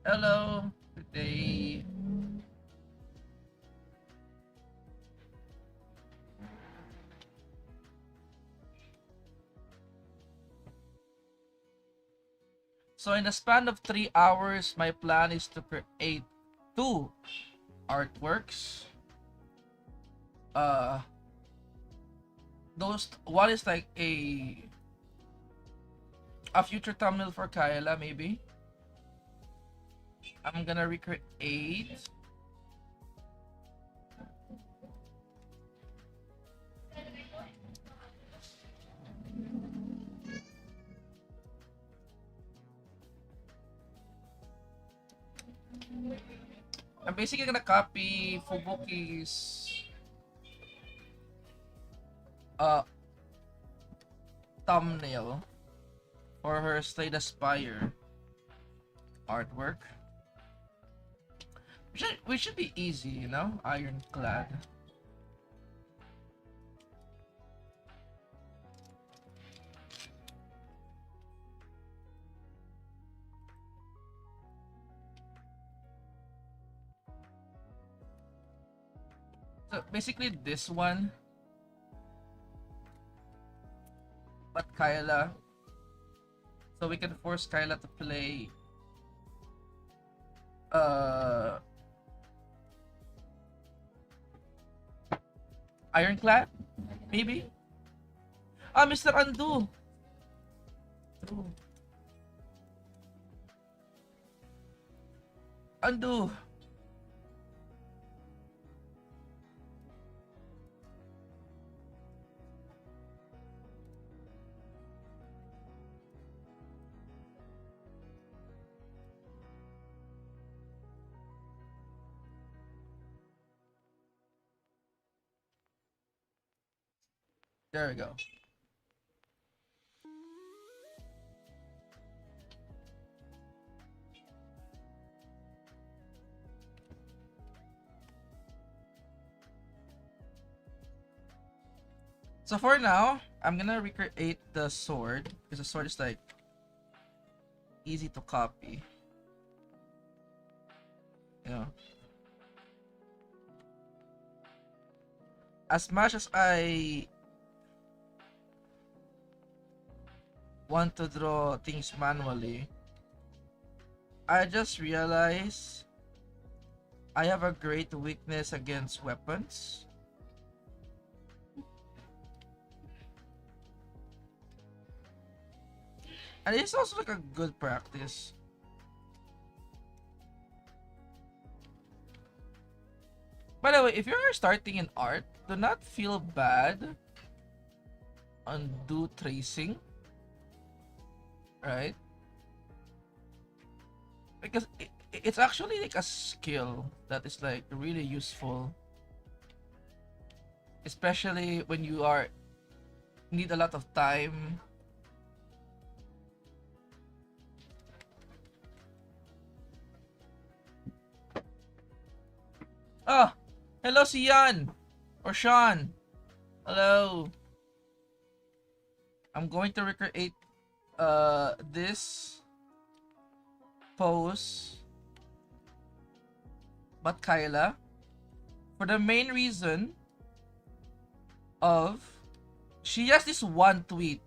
Hello, good day. So in the span of 3 hours, my plan is to create two artworks. Uh, those one is like a future thumbnail for Kaela, maybe. I'm gonna recreate. I'm basically gonna copy Fubuki's uh thumbnail for her Slay the Spire artwork. We should be easy, you know? Ironclad. So basically this one, but Kyla. So we can force Kyla to play uh Ironclad, maybe? Ah, Mr. Undo. True. Undo. There we go. So for now, I'm gonna recreate the sword because the sword is like easy to copy. You know, as much as I want to draw things manually, I just realized I have a great weakness against weapons. And it's also like a good practice. By the way, if you're starting in art, do not feel bad on do tracing, right? Because it's actually like a skill that is like really useful, especially when you are need a lot of time. Ah, hello Sian or Sean. Hello. I'm going to recreate this pose, but Kyla, for the main reason of she has this one tweet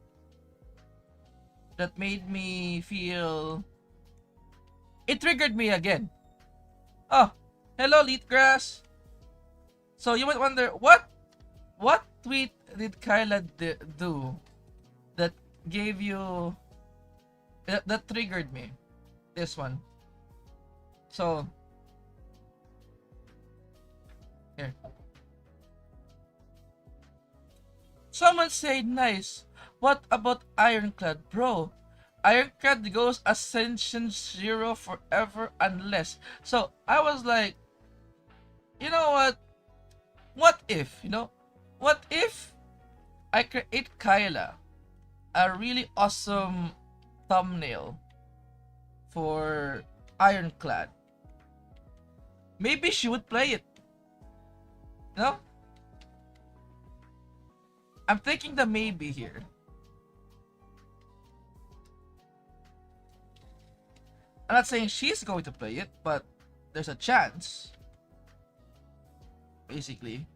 that made me feel it triggered me again. Oh, hello Leetgrass. So you might wonder what tweet did Kyla do that gave you that triggered me? This one. So here. Someone said nice. What about Ironclad, bro? Ironclad goes Ascension 0 forever unless. So I was like, you know what? What if, what if I create Kyla a really awesome thumbnail for Ironclad? Maybe she would play it. No? I'm thinking the maybe here. I'm not saying she's going to play it, but there's a chance, basically.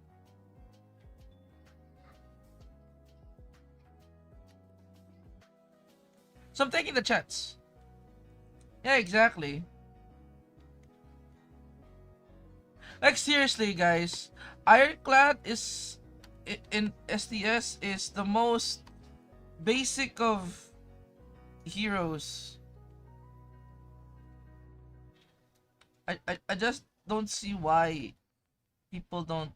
So I'm taking the chance. Yeah, exactly. Like seriously, guys, Ironclad is in STS is the most basic of heroes. I just don't see why people don't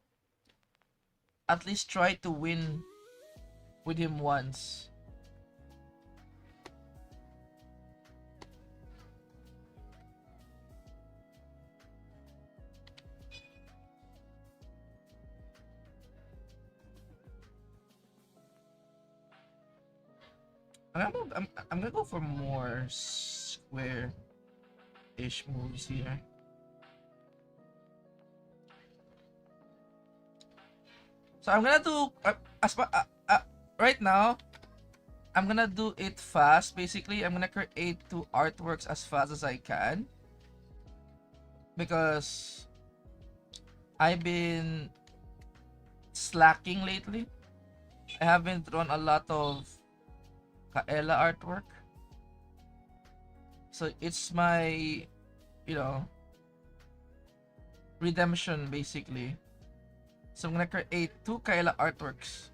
at least try to win with him once. I'm gonna go for more square-ish moves here. So I'm gonna do right now. I'm gonna do it fast. Basically, I'm gonna create 2 artworks as fast as I can because I've been slacking lately. I haven't drawn a lot of Kaela artwork, so it's my, you know, redemption basically. So I'm gonna create 2 Kaela artworks.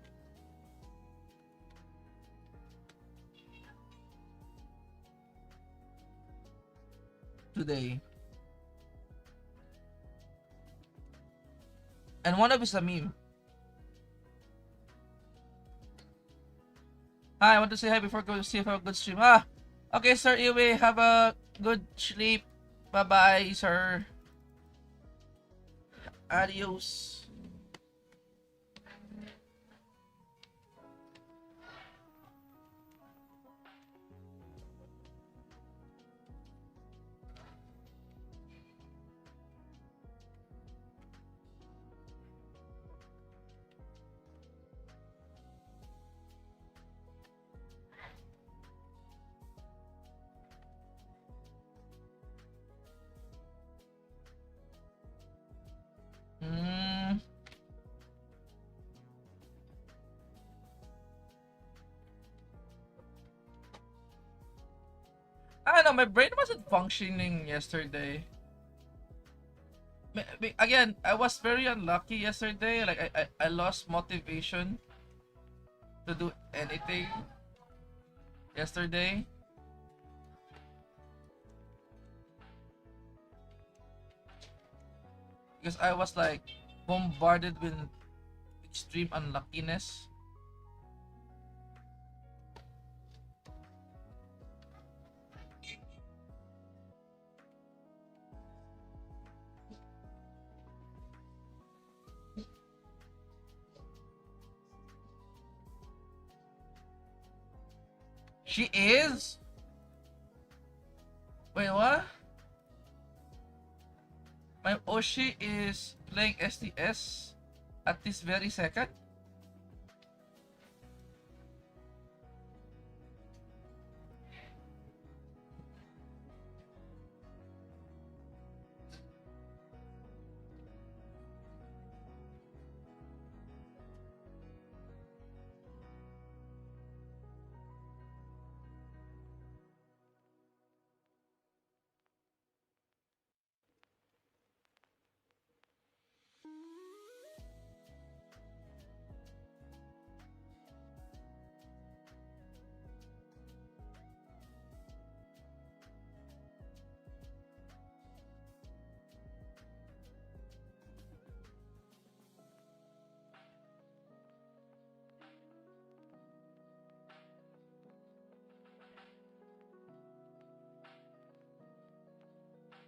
Today. And one of is a meme. Hi, I want to say hi before going to see if I have a good stream. Okay, Sir Iwe, have a good sleep. Bye-bye, sir. Adios. Hmm. I don't know, my brain wasn't functioning yesterday. Again, I was very unlucky yesterday. Like, I lost motivation to do anything yesterday. Because I was like bombarded with extreme unluckiness. She is? Wait, what? My OSHI is playing STS at this very second?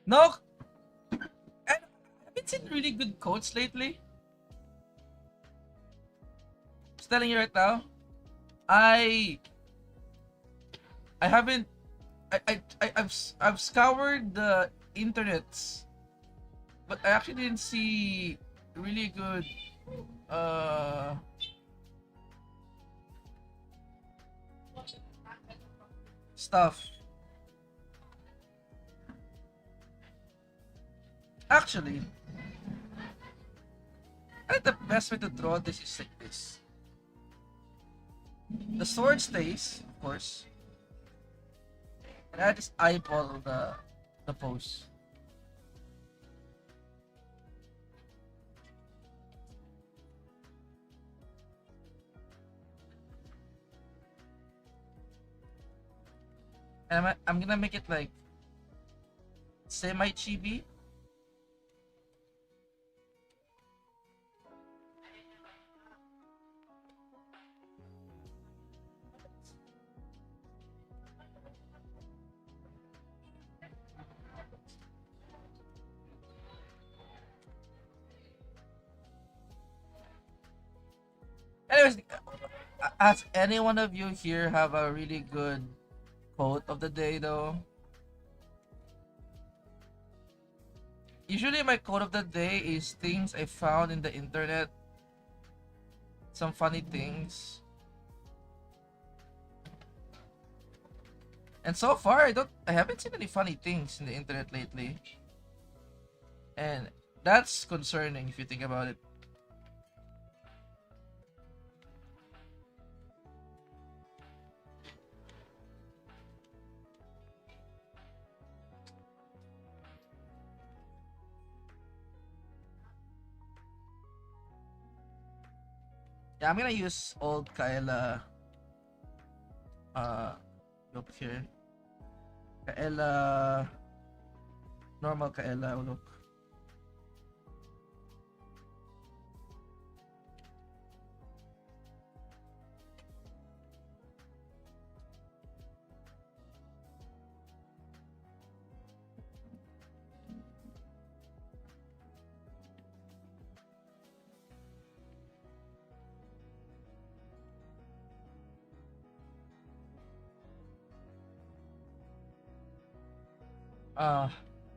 No! I haven't seen really good quotes lately. Just telling you right now. I haven't I've scoured the internets, but I actually didn't see really good uh stuff. Actually, I think the best way to draw this is like this. The sword stays, of course, and I just eyeball the pose. And I'm gonna make it like semi chibi. Anyways, has any one of you here have a really good quote of the day though? Usually my quote of the day is things I found in the internet. Some funny things. And so far I haven't seen any funny things in the internet lately. And that's concerning if you think about it. Yeah, I'm gonna use old Kaela look here. Kaela normal Kaela look.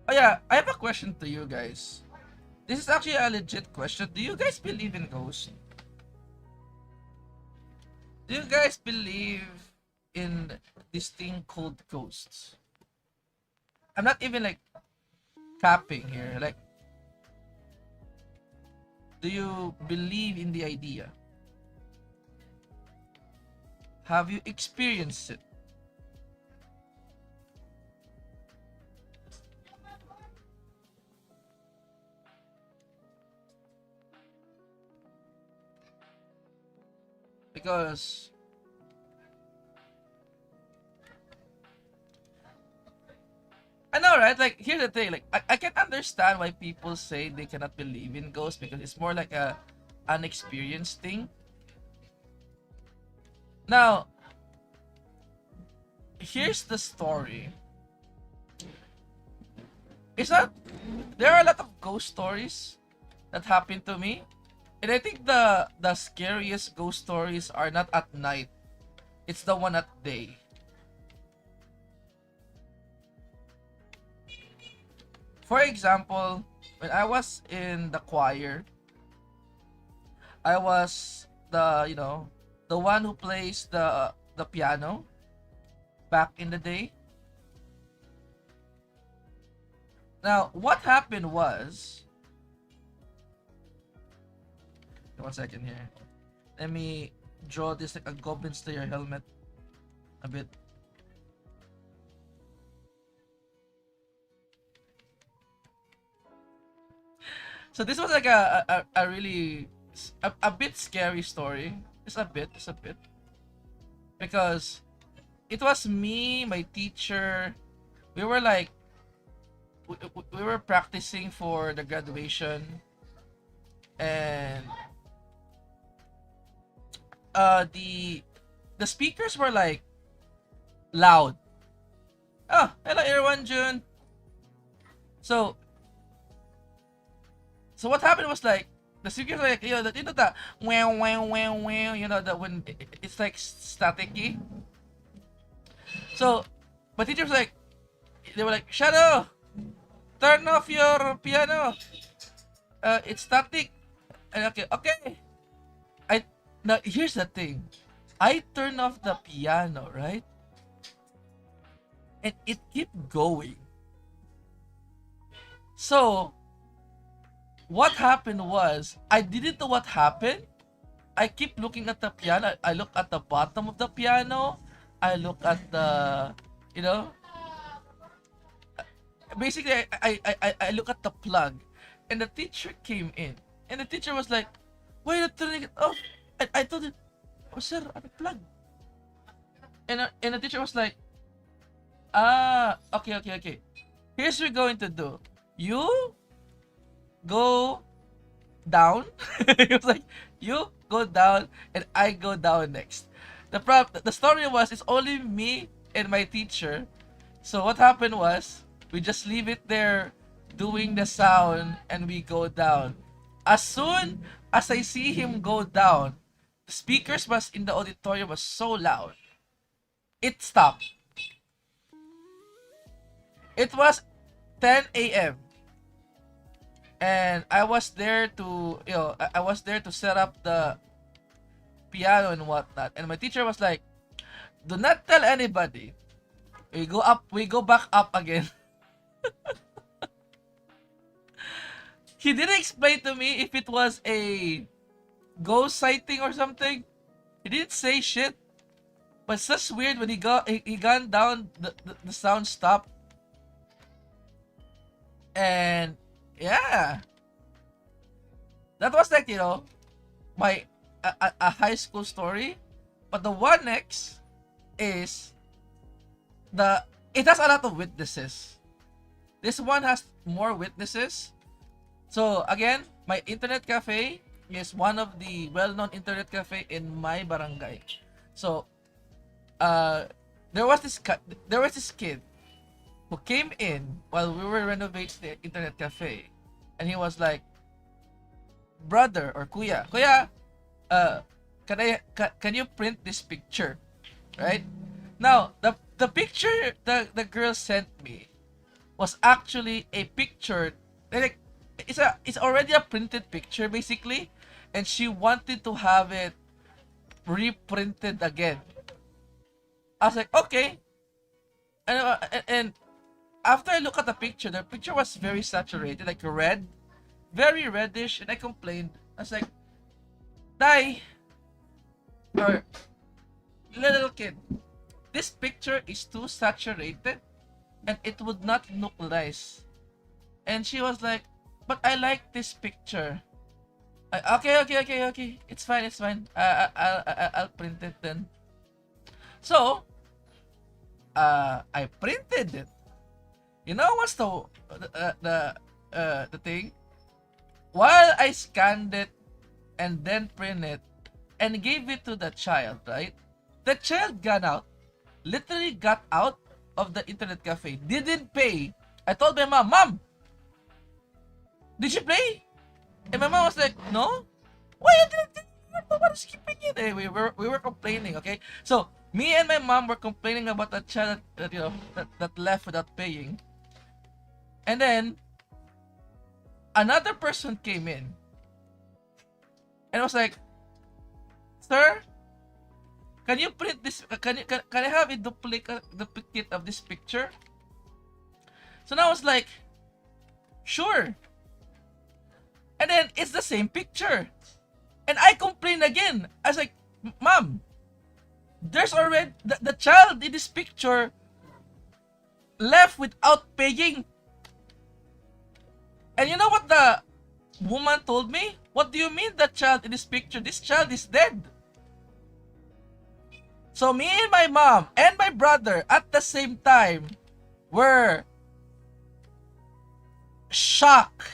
Oh yeah, I have a question to you guys. This is actually a legit question. Do you guys believe in ghosts? Do you guys believe in this thing called ghosts? I'm not even like capping here. Like, do you believe in the idea? Have you experienced it? Because I know, right? Like, here's the thing. Like, I can understand why people say they cannot believe in ghosts because it's more like a unexperienced thing. Now, here's the story. It's not. There are a lot of ghost stories that happen to me, and I think the scariest ghost stories are not at night. It's the one at day. For example, when I was in the choir, I was the one who plays the piano back in the day. Now, what happened was, 1 second here. Let me draw this like a Goblin Slayer helmet a bit. So this was like a really a bit scary story. Just a bit, because it was me, my teacher. We were like we were practicing for the graduation, and the speakers were like loud. Oh, hello everyone, June. So what happened was like the speakers were like the wow wow wow wow, that when it's like staticky. So my teacher was like, they were like, Shadow, turn off your piano. It's static. And okay. Now here's the thing. I turned off the piano, right? And it kept going. So what happened was, I didn't know what happened. I keep looking at the piano. I look at the bottom of the piano. I look at the, you know, basically I look at the plug, and the teacher came in, and the teacher was like, "Why are you turning it off?" I told him, "Oh sir, ano plug?" And the teacher was like, okay. Here's what we're going to do. You go down. He was like, you go down and I go down next. The story was, it's only me and my teacher. So what happened was, we just leave it there doing the sound and we go down. As soon as I see him go down, the speakers was in the auditorium was so loud. It stopped. It was 10 a.m. and I was there to, I was there to set up the piano and whatnot. And my teacher was like, "Do not tell anybody. We go back up again." He didn't explain to me if it was a ghost sighting or something. He didn't say shit. But it's just weird when he gone down, the sound stopped. And yeah, that was like, my a high school story. But the one next is it has a lot of witnesses. This one has more witnesses. So again, my internet cafe is one of the well-known internet cafe in my barangay. So there was this kid who came in while we were renovating the internet cafe, and he was like, "Brother or kuya, can you print this picture?" Right? Now the picture the girl sent me was actually a picture, like it's already a printed picture basically, and she wanted to have it reprinted again. I was like, okay. And after I look at the picture was very saturated, like red, very reddish, and I complained. I was like, "Dai, or little kid, this picture is too saturated, and it would not look nice." And she was like, "But I like this picture." Okay. It's fine. I'll print it then. So, I printed it. You know what's the thing? While I scanned it and then print it and gave it to the child, right? The child literally got out of the internet cafe, didn't pay. I told my mom, "Mom, did you pay?" And my mom was like, "No." "Why you didn't? Nobody's keeping it." We were complaining, okay? So me and my mom were complaining about the child that left without paying. And then another person came in and was like, "Sir, can you print this? Can I have a duplicate of this picture?" So now I was like, "Sure." And then it's the same picture. And I complained again. I was like, "Mom, there's already the child in this picture left without paying." And you know what the woman told me? "What do you mean the child in this picture? This child is dead." So me and my mom and my brother at the same time were shocked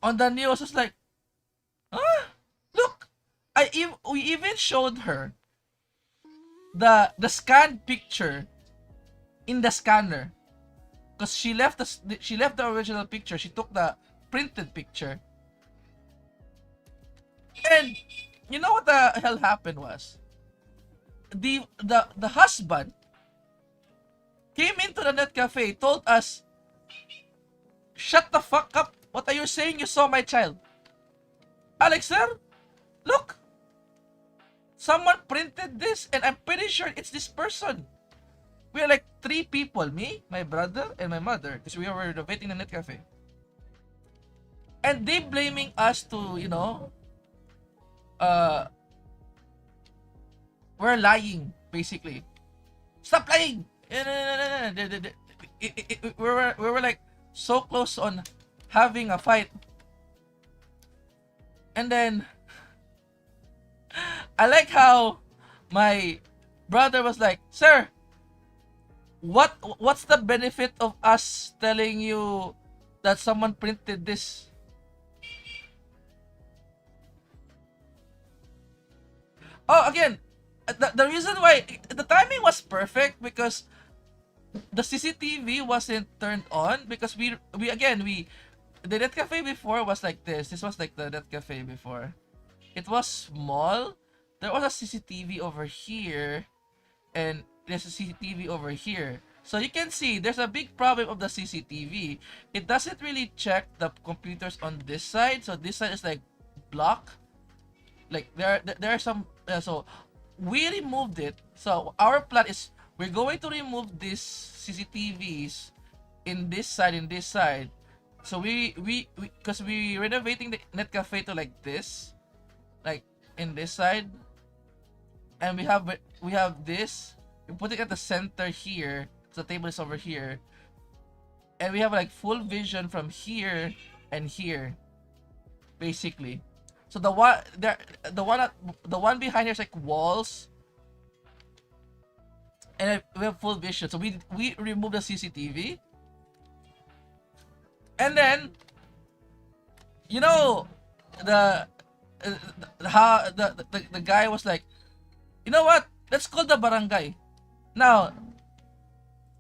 on the news. I was like, "Huh? Look, we even showed her the scanned picture in the scanner, because she left the original picture. She took the printed picture. And you know what the hell happened was, the husband came into the net cafe, told us, "Shut the fuck up. What are you saying? You saw my child." "Alex, sir, look. Someone printed this, and I'm pretty sure it's this person." We are like 3 people, me, my brother, and my mother, because we were renovating the net cafe. And they blaming us to, uh, we're lying, basically. Stop lying! We were like so close on having a fight. And then, I like how my brother was like, "Sir, what's the benefit of us telling you that someone printed this?" Oh, again, the reason why the timing was perfect because the CCTV wasn't turned on because we the net cafe before was like this. This was like the net cafe before. It was small. There was a CCTV over here, and there's a CCTV over here. So you can see there's a big problem of the CCTV. It doesn't really check the computers on this side. So this side is like block. Like there are some. So we removed it. So our plan is we're going to remove these CCTVs in this side. So we because we renovating the net cafe to like this, like in this side, and we have this. We put it at the center here. So the table is over here, and we have like full vision from here and here, basically. So the one behind here is like walls, and we have full vision. So we remove the CCTV, and then you know the how the guy was like, you know what? Let's call the barangay. Now,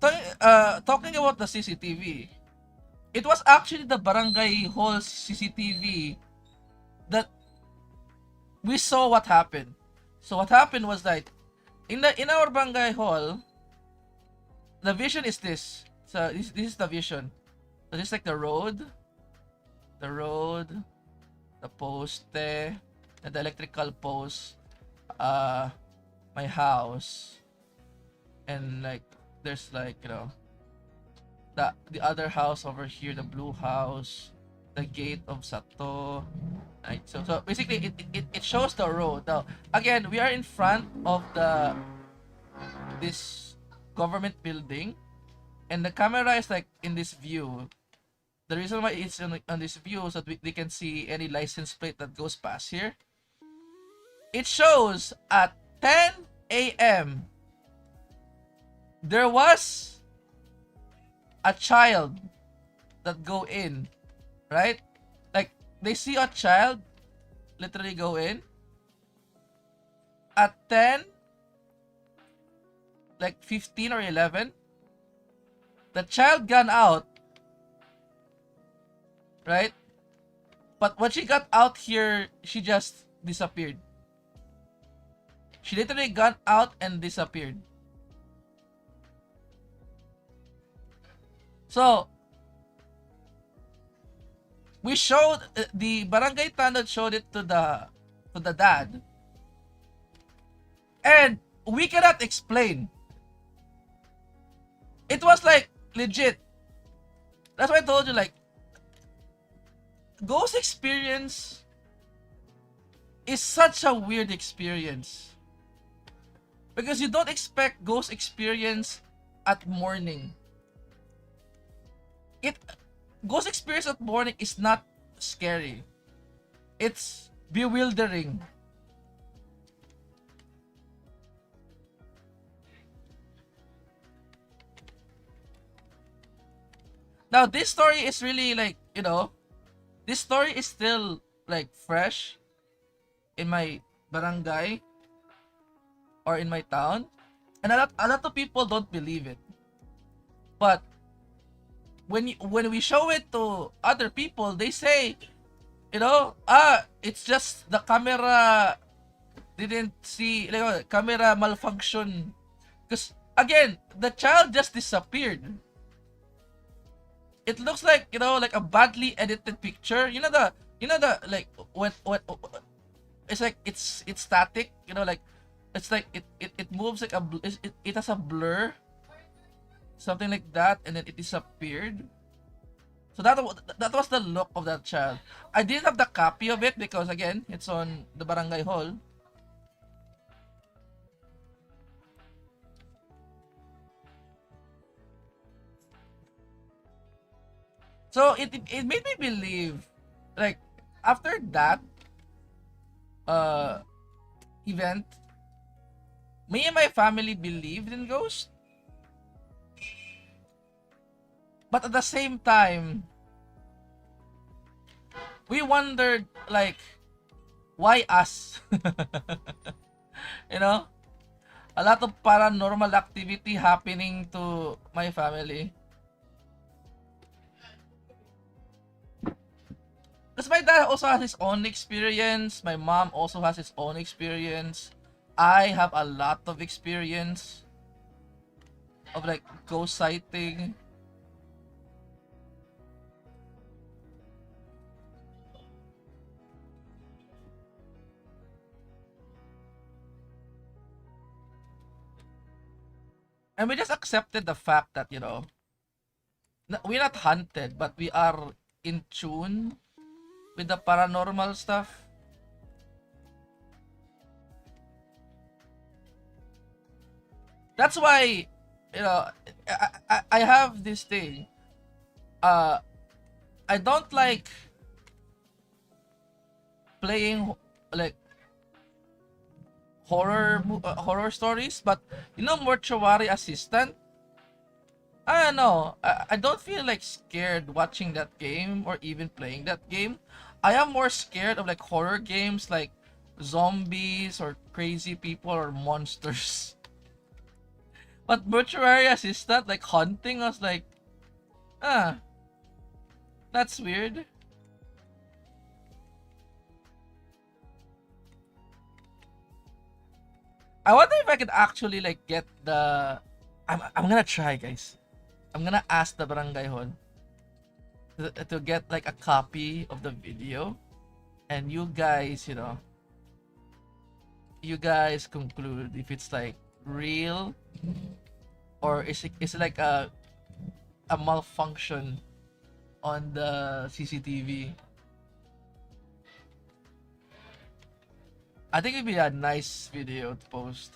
talking about the CCTV, it was actually the barangay hall CCTV that we saw what happened. So what happened was that in our barangay hall, the vision is this. So this is the vision. So this is like the road, the poste, and the electrical post, my house, and like there's like the other house over here, the blue house, the gate of Sato. Right. So basically it shows the road. Now again, we are in front of this government building, and the camera is like in this view. The reason why it's on this view is that they can see any license plate that goes past here. It shows at 10 a.m. there was a child that go in, right? Like they see a child literally go in at 10, like 15 or 11. The child gone out, right? But when she got out here, she just disappeared. She literally got out and disappeared. So we showed the barangay tanod showed it to the dad, and we cannot explain. It was like legit. That's why I told you, like, ghost experience is such a weird experience because you don't expect ghost experience at morning. Ghost experience at morning is not scary. It's bewildering. Now this story is really like, this story is still like fresh in my barangay or in my town, and a lot of people don't believe it. But when we show it to other people, they say, it's just the camera didn't see, like, camera malfunction. Because again, the child just disappeared. It looks like, like a badly edited picture. Like when it's like it's static. Like it's like it moves like it has a blur, something like that, and then it disappeared. So that was the look of that child. I didn't have the copy of it because again, it's on the barangay hall. So it made me believe, like after that uh event, me and my family believed in ghosts, but at the same time, we wondered like why us? You know, a lot of paranormal activity happening to my family. Because my dad also has his own experience. My mom also has his own experience. I have a lot of experience of like ghost sighting. And we just accepted the fact that, you know, we're not hunted, but we are in tune with the paranormal stuff. That's why, you know, I have this thing. Uh, I don't like playing like horror stories, but you know, mortuary assistant. I don't know. I don't feel like scared watching that game or even playing that game. I am more scared of like horror games like zombies or crazy people or monsters. But mortuary assistant like hunting us like ah, that's weird. I wonder if I could actually like get the I'm gonna try, guys. I'm gonna ask the barangay hall to get like a copy of the video, and you guys, you know, you guys conclude if it's like real or is it like a malfunction on the CCTV. I think it'd be a nice video to post.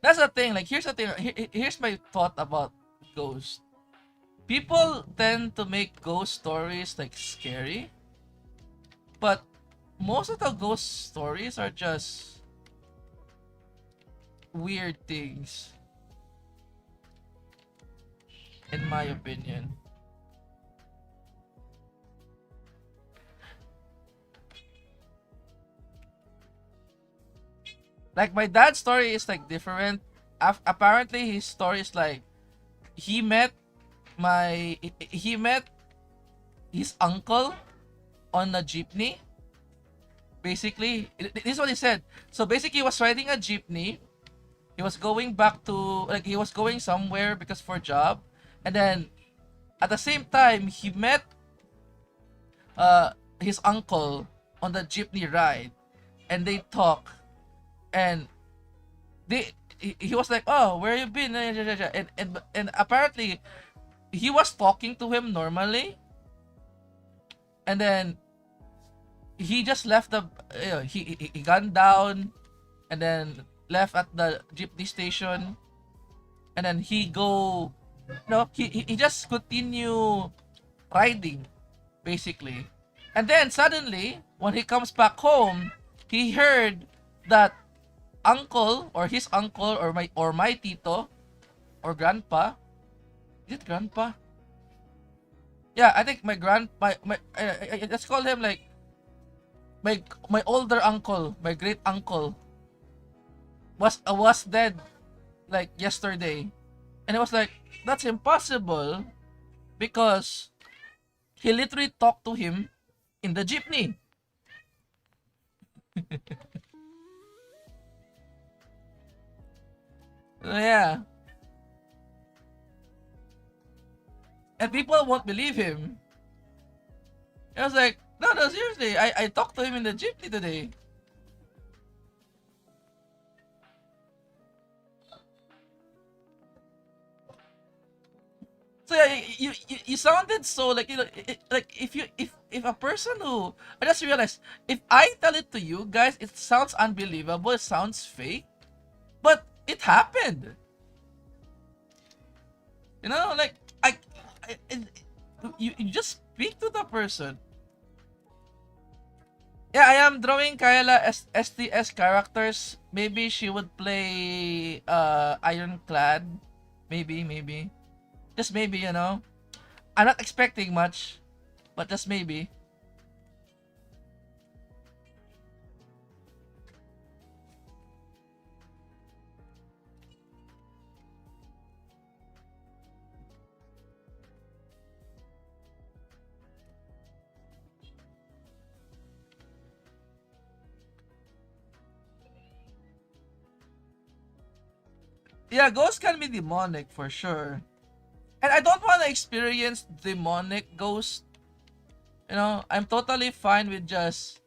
That's the thing. Like, here's the thing. Here's my thought about ghosts. People tend to make ghost stories like scary, but most of the ghost stories are just weird things, in my opinion. Like my dad's story is like different. Apparently, his story is like he met he met his uncle on a jeepney. Basically, this is what he said. So basically, he was riding a jeepney. He was going back to like he was going somewhere because for job, and then at the same time he met uh his uncle on the jeepney ride, and they talk, and he was like, oh, where you been, and apparently he was talking to him normally, and then he just left the he gone down and then left at the jeepney station, and then he go no he just continue riding basically, and then suddenly when he comes back home he heard that uncle or his uncle or my tito or grandpa, is it grandpa, yeah, I think my let's call him like my older uncle, my great uncle was dead like yesterday. And I was like, that's impossible because he literally talked to him in the jeepney. Yeah. And people won't believe him. I was like, no, seriously, I talked to him in the jeepney today. So yeah, you sounded so like, like if a person who, I just realized, if I tell it to you guys, it sounds unbelievable, it sounds fake, but it happened. You know, like you just speak to the person. Yeah, I am drawing Kaela as STS characters. Maybe she would play Ironclad. Maybe. Just maybe, you know. I'm not expecting much, but just maybe. Yeah, ghosts can be demonic for sure. And I don't want to experience demonic ghost. You know, I'm totally fine with just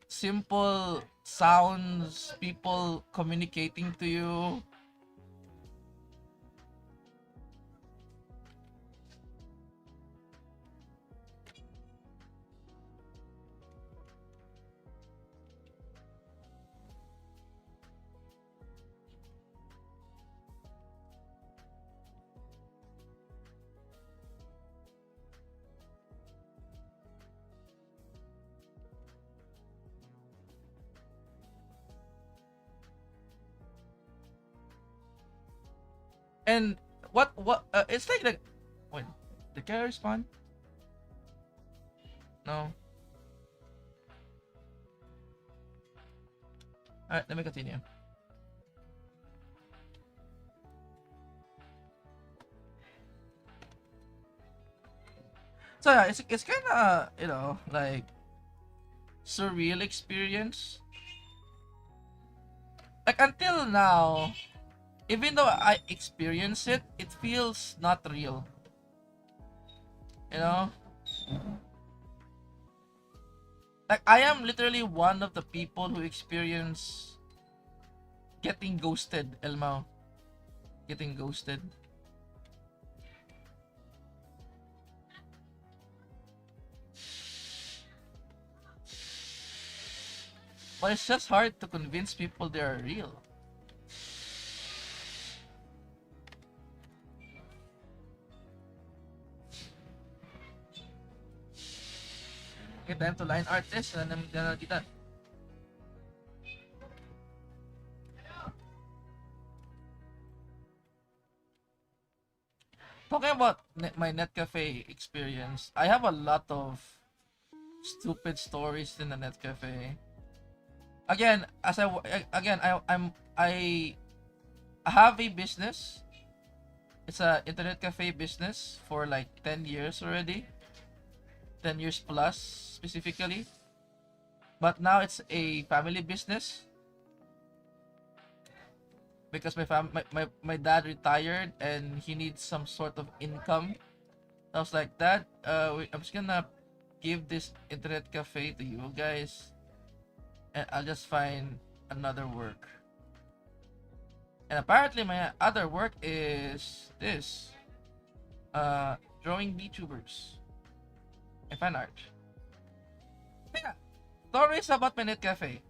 simple sounds, people communicating to you. And what it's like wait, did I respond? No. Alright, let me continue. So yeah, it's kind of, you know, like surreal experience. Like until now, even though I experience it, it feels not real. You know, like I am literally one of the people who experience getting ghosted, Elmao. Getting ghosted. But it's just hard to convince people they are real. Okay, time to line artist na kita. Talking about my net cafe experience, I have a lot of stupid stories in the net cafe. Again, I have a business. It's a internet cafe business for like 10 years already. 10 years plus specifically. But now it's a family business because my dad retired and he needs some sort of income. I was like, Dad, I'm just gonna give this internet cafe to you guys, and I'll just find another work. And apparently, my other work is this: drawing VTubers and fan art. Yeah, stories about my net cafe.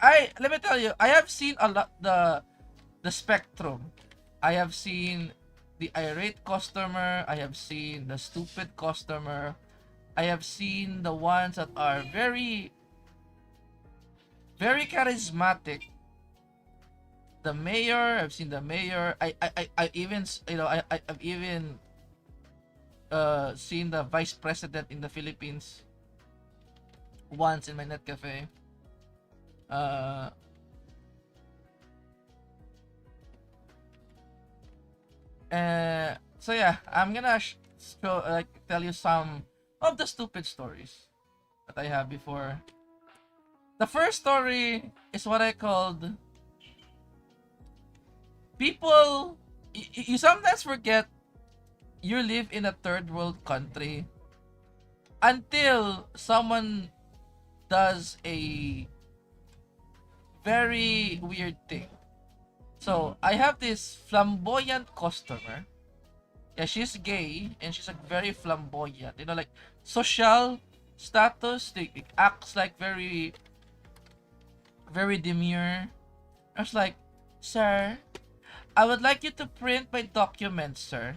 Let me tell you, I have seen a lot the spectrum. I have seen the irate customer. I have seen the stupid customer. I have seen the ones that are very, very charismatic. The mayor, I've seen the mayor. I even, you know, I've even seen the vice president in the Philippines once in my net cafe. Uh, so yeah, I'm gonna show, like, tell you some of the stupid stories that I have before. The first story is what I called people. You sometimes forget you live in a third world country until someone does a very weird thing. So I have this flamboyant customer. Yeah, she's gay and she's like very flamboyant. You know, like social status. They acts like very, very demure. I was like, sir, I would like you to print my documents, sir.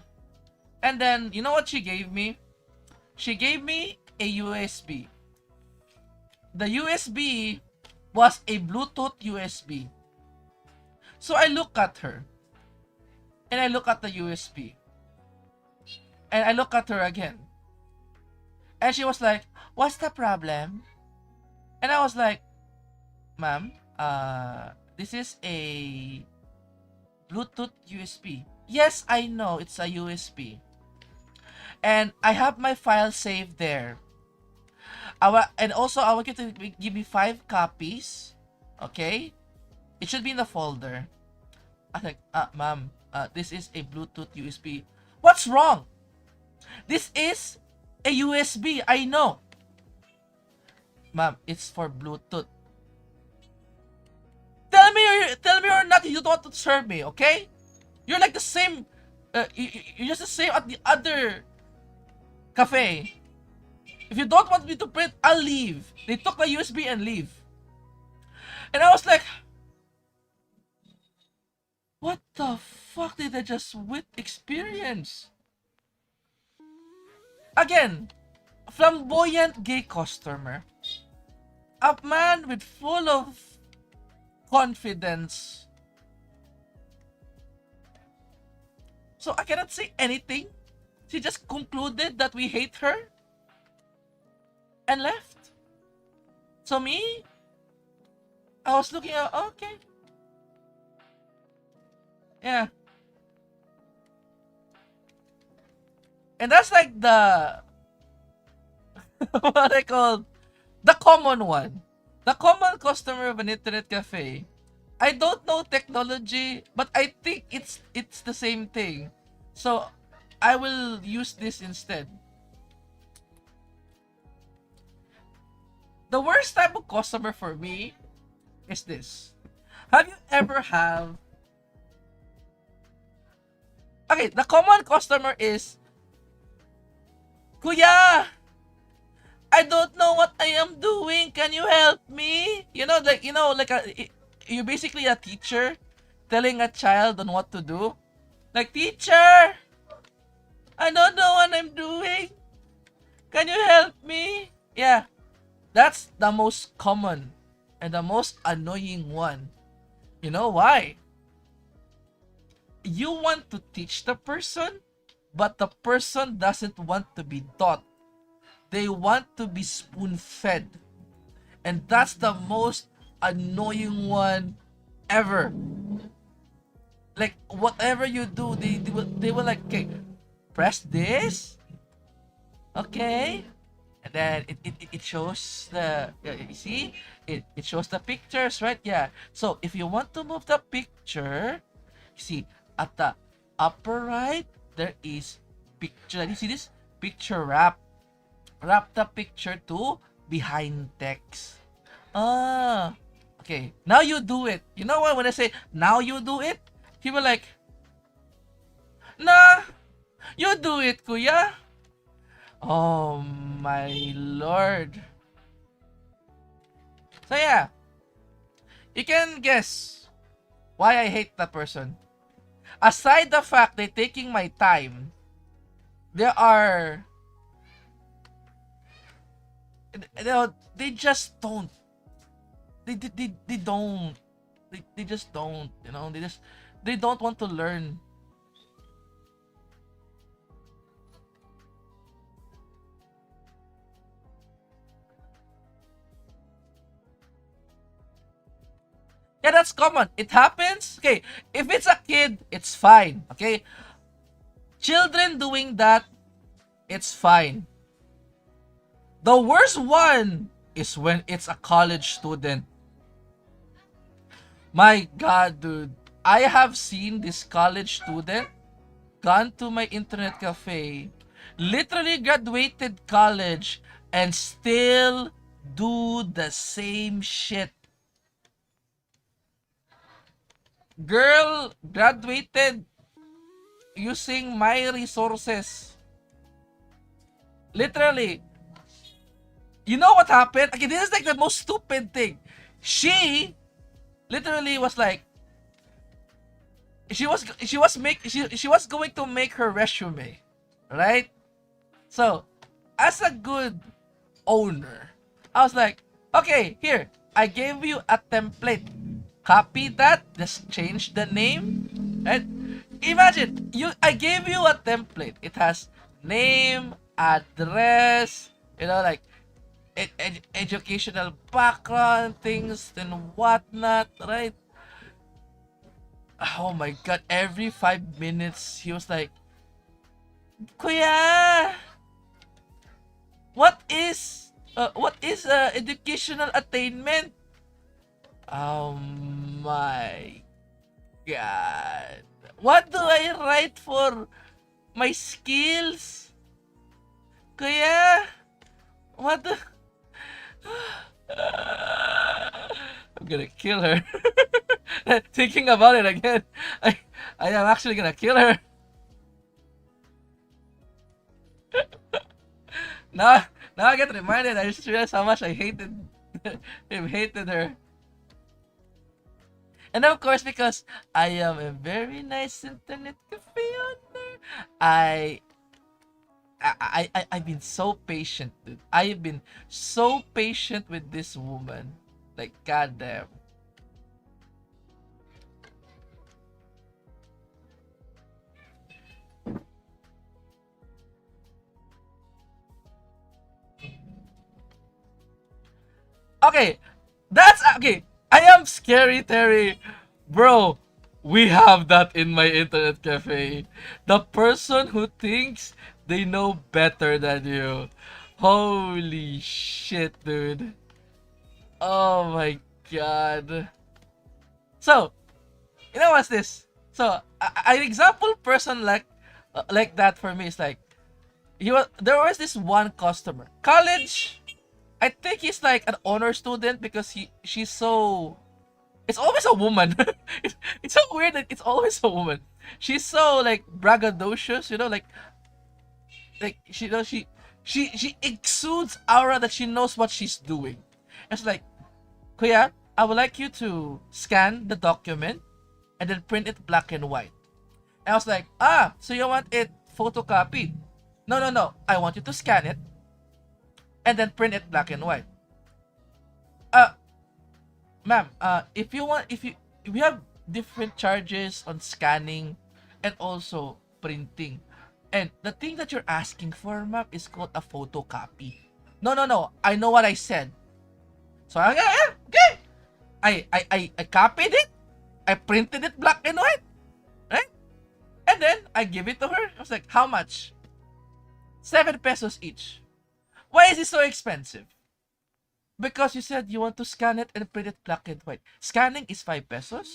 And then, you know what she gave me? She gave me a USB. The USB was a Bluetooth USB. So I look at her. And I look at the USB. And I look at her again. And she was like, what's the problem? And I was like, ma'am, this is a Bluetooth USB. Yes, I know it's a USB. And I have my file saved there. And also, I want you to give me 5 copies. Okay? It should be in the folder. I think, ma'am, this is a Bluetooth USB. What's wrong? This is a USB. I know. Ma'am, it's for Bluetooth. Tell me or not. You don't want to serve me, okay? You're like the same. You're just the same at the other cafe. If you don't want me to print, I'll leave. They took my USB and leave. And I was like, what the fuck did I just experience? Again, flamboyant gay customer. A man with full of confidence. So I cannot say anything. She just concluded that we hate her and left. So me, I was looking at, okay. Yeah. And that's like the what I call the common one. The common customer of an internet cafe. I don't know technology, but I think it's the same thing. So I will use this instead. The worst type of customer for me is this. Have you ever have Okay, the common customer is, Kuya, I don't know what I am doing. Can you help me? You're basically a teacher telling a child on what to do. Like, teacher, I don't know what I'm doing. Can you help me? Yeah, that's the most common and the most annoying one. You know why? You want to teach the person, but the person doesn't want to be taught. They want to be spoon-fed. And that's the most annoying one ever. Like, whatever you do, they will like, okay, press this. Okay. And then it shows the, you see? It shows the pictures, right? Yeah. So, if you want to move the picture, you see, at the upper right, there is picture. You see this? Picture wrap. Wrap the picture to behind text. Okay. Now you do it. You know what? When I say, now you do it, people like, nah, you do it, kuya. Oh, my lord. So yeah, you can guess why I hate that person. Aside the fact they're taking my time, there are, they just don't. They don't. They just don't. They don't want to learn. Yeah, that's common. It happens. Okay, if it's a kid, it's fine. Okay, children doing that, it's fine. The worst one is when it's a college student. My God, dude. I have seen this college student gone to my internet cafe, literally graduated college, and still do the same shit. Girl graduated using my resources. Literally. You know what happened? Okay, this is like the most stupid thing. She literally was like, she was going to make her resume, right? So, as a good owner, I was like, okay, here, I gave you a template. Copy that, just change the name, right? Imagine, I gave you a template. It has name, address, like educational background, things and whatnot, right? Oh my god, every 5 minutes he was like, Kuya, what is educational attainment? Oh my god. What do I write for my skills? Kuya, what the... I'm gonna kill her. Thinking about it again, I am actually gonna kill her. Now, now I get reminded. I just realized how much I hated her. And of course, because I am a very nice internet cafe owner, I, I've been so patient, dude. I've been so patient with this woman. Like, goddamn. Okay, that's okay. I am scary, Terry. Bro, we have that in my internet cafe. The person who thinks they know better than you. Holy shit, dude. Oh my god. So, what's this? So, an example person like that for me is like, there was this one customer. College, I think he's like an honor student because she's so... It's always a woman. It's so weird that it's always a woman. She's so like braggadocious, like she exudes aura that she knows what she's doing. It's like, Kuya, I would like you to scan the document and then print it black and white. And I was like, so you want it photocopied? No, no, no. I want you to scan it and then print it black and white. Uh, Ma'am, if we have different charges on scanning and also printing. And the thing that you're asking for, ma'am, is called a photocopy. No, no, no. I know what I said. So, okay. I copied it. I printed it black and white. Right? And then, I give it to her. I was like, how much? 7 pesos each. Why is it so expensive? Because you said you want to scan it and print it black and white. Scanning is 5 pesos.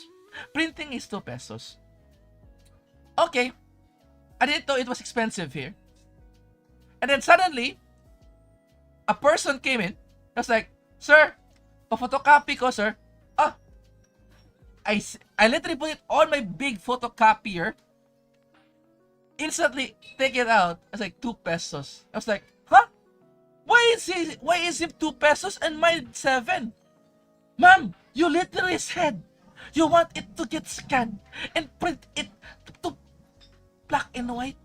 Printing is 2 pesos. Okay. I didn't know it was expensive here. And then suddenly, a person came in. I was like, sir, pa-photocopy ko, sir. Ah, I literally put it on my big photocopier. Instantly take it out. I was like, 2 pesos. I was like, huh? Why is it 2 pesos and mine 7? Ma'am, you literally said you want it to get scanned and print it to black and white.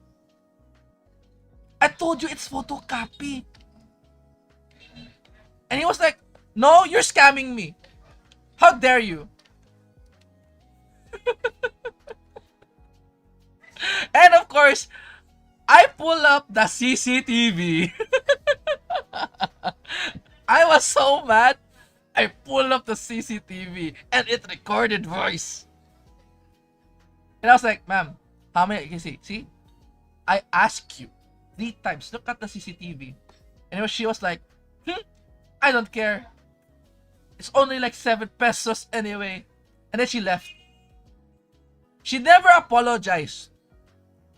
I told you it's photocopy. And he was like, no, you're scamming me. How dare you? And of course, I pull up the CCTV. I was so mad. I pulled up the CCTV and it recorded voice. And I was like, ma'am, how many? You see? I asked you 3 times. Look at the CCTV. And she was like, I don't care. It's only like 7 pesos anyway. And then she left. She never apologized.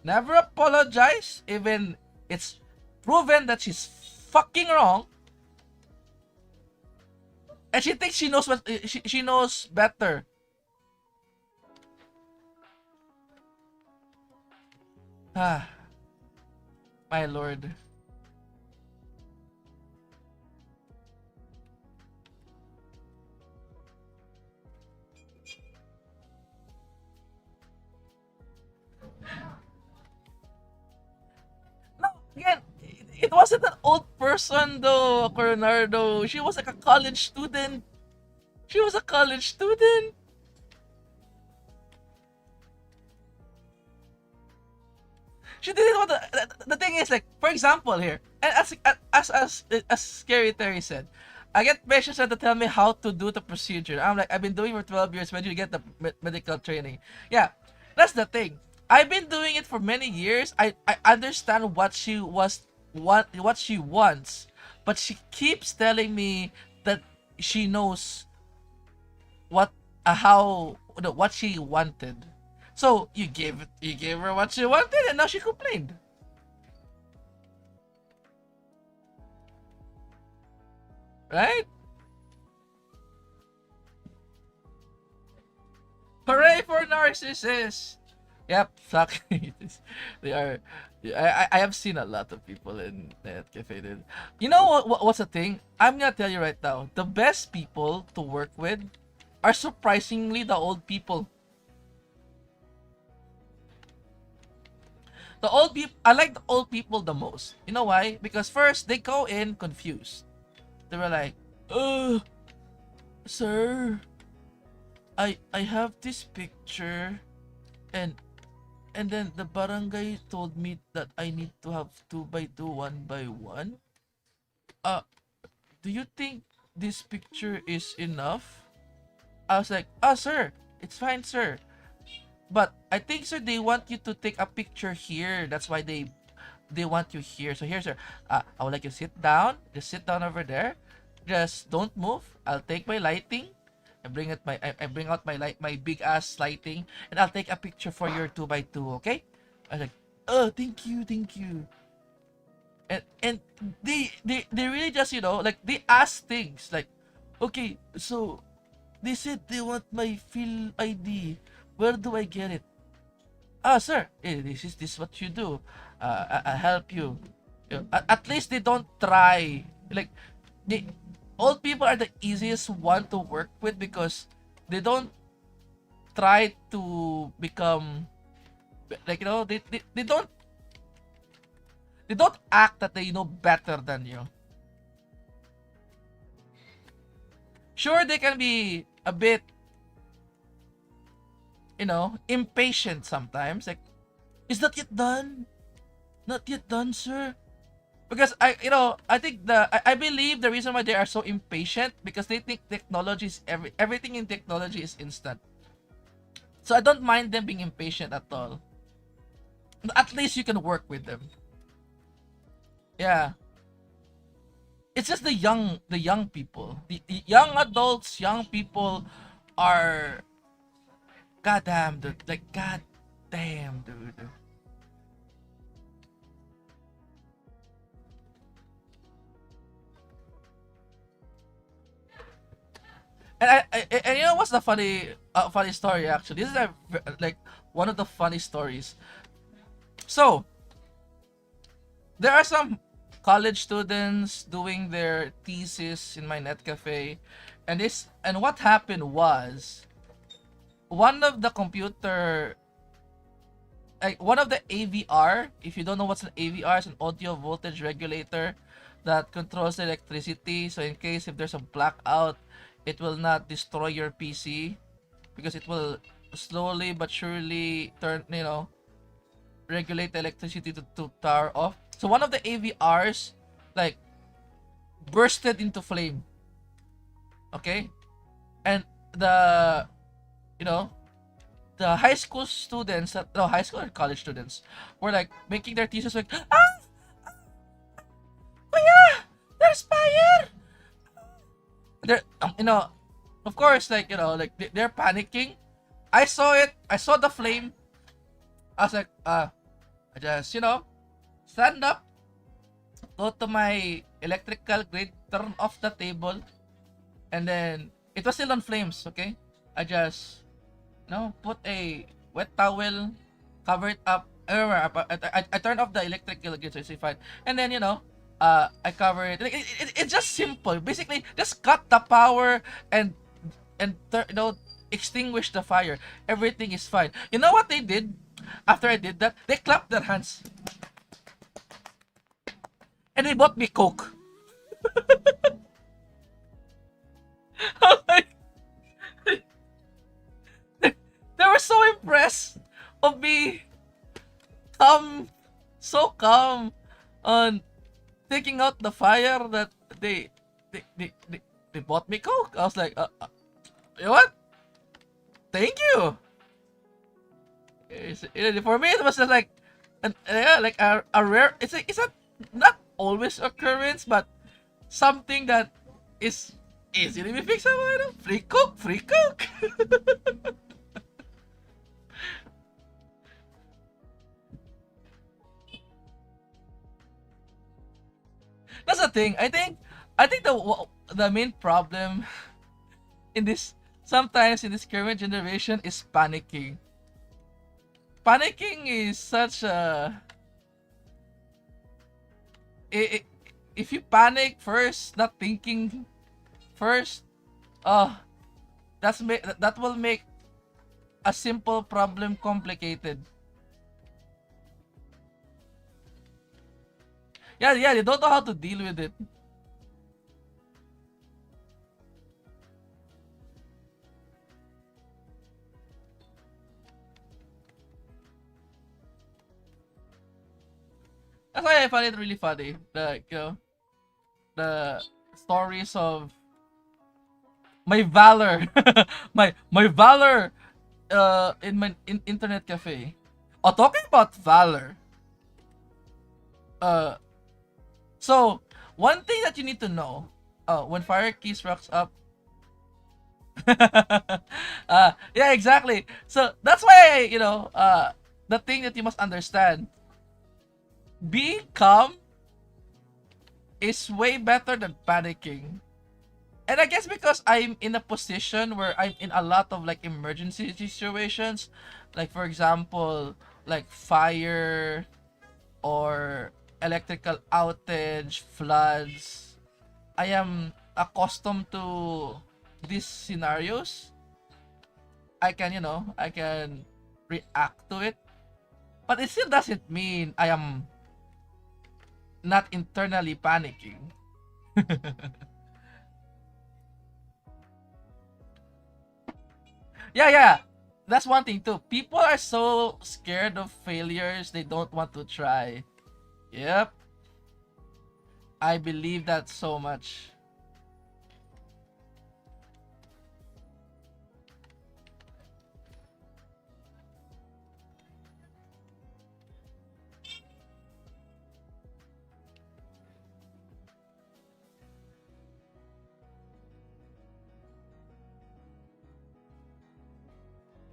Never apologized. Even it's proven that she's fucking wrong. And she thinks she knows what she knows better. Ah, my lord. No, again, it wasn't an old person though, Coronado. She was like a college student. She was a college student. She didn't want the thing is like, for example, here, and as Scary Terry said, I get patients that tell me how to do the procedure. I'm like, I've been doing for 12 years. When did you get the medical training? Yeah, that's the thing. I've been doing it for many years. I understand what she wants, but she keeps telling me that she knows what how no, what she wanted. So you gave her what she wanted, and now she complained, right? Hooray for narcissists! Yep, fuck. They are. I have seen a lot of people in that cafe. Dude. You know what's the thing? I'm gonna tell you right now. The best people to work with are surprisingly the old people. The old people. I like the old people the most. You know why? Because first they go in confused. They were like, sir, I have this picture, and then the barangay told me that I need to have 2 by 2, 1 by 1. Uh, do you think this picture is enough? I was like, sir, it's fine, sir. But I think, sir, they want you to take a picture here. That's why they want you here. So here, sir, I would like you to sit down. Just sit down over there. Just don't move. I'll take my lighting. I bring out my big ass lighting, and I'll take a picture for your 2 by 2. Okay? I was like, oh, thank you, thank you. And they really just, like, they ask things like, okay, so they said they want my fill ID. Where do I get it? Sir, this is what you do. I help you. At least they don't try. Like, the old people are the easiest one to work with because they don't try to become, like, they don't act that they know better than you. Sure, they can be a bit, impatient sometimes. Like, is that yet done? Not yet done, sir. Because I think I believe the reason why they are so impatient because they think technology is everything in technology is instant. So I don't mind them being impatient at all. At least you can work with them. Yeah. It's just the young people. The young adults, young people are goddamn dude. Like goddamn dude. And you know what's the funny story actually? This is like one of the funny stories. So there are some college students doing their thesis in my net cafe, and what happened was one of the computer like one of the AVR, if you don't know what's an AVR, it's an audio voltage regulator that controls the electricity. So in case if there's a blackout, it will not destroy your PC because it will slowly but surely regulate the electricity to power off. So one of the AVRs like bursted into flame. Okay? And the you know the high school students, no, high school or college students were like making their thesis like, kuya, there's fire. They're of course, like, like they're panicking. I saw it. I saw the flame. I was like, I just, stand up, go to my electrical grid, turn off the table, and then it was still on flames. Okay, I just, put a wet towel, cover it up, I remember I turned off the electrical grid so it's fine, and then I cover it. Like, it's just simple. Basically, just cut the power and extinguish the fire. Everything is fine. You know what they did after I did that? They clapped their hands and they bought me Coke. I'm like, they were so impressed of me calm, so calm on taking out the fire that they they they, they, they bought me Coke. I was like, you know what? Thank you. For me, it was just like, like a rare. It's a not always occurrence, but something that is easily be fixable. You know? Free Coke, free Coke. That's the thing. I think the main problem in this sometimes in this current generation is panicking. Panicking is such a I if you panic first, not thinking first, uh that will make a simple problem complicated. Yeah, yeah, they don't know how to deal with it. That's why I find it really funny. The stories of my valor, my valor, in my internet cafe. Oh, talking about valor. Uh, so one thing that you need to know, when Fire Keys rocks up. Yeah, exactly. So that's why the thing that you must understand, being calm is way better than panicking. And I guess because I'm in a position where I'm in a lot of like emergency situations, like for example, like fire or electrical outage, floods, I am accustomed to these scenarios. I can react to it, but it still doesn't mean I am not internally panicking. Yeah, yeah. That's one thing too. People are so scared of failures, they don't want to try. Yep, I believe that so much.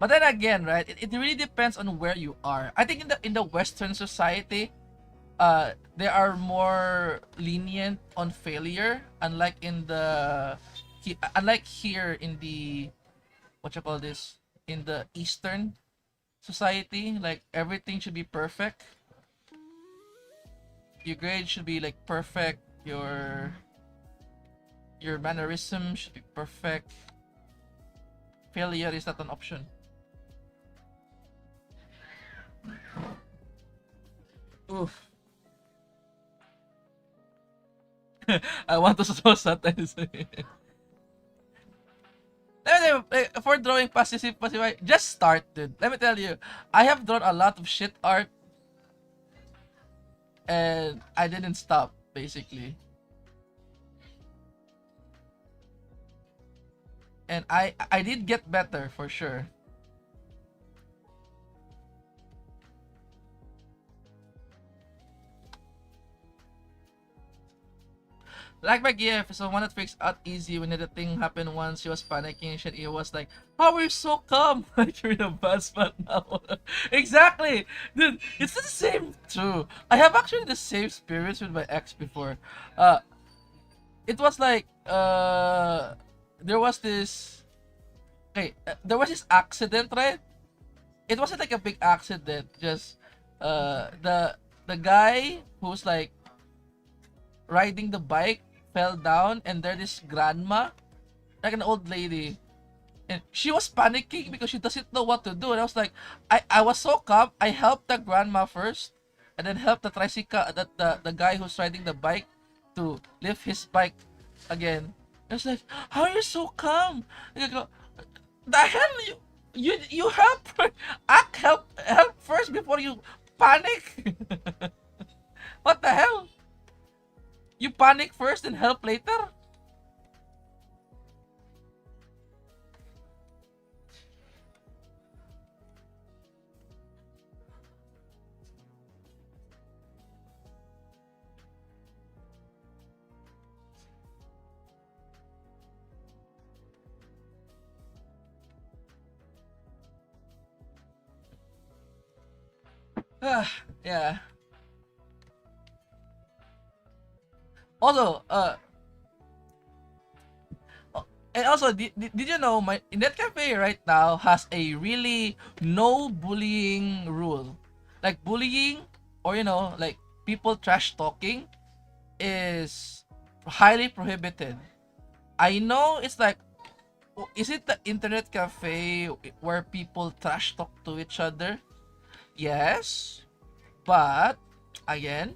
But then again, right? It really depends on where you are. I think in the Western society, they are more lenient on failure, unlike here in the what you call this in the Eastern society. Like everything should be perfect. Your grade should be like perfect. Your mannerism should be perfect. Failure is not an option. Oof. I want to throw sometimes. For drawing passive, I just started. Let me tell you, I have drawn a lot of shit art, and I didn't stop basically. And I did get better for sure. Like my gift, so one that freaks out easy when the thing happened once. She was panicking. It was like, "How are you so calm? Like you're in a bad spot now." Exactly, dude. It's the same too. I have actually the same experience with my ex before. It was like there was this there was this accident, right? It wasn't like a big accident. Just The guy who's like riding the bike fell down, and there's this grandma, like an old lady, and she was panicking because she doesn't know what to do. And I was like, I was so calm. I helped the grandma first, and then helped the tricycle, the guy who's riding the bike, to lift his bike again. I was like, how are you so calm? And I go, the hell you help act help first before you panic. What the hell? You panic first and help later? Yeah. Also, and also, did you know my Net Cafe right now has a really no bullying rule? Like bullying, or like people trash talking, is highly prohibited. I know it's like, is it the internet cafe where people trash talk to each other? Yes, but again,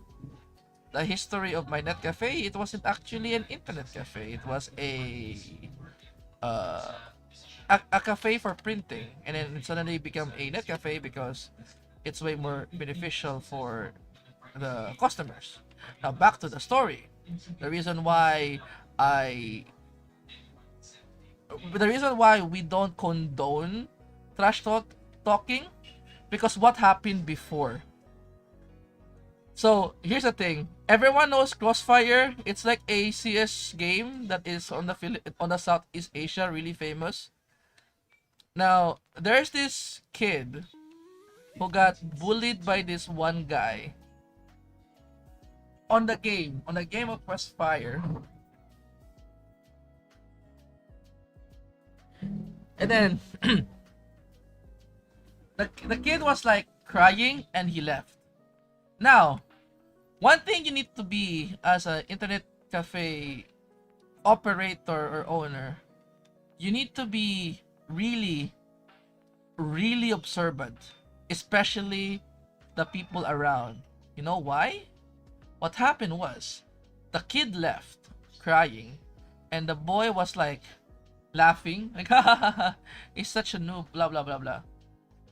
the history of my net cafe, it wasn't actually an internet cafe. It was uh, a cafe for printing, and then it suddenly became a net cafe because it's way more beneficial for the customers. Now back to the story. The reason why I the reason why we don't condone talking, because what happened before. So here's the thing. Everyone knows Crossfire. It's like a CS game that is on the Southeast Asia, really famous. Now there's this kid who got bullied by this one guy on the game of Crossfire. And then the kid was like crying, and he left. Now, one thing you need to be as an internet cafe operator or owner, you need to be really, really observant, especially the people around. You know why? What happened was, the kid left crying, and the boy was like laughing, like, ha ha ha, ha, he's such a noob, blah blah blah blah.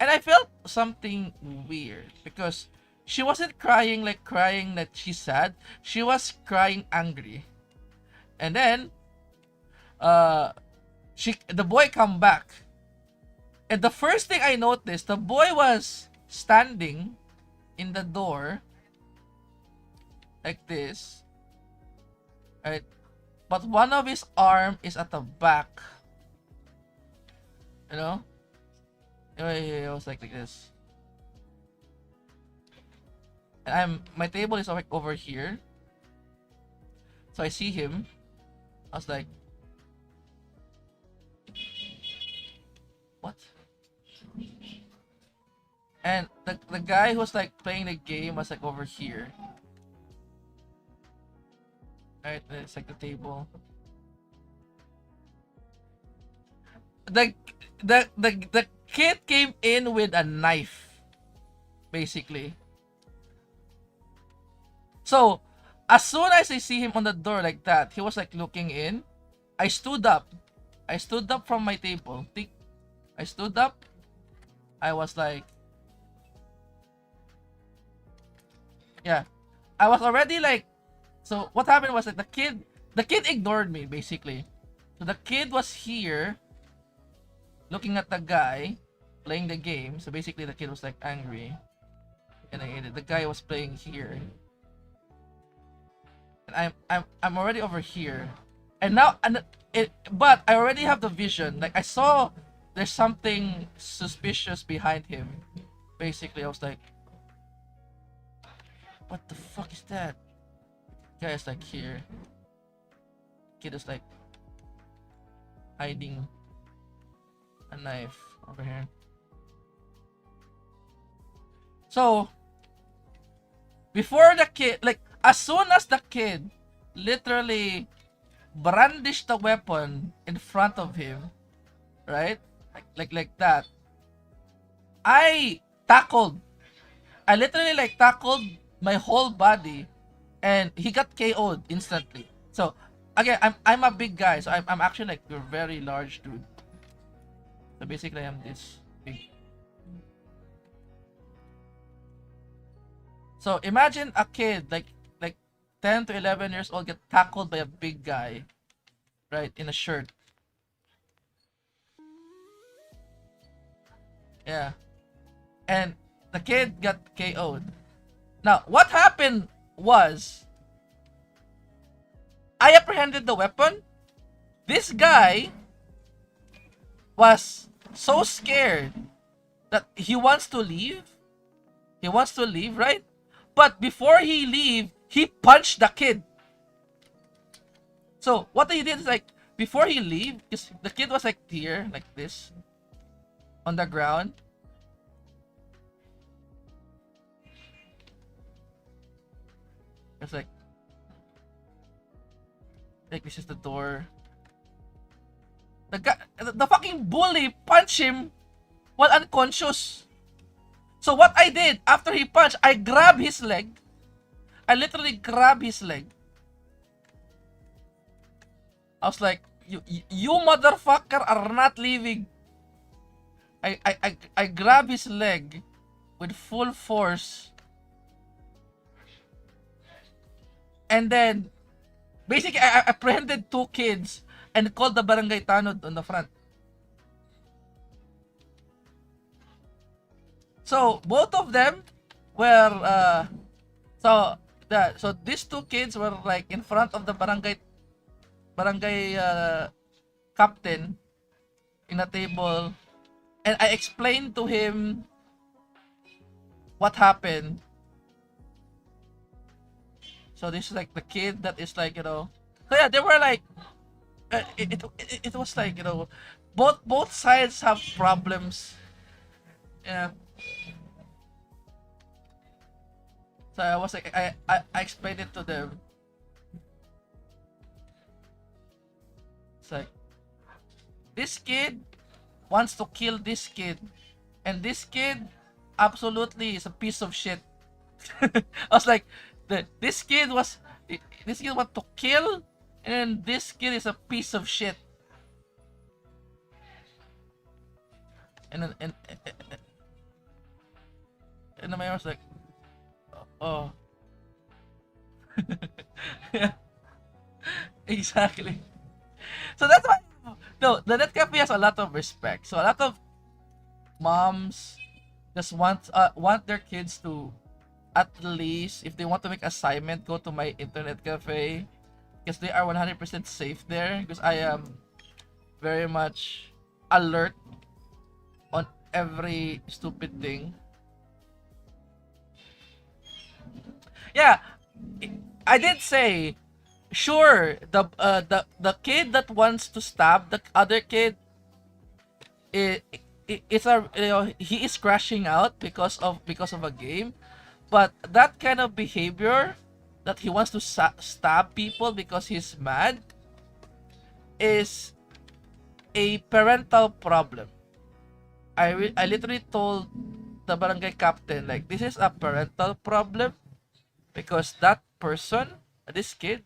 And I felt something weird because she wasn't crying like crying that she's sad. She was crying angry. And then the boy come back. And the first thing I noticed, the boy was standing in the door like this. Right? But one of his arm is at the back. You know? It was like this. And my table is over here. So I see him. I was like, what? And the guy who's like playing the game was like over here. Right, it's like the table. The kid came in with a knife, basically. So as soon as I see him on the door like that, he was like looking in. I stood up. I stood up from my table. I stood up. I was like, yeah. I was already like, so what happened was that the kid ignored me, basically. So the kid was here looking at the guy playing the game. So basically the kid was like angry. And the guy was playing here. And I'm already over here. And now but I already have the vision. Like I saw there's something suspicious behind him. Basically I was like, what the fuck is that? Guy is like here. Kid is like hiding a knife over here. So before the kid, like as soon as the kid literally brandished the weapon in front of him, right? Like that. I tackled. I literally like tackled my whole body, and he got KO'd instantly. So again, I'm a big guy, so I'm actually like a very large dude. So basically, I'm this big. So imagine a kid like 10 to 11 years old get tackled by a big guy, right, in a shirt. Yeah, and the kid got KO'd. Now, what happened was I apprehended the weapon. This guy was so scared that he wants to leave. He wants to leave, right? But before he leave, he punched the kid. So what he did is like before he leave, because the kid was like here, like this, on the ground. It's like this is the door. The guy, the fucking bully punched him while unconscious. So what I did after he punched, I grabbed his leg. I literally grabbed his leg. I was like, you motherfucker are not leaving. I grab his leg with full force. And then, basically, I apprehended two kids and called the barangay tanod on the front. So, both of them were, so these two kids were like in front of the barangay captain in a table, and I explained to him what happened. So this is like the kid that is like, so yeah, they were like it was like, both sides have problems. Yeah. So I was like, I explained it to them. It's like, this kid wants to kill this kid, and this kid absolutely is a piece of shit. I was like, this kid want to kill, and this kid is a piece of shit. And then and the mayor was like, oh. Yeah, exactly. So that's why, no, the net cafe has a lot of respect. So a lot of moms just want their kids to, at least if they want to make assignment, go to my internet cafe, because they are 100% safe there, because I am very much alert on every stupid thing. Yeah, I did say, sure, the kid that wants to stab the other kid, it's a, he is crashing out because of a game, but that kind of behavior that he wants to stab people because he's mad is a parental problem. I literally told the barangay captain, like, this is a parental problem, because that person, this kid,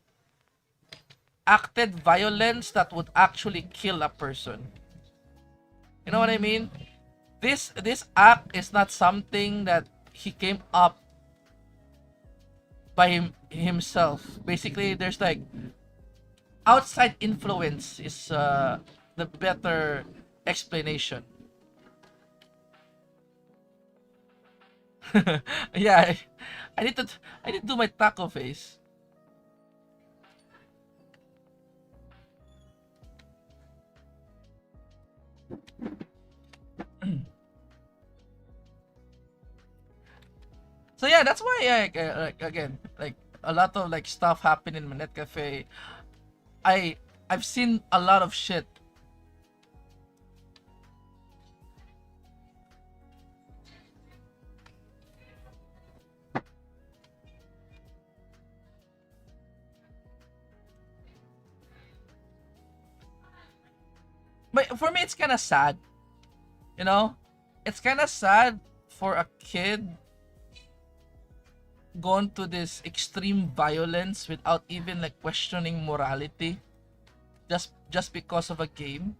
acted violence that would actually kill a person. You know what I mean? This act is not something that he came up by himself. Basically, there's like outside influence is the better explanation. Yeah, I need to do my taco face. So yeah, that's why, like again, like a lot of like stuff happened in Manet Cafe. I I've seen a lot of shit. but for me, it's kind of sad. You know, it's kind of sad for a kid gone to this extreme violence without even like questioning morality, just because of a game.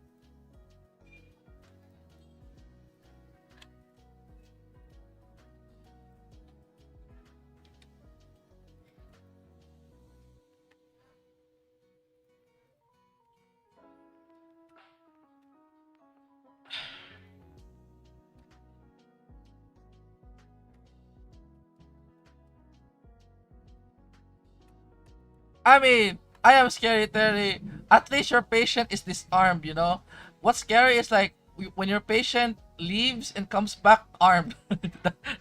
I mean, I am scary, Terry. At least your patient is disarmed, you know? What's scary is like when your patient leaves and comes back armed.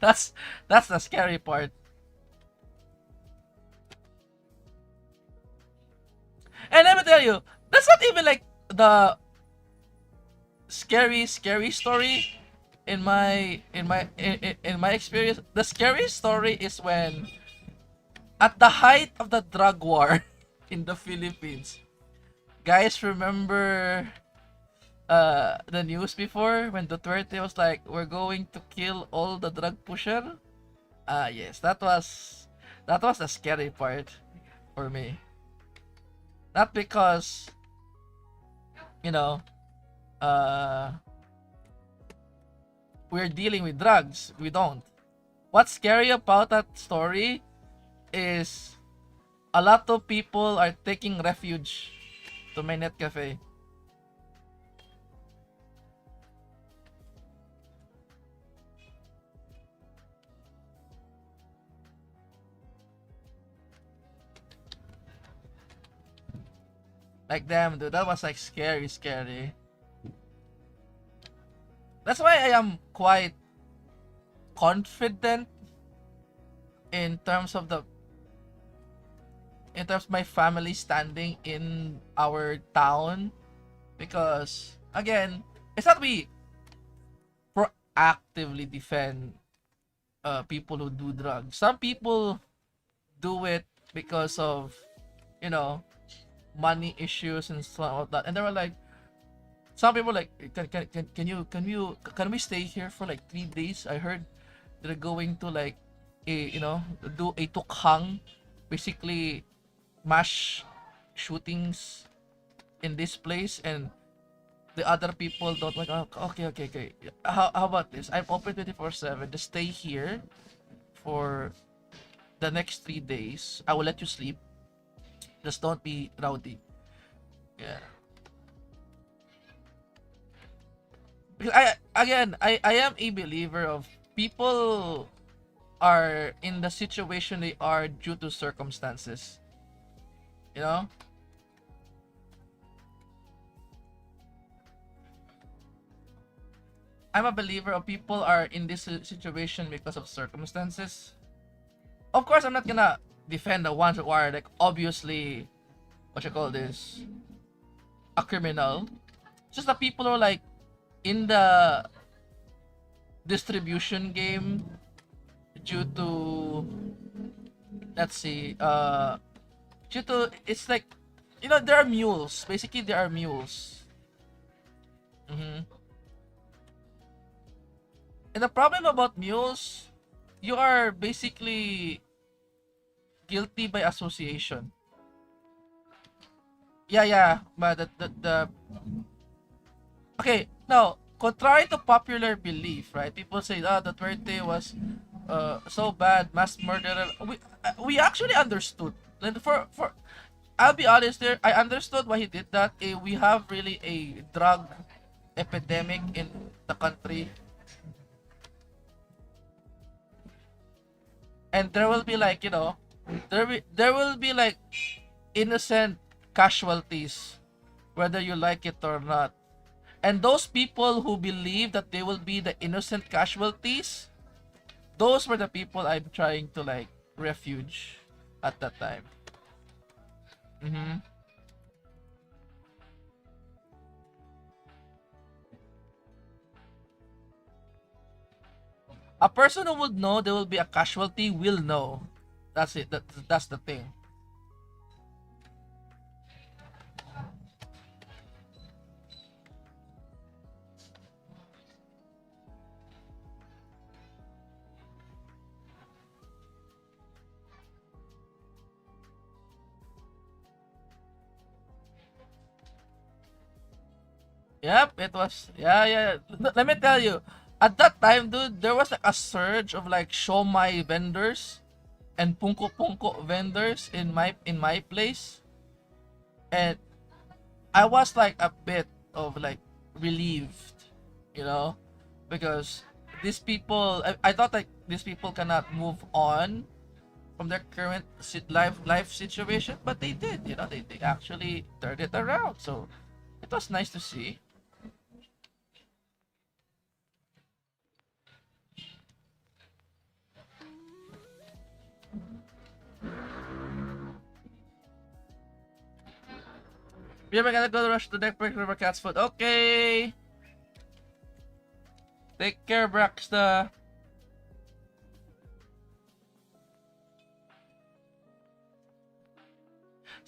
that's that's the scary part. And let me tell you, that's not even like the scary story in my experience. The scary story is when at the height of the drug war in the Philippines. Guys, remember the news before when Duterte was like, "We're going to kill all the drug pusher." Yes, that was the scary part for me. Not because you know uh we're dealing with drugs. We don't. What's scary about that story is a lot of people are taking refuge to my net cafe. Like damn dude, that was like scary. That's why I am quite confident in terms of the in terms of my family standing in our town, because again, it's not we proactively defend people who do drugs. Some people do it because of you know money issues and stuff like that, and they were like, some people like, can we stay here for like 3 days? I heard they're going to like do a tukhang, basically mass shootings in this place, and the other people don't like, oh, okay. How about this? I'm open 24/7. Just stay here for the next 3 days. I will let you sleep. Just don't be rowdy. Yeah. Because I am a believer of people are in the situation they are due to circumstances. You know? I'm a believer of people are in this situation because of circumstances. Of course, I'm not gonna defend the ones who are like obviously, what you call this, a criminal. Just the people who are like in the distribution game due to, let's see, due to, it's like, there are mules. Basically, there are mules. Mm-hmm. And the problem about mules, you are basically guilty by association. Yeah, but the okay, now, contrary to popular belief, right? People say, that Duterte was so bad, mass murderer. We actually understood. And for I'll be honest there, I understood why he did that. We have really a drug epidemic in the country. And there will be like, there will be like innocent casualties, whether you like it or not. And those people who believe that they will be the innocent casualties, those were the people I'm trying to like refuge at that time. Mm-hmm. A person who would know there will be a casualty will know. That's it. That's the thing. Yep, it was. Yeah, yeah. Let me tell you, at that time, dude, there was like a surge of like shomai vendors and punko punko vendors in my place, and I was like a bit of like relieved, you know, because these people, I thought like these people cannot move on from their current life situation, but they did, you know, they actually turned it around. So it was nice to see. We are gonna go to rush to the deck break river cat's foot. Okay. Take care, Braxta.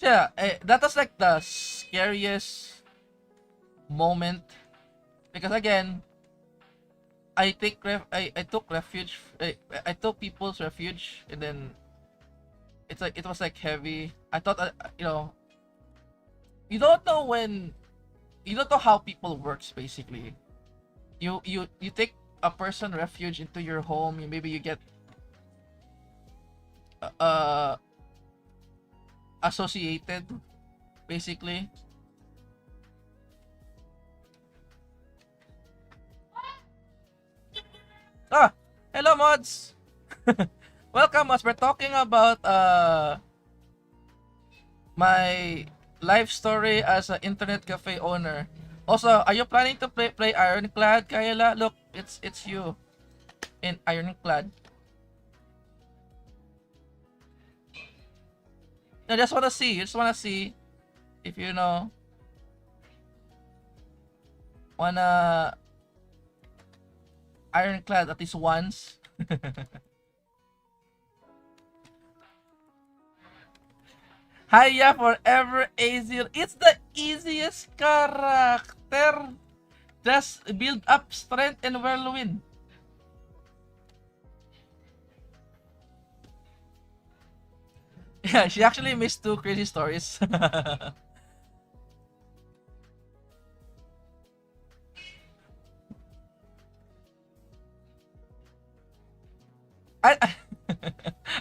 Yeah, that was like the scariest moment because again, I took refuge. I took people's refuge, and then it's like it was like heavy. I thought, you know, you don't know when, you don't know how people works basically. You take a person refuge into your home. Maybe you get uh associated basically. Ah, hello mods. Welcome us. We're talking about my life story as an internet cafe owner. Also, are you planning to play Ironclad, Kaela? Look, it's you in Ironclad. I just wanna see. Just wanna see if you know wanna Ironclad at least once. Hiya forever Azir. It's the easiest character. Just build up strength and whirlwind. Yeah, she actually missed two crazy stories. I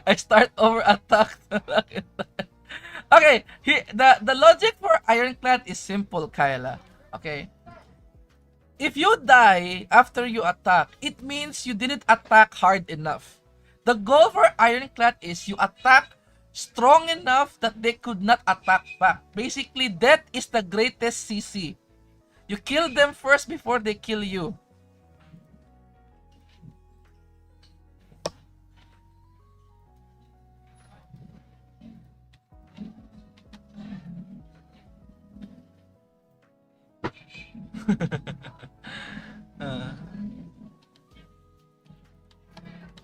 I start over attack. Okay, the logic for Ironclad is simple, Kyla. Okay, if you die after you attack, it means you didn't attack hard enough. The goal for Ironclad is you attack strong enough that they could not attack back. Basically, death is the greatest CC. You kill them first before they kill you. uh,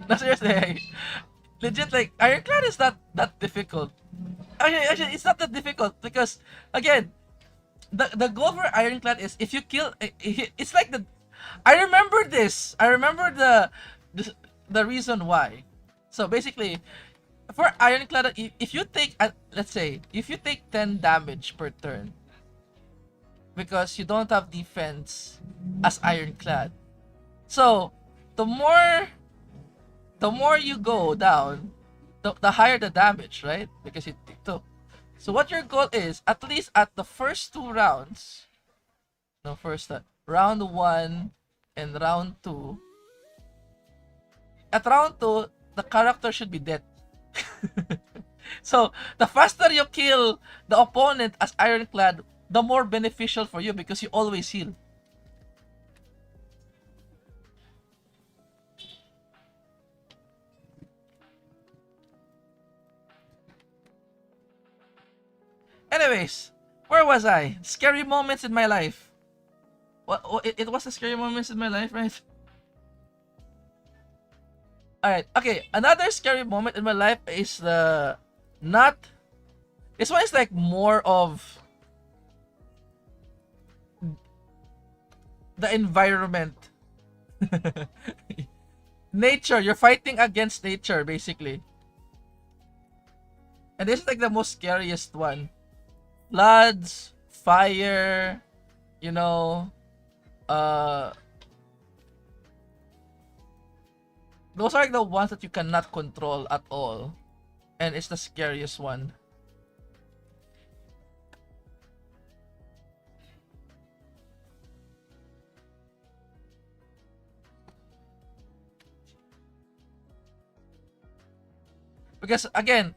no, seriously, legit, like, Ironclad is not that difficult. Actually, it's not that difficult because, again, the goal for Ironclad is if you kill, it's like the, I remember this. I remember the reason why. So basically, for Ironclad, if you take, let's say, if you take 10 damage per turn, because you don't have defense as Ironclad. So the more you go down, the higher the damage, right? Because it took. So what your goal is, at least at the first two rounds, no, first round one and round two. At round two, the character should be dead. So the faster you kill the opponent as Ironclad, the more beneficial for you because you always heal. Anyways, where was I? Scary moments in my life. What it was the scary moments in my life, right? Alright, okay. Another scary moment in my life is the not. This one is like more of the environment. Nature. You're fighting against nature, basically. And this is like the most scariest one. Floods, fire, you know, Uh, those are like the ones that you cannot control at all, and it's the scariest one. Because again,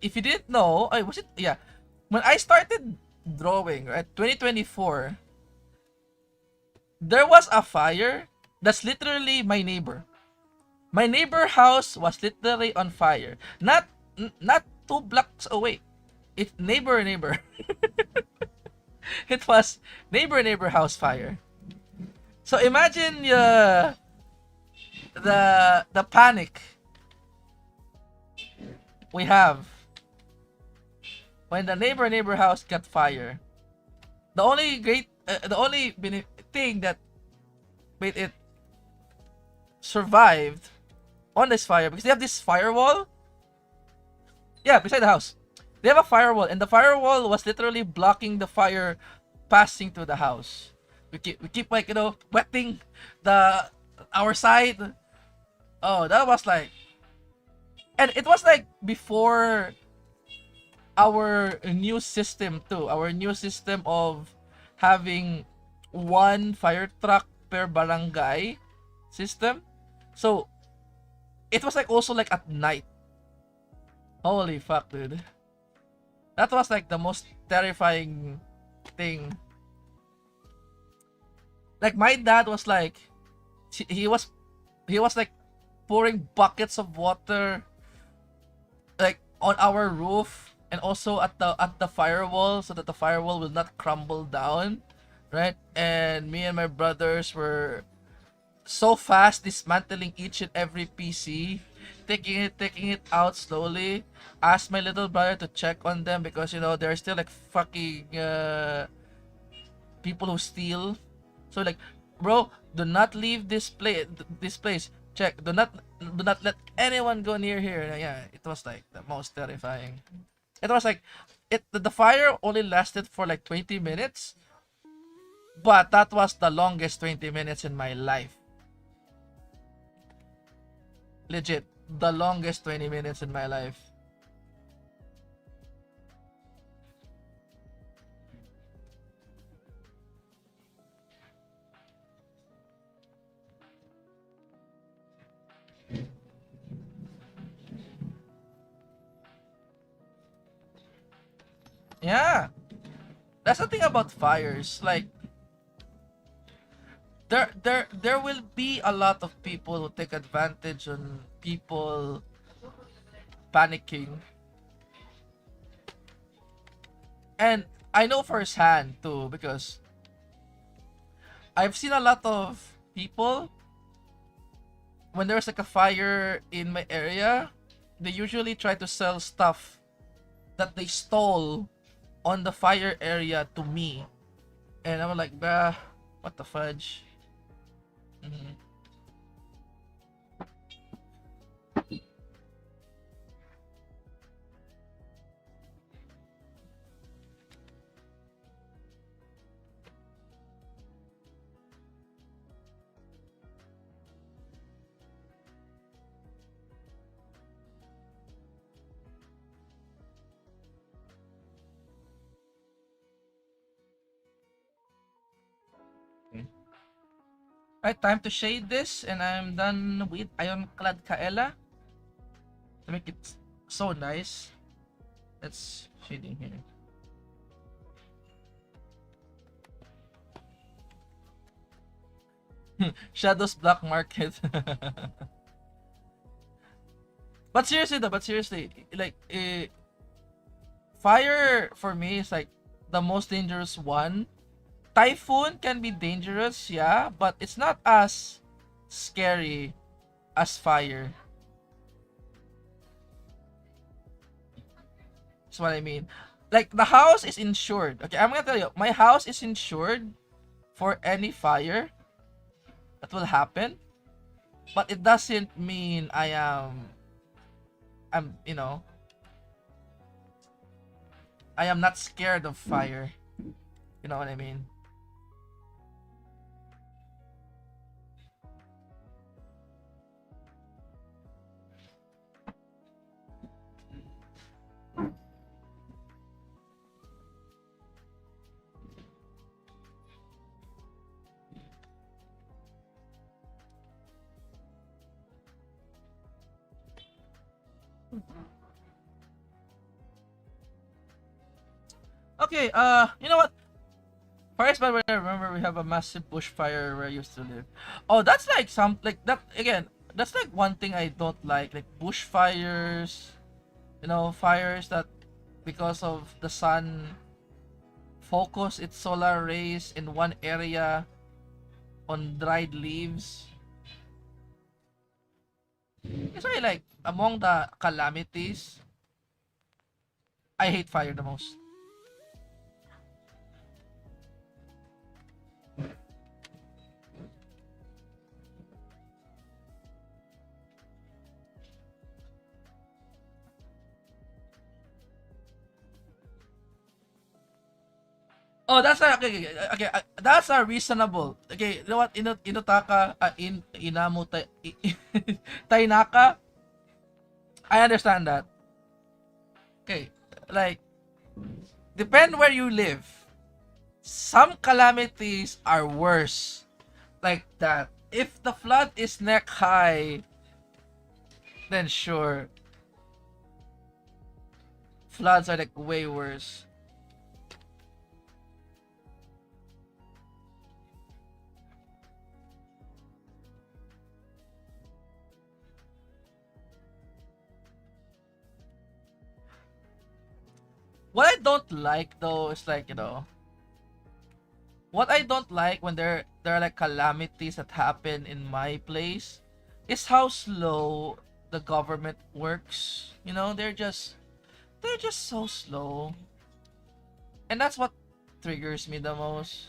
if you didn't know, I was it yeah, when I started drawing, right, 2024, there was a fire that's literally my neighbor. My neighbor house was literally on fire. Not 2 blocks away. It's neighbor. It was neighbor house fire. So imagine the panic we have when the neighbor house got fire. The only thing that made it survived on this fire, because they have this firewall. Yeah, beside the house. They have a firewall, and the firewall was literally blocking the fire passing through the house. We keep like, wetting the our side. Oh, that was like, and it was like before our new system too. Our new system of having one fire truck per barangay system. So it was like also like at night. Holy fuck, dude. That was like the most terrifying thing. Like my dad was like, he was like pouring buckets of water like on our roof, and also at the firewall, so that the firewall will not crumble down, right? And me and my brothers were so fast dismantling each and every PC, taking it out slowly. Asked my little brother to check on them, because they're still like fucking people who steal. So like, bro, do not leave this place. Check. Do not let anyone go near here. And yeah, it was like the most terrifying. It was like the fire only lasted for like 20 minutes, but that was the longest 20 minutes in my life. Legit, the longest 20 minutes in my life. Yeah, that's the thing about fires. Like, there will be a lot of people who take advantage on people panicking. And I know firsthand too, because I've seen a lot of people, when there's like a fire in my area, they usually try to sell stuff that they stole on the fire area to me. And I'm like, bruh, what the fudge? Mhm. Okay. Alright, time to shade this, and I'm done with Ironclad Kaela to make it so nice. Let's shading here. Shadows Black Market. But seriously, like, fire for me is like the most dangerous one. Typhoon can be dangerous, yeah, but it's not as scary as fire. That's what I mean. Like, the house is insured. Okay, I'm gonna tell you, my house is insured for any fire that will happen, but it doesn't mean I'm I am not scared of fire. You know what I mean? Okay, you know what? Fires by where I remember we have a massive bushfire where I used to live. Oh, that's like some like that again. That's like one thing I don't like bushfires. You know, fires that because of the sun focus its solar rays in one area on dried leaves. It's why like among the calamities, I hate fire the most. Oh, that's a, okay, okay, okay, that's a reasonable. Okay, you know what? Inutaka, inamu tainaka. I understand that. Okay, like depend where you live. Some calamities are worse. Like that. If the flood is neck high, then sure. Floods are like way worse. What I don't like though is like, what I don't like when there are like calamities that happen in my place is how slow the government works. They're just so slow. And that's what triggers me the most.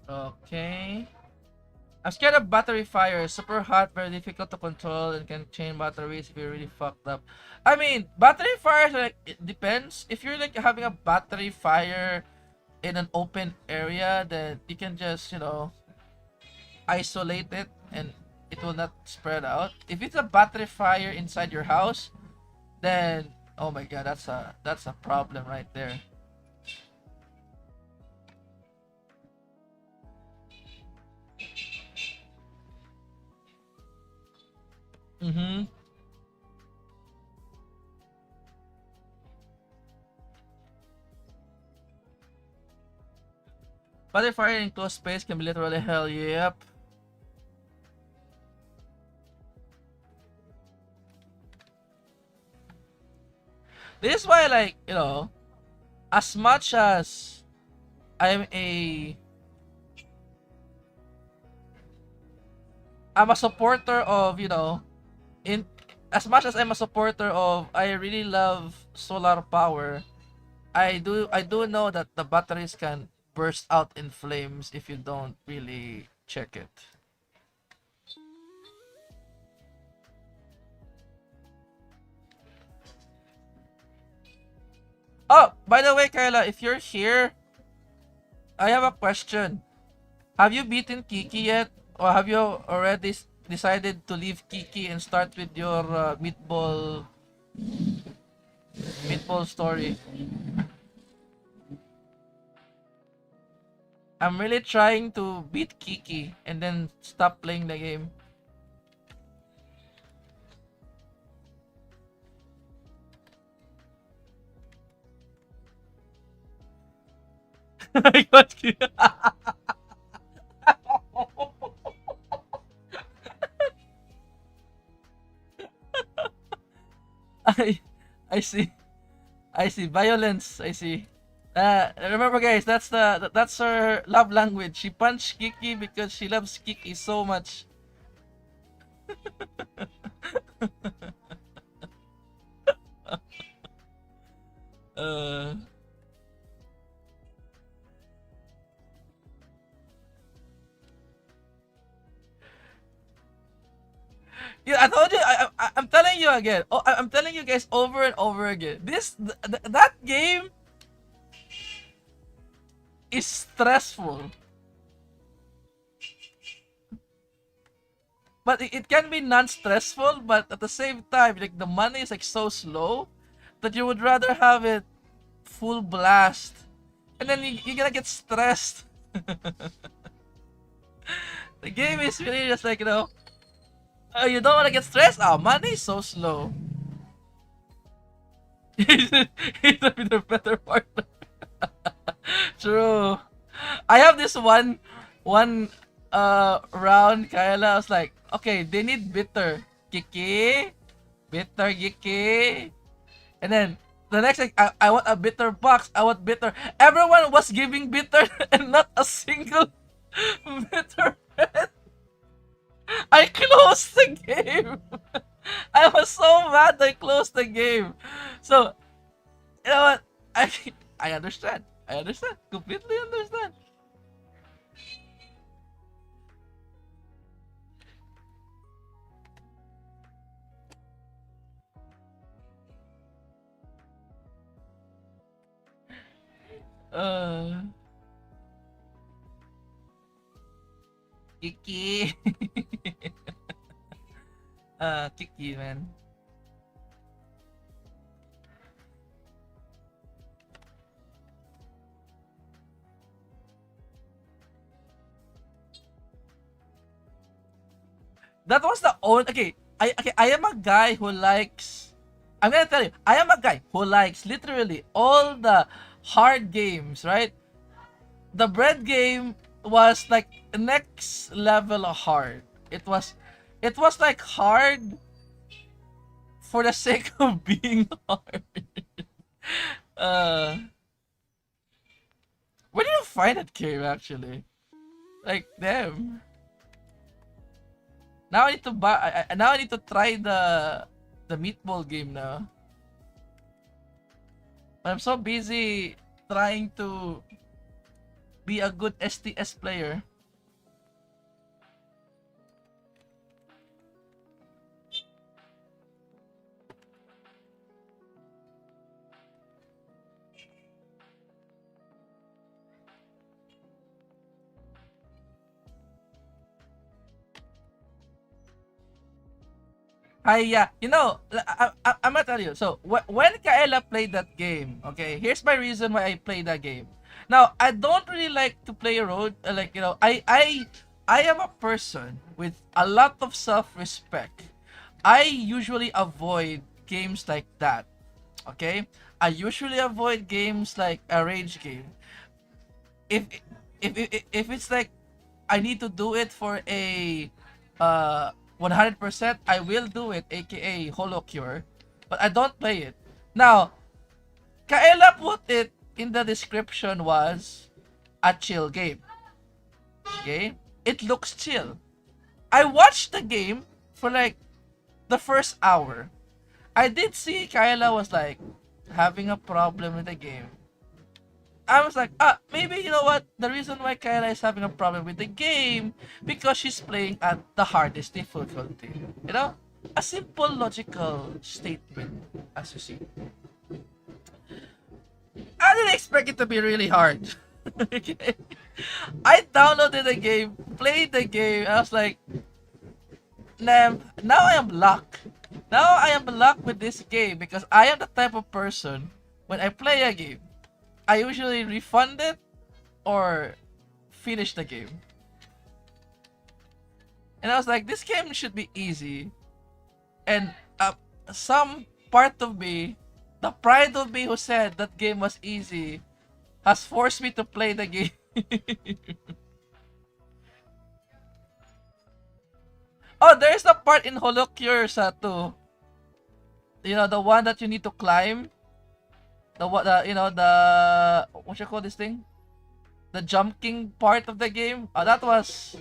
Okay. I'm scared of battery fire. Super hot, very difficult to control, and can chain batteries if you're really fucked up. I mean, battery fires like it depends. If you're like having a battery fire in an open area, then you can just isolate it and it will not spread out. If it's a battery fire inside your house, then oh my god, that's a problem right there. Mm-hmm. Battery fire in closed space can be literally hell. Yep. This is why, like, as much as I'm a I'm a supporter of, in as much as I'm a supporter of, I really love solar power. I do know that the batteries can burst out in flames if you don't really check it. Oh, by the way, Kyla, if you're here, I have a question. Have you beaten Kiki yet? Or have you already decided to leave Kiki and start with your meatball story? I'm really trying to beat Kiki and then stop playing the game. I got you. I I see. I see violence. I see. Remember, guys, that's her love language. She punched Kiki because she loves Kiki so much. uh, yeah, I told you. I'm telling you again. Oh, I'm telling you guys over and over again. That game is stressful, but it can be non-stressful. But at the same time, like the money is like so slow that you would rather have it full blast, and then you're gonna get stressed. The game is really just like, you don't want to get stressed. Oh, money is so slow. He's the better partner. True. I have this one round, Kaela. I was like, okay, they need bitter. Kiki, bitter Kiki. And then the next thing, I want a bitter box. I want bitter. Everyone was giving bitter and not a single bitter pen. I closed the game. I was so mad I closed the game. So, you know what? I understand. I understand. Completely understand. Uh, Kiki. Kiki, man. That was the only. I am a guy who likes. I'm gonna tell you, I am a guy who likes literally all the hard games, right? The bread game was like next level of hard. It was like hard for the sake of being hard. Uh, where did you find that game actually? Like, damn. Now I need to buy. Now I need to try the meatball game now. But I'm so busy trying to be a good STS player. Yeah, I'm gonna tell you. So when Kaela played that game, okay, here's my reason why I played that game. Now I don't really like to play road. I am a person with a lot of self-respect. I usually avoid games like that. Okay, I usually avoid games like a rage game. If if it's like I need to do it for a 100%, I will do it, aka Holo Cure, but I don't play it. Now, Kaela put it in the description was a chill game. Okay? It looks chill. I watched the game for like the first hour. I did see Kaela was like having a problem with the game. I was like, maybe you know what? The reason why Kaela is having a problem with the game because she's playing at the hardest difficulty. You know, a simple logical statement, as you see. I didn't expect it to be really hard. Okay. I downloaded the game, played the game. I was like, now I am luck. Now I am luck with this game because I am the type of person when I play a game, I usually refund it or finish the game. And I was like, this game should be easy. And some part of me, the pride of me who said that game was easy, has forced me to play the game. Oh, there's a part in Holocure too. You know, the one that you need to climb. The what you call this thing? The jumping part of the game. That was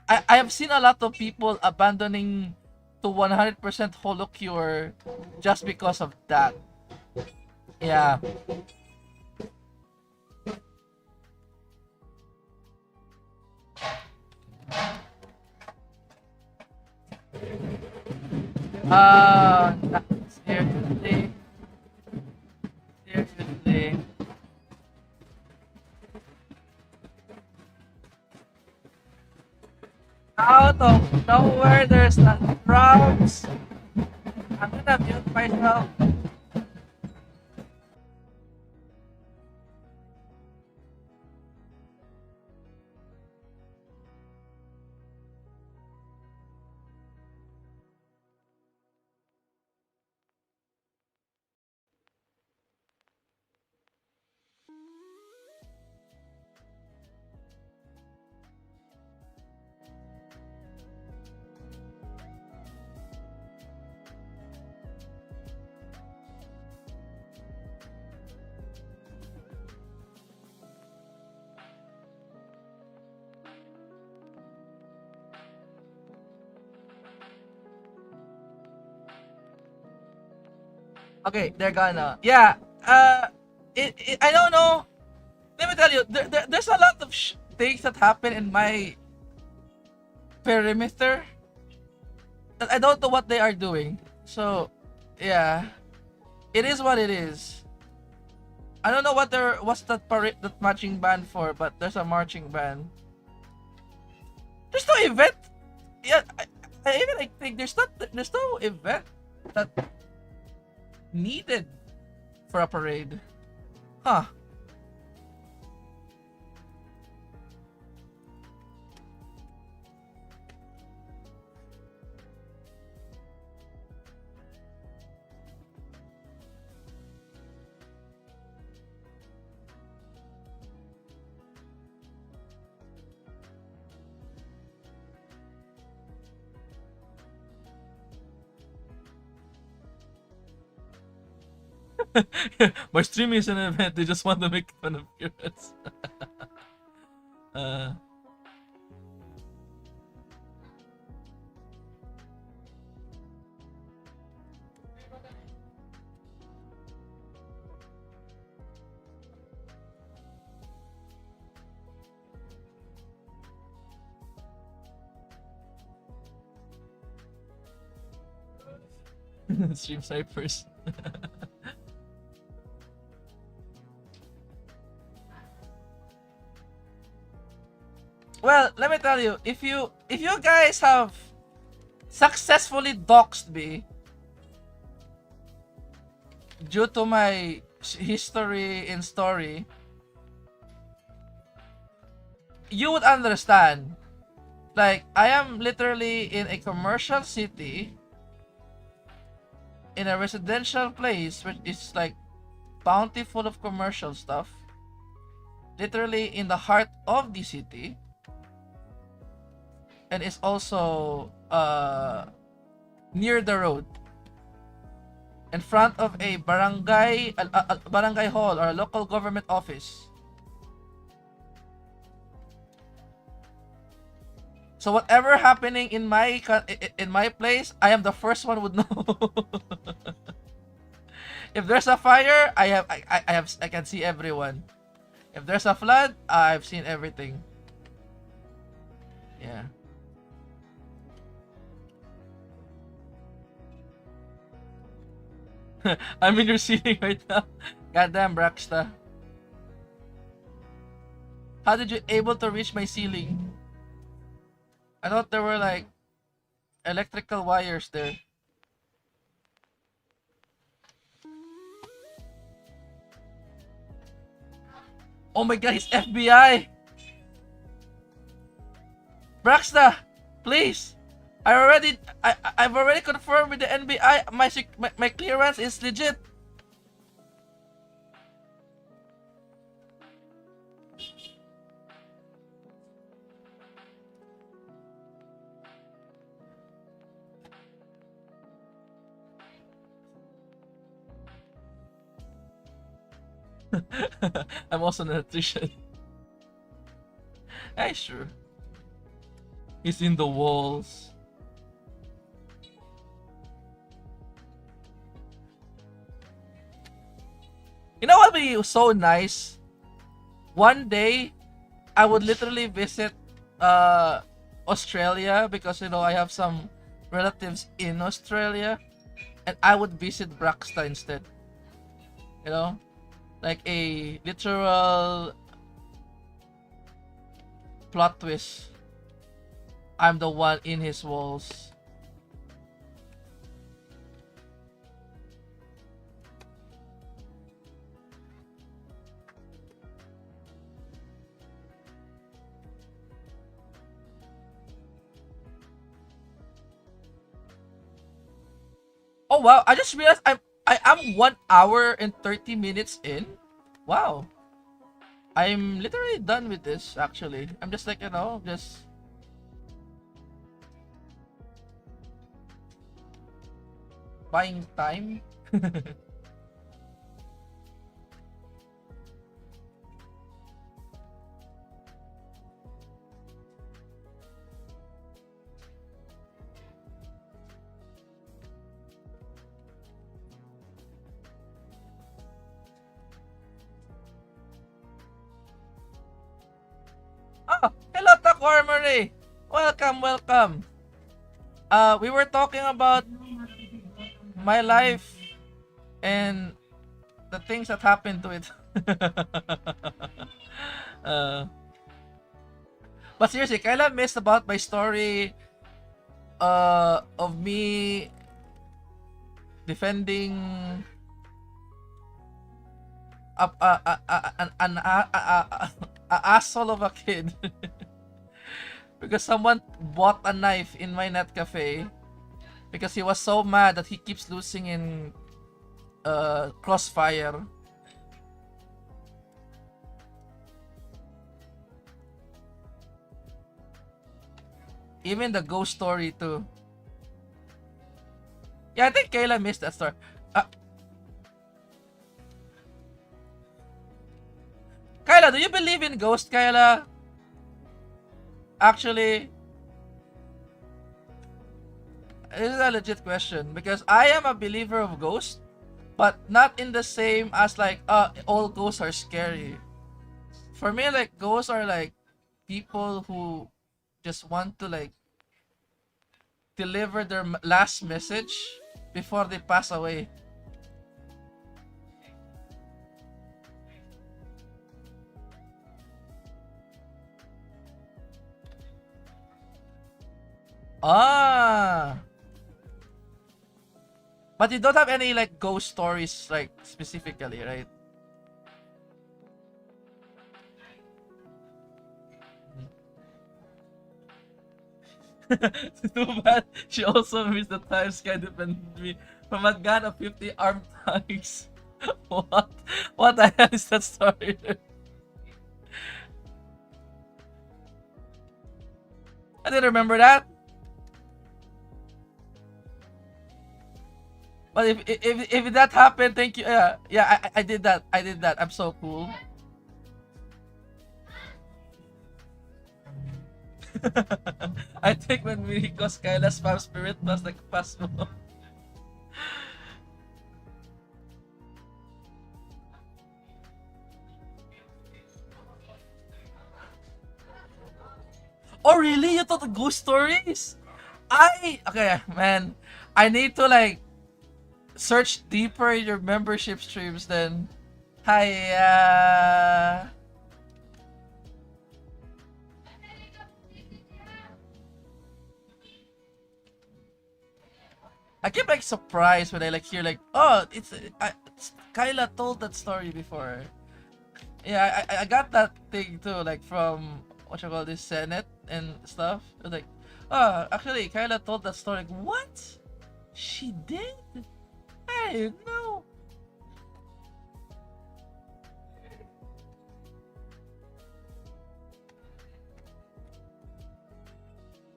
I have seen a lot of people abandoning to 100% holocure just because of that. Yeah. Uh, seriously, seriously. Out of nowhere, there's the drums. I'm gonna mute myself. Okay, they're gone now. Yeah. I don't know. Let me tell you, there's a lot of things that happen in my perimeter that I don't know what they are doing. So, yeah, it is what it is. I don't know what's that parade, that marching band for, but there's a marching band. There's no event. Yeah, I even like think there's no event that needed for a parade. Huh. My stream is an event. They just want to make fun of pirates. uh, stream ciphers. Well, let me tell you, if you guys have successfully doxed me due to my history in story, you would understand. Like, I am literally in a commercial city, in a residential place, which is like bountiful of commercial stuff, literally in the heart of the city, and is also near the road, in front of a barangay hall or a local government office. So whatever happening in my place, I am the first one would know. If there's a fire, I can see everyone. If there's a flood, I've seen everything. Yeah. I'm in your ceiling right now. Goddamn, Braxta. How did you able to reach my ceiling? I thought there were like electrical wires there. Oh my god, he's FBI! Braxta, please! I've already confirmed with the NBI. My clearance is legit. I'm also an electrician. Hey, sure. It's in the walls. You know what would be so nice? One day, I would literally visit Australia because I have some relatives in Australia, and I would visit Braxta instead. You know, like a literal plot twist. I'm the one in his walls. Oh wow! I just realized I am 1 hour and 30 minutes in. Wow, I'm literally done with this. Actually, I'm just like just buying time. Oh, hello, Taco Armory. Welcome, welcome. We were talking about my life and the things that happened to it. uh, but seriously, Kaela missed about my story of me defending a asshole of a kid because someone bought a knife in my net cafe because he was so mad that he keeps losing in Crossfire. Even the ghost story too. Yeah, I think Kaela missed that story. Kaela, do you believe in ghosts, Kaela? Actually, this is a legit question because I am a believer of ghosts, but not in the same as like all ghosts are scary. For me, like ghosts are like people who just want to like deliver their last message before they pass away. Ah, but you don't have any like ghost stories like specifically, right? Too bad she also missed the time Sky defended me from a gun of 50 armed tanks. What? What the hell is that story? I didn't remember that. But if that happened, thank you. Yeah, yeah, I did that. I did that. I'm so cool. I think when we cause Kaela spam spirit plus like Pasmo. Oh really? You thought the ghost stories? Okay, man. I need to like search deeper in your membership streams then. Hi. I keep like surprised when I like hear like, oh, Kyla told that story before. Yeah, I got that thing too, like from what you call this Senate and stuff. It was like, oh, actually, Kyla told that story. Like, what? She did? I didn't know.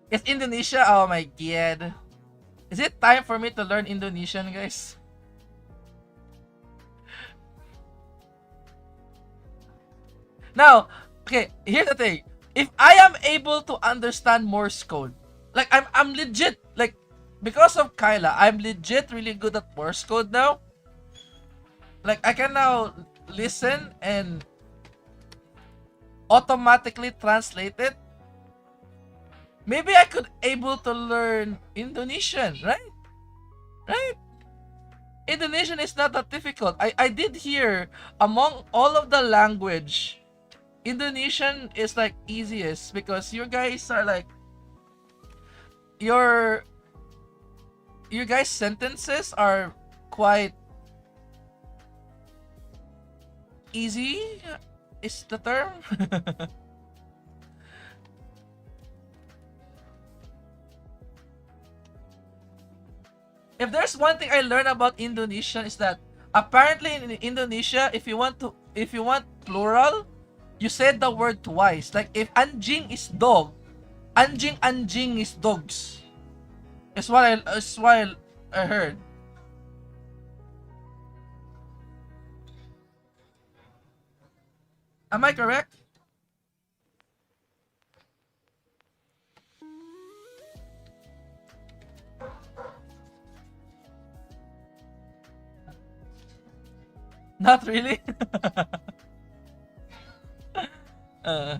It's Indonesia. Oh my god. Is it time for me to learn Indonesian, guys? Now, okay, here's the thing. if I am able to understand Morse code, like I'm legit, like because of Kyla, I'm legit really good at Morse code now. Like I can now listen and automatically translate it. Maybe I could able to learn Indonesian, right? Right? Indonesian is not that difficult. I did hear among all of the language, Indonesian is like easiest because you guys are like your your guys' sentences are quite easy is the term. If there's one thing I learned about Indonesian is that apparently in Indonesia, if you want plural, you said the word twice. Like if anjing is dog, anjing is dogs. Is what I heard. Am I correct? Not really. uh,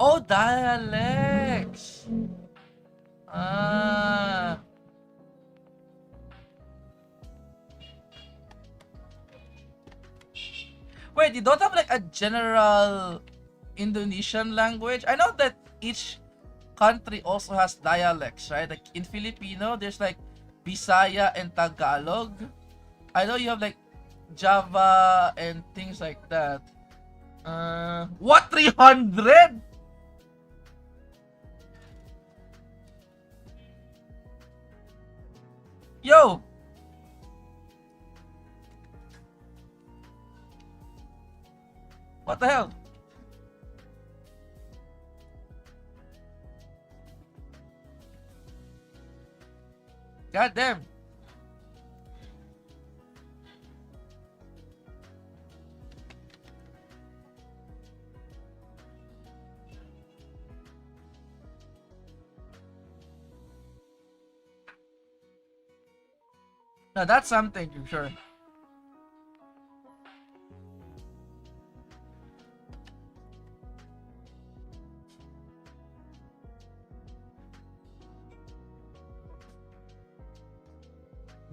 oh, dialects. Ah. Wait, you don't have like a general Indonesian language? I know that each country also has dialects, right? Like in Filipino, there's like Bisaya and Tagalog. I know you have like Java and things like that. What 300? Yo, what the hell? God damn. Now that's something, I'm sure.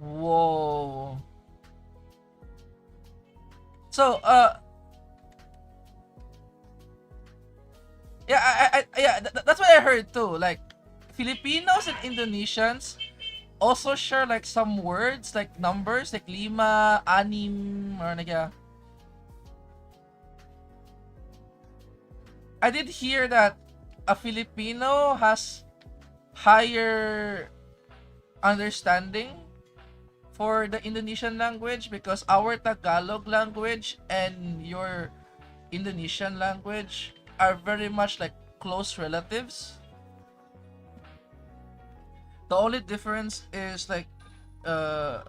Whoa. So, yeah, that's what I heard too. Like, Filipinos and Indonesians also share like some words, like numbers, like lima, anim, or like yeah. I did hear that a Filipino has higher understanding for the Indonesian language because our Tagalog language and your Indonesian language are very much like close relatives. The only difference is like uh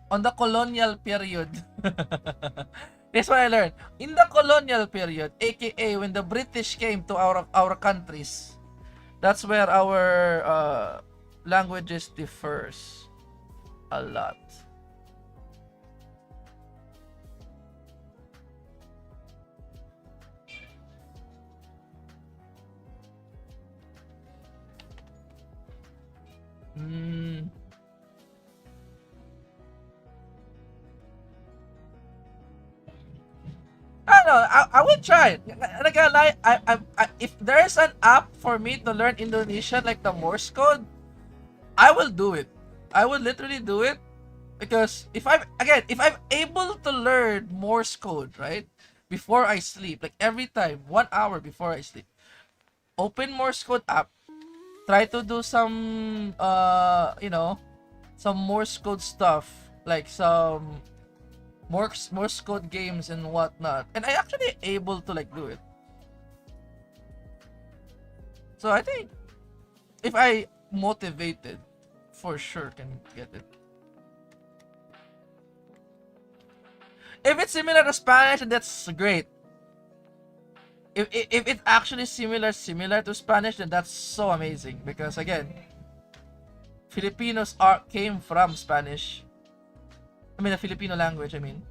on the colonial period. That's what I learned. In the colonial period, aka when the British came to our countries, that's where our languages differs a lot. Mm. I don't know. I would try. Like if there's an app for me to learn Indonesian like the Morse code, I will do it. I will literally do it because if I'm able to learn Morse code, right, before I sleep, like every time, 1 hour before I sleep, open Morse code app, try to do some some Morse code stuff, like some Morse code games and whatnot, and I actually able to like do it. So I think if I motivated, for sure can get it. If it's similar to Spanish, then that's great. If it's actually similar to Spanish, then that's so amazing, because again, Filipinos came from Spanish. I mean, the Filipino language, I mean.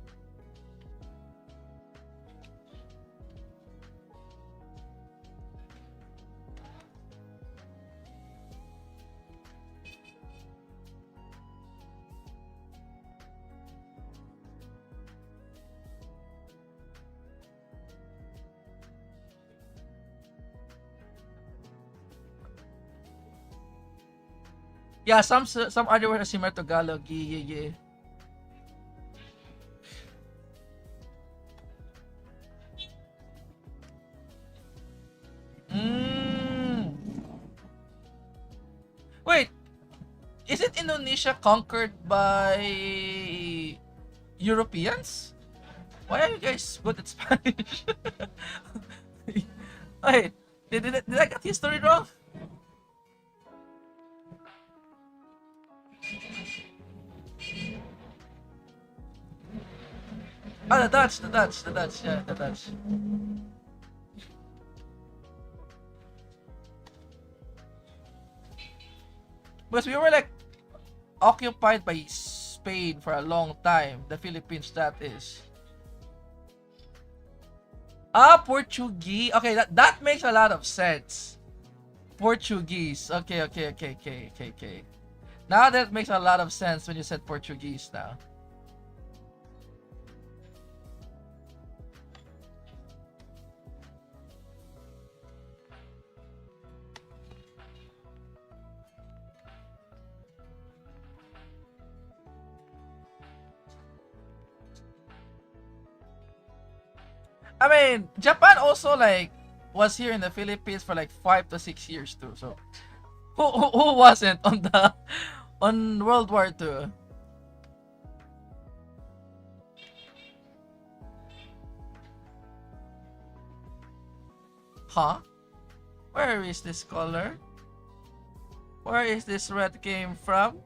Yeah, some other words are similar to Tagalog. Yeah. Mm. Wait, isn't Indonesia conquered by Europeans? Why are you guys good at Spanish? Wait, did I get history wrong? Oh, the Dutch, yeah, the Dutch. Because we were like occupied by Spain for a long time. The Philippines, that is. Ah, Portuguese. Okay, that makes a lot of sense. Portuguese. Okay. Now that makes a lot of sense when you said Portuguese now. I mean, Japan also like was here in the Philippines for like 5 to 6 years too. So who wasn't on World War II? Huh? Where is this color? Where is this red came from?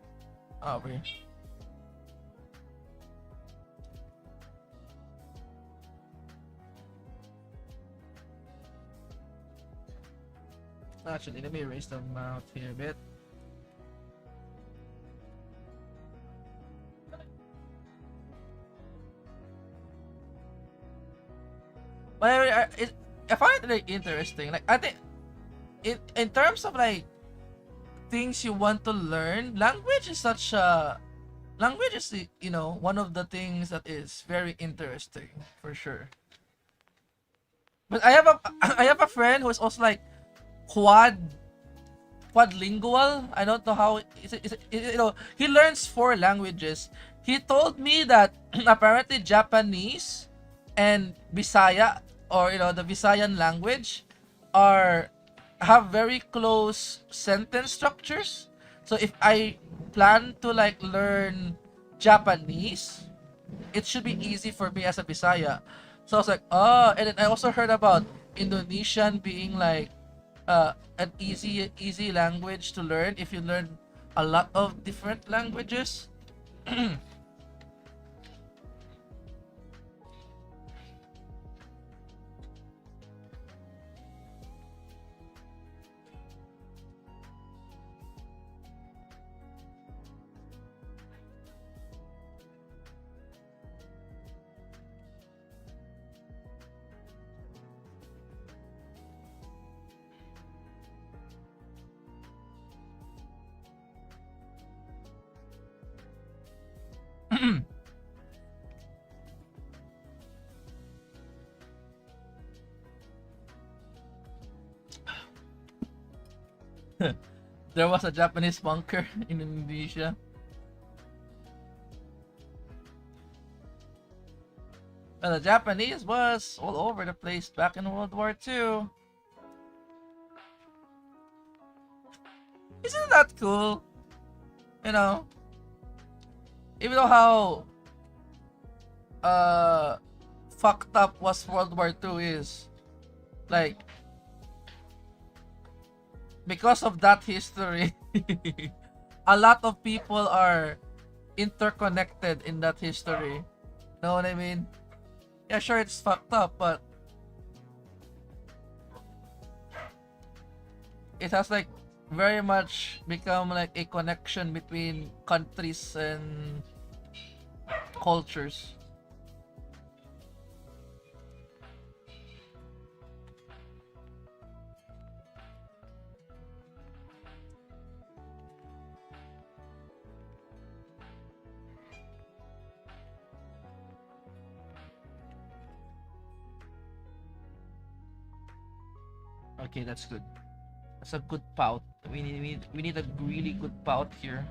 Oh, wait. Actually, let me erase the mouth here a bit. But I find it like interesting. Like I think, in terms of like things you want to learn, language is one of the things that is very interesting for sure. But I have a friend who is also like quad quadlingual. I don't know how he learns 4 languages. He told me that apparently Japanese and Bisaya, or the Visayan language, are have very close sentence structures. So if I plan to like learn Japanese, it should be easy for me as a Bisaya. So I was like, oh, and then I also heard about Indonesian being like an easy language to learn if you learn a lot of different languages. There was a Japanese bunker in Indonesia. Well, the Japanese was all over the place back in World War II. Isn't that cool? You know, even though how fucked up was World War II is, like because of that history, a lot of people are interconnected in that history. Know what I mean? Yeah, sure, it's fucked up, but it has like very much become like a connection between countries and cultures. Okay, that's good. That's a good pout. We need a really good pout here.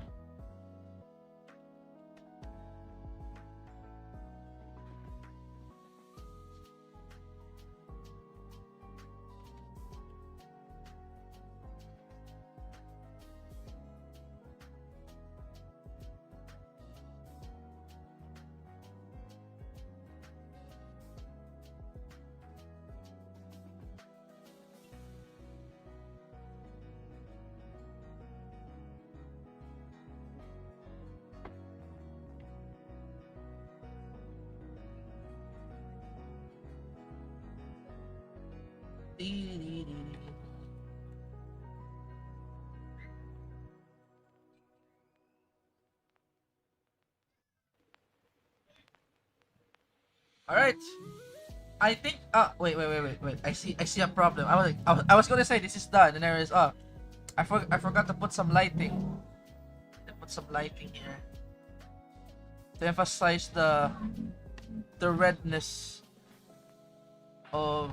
All right. I think. Wait. I see a problem. I was gonna say this is done, and there is. I forgot to put some lighting. I put some lighting here to emphasize the redness of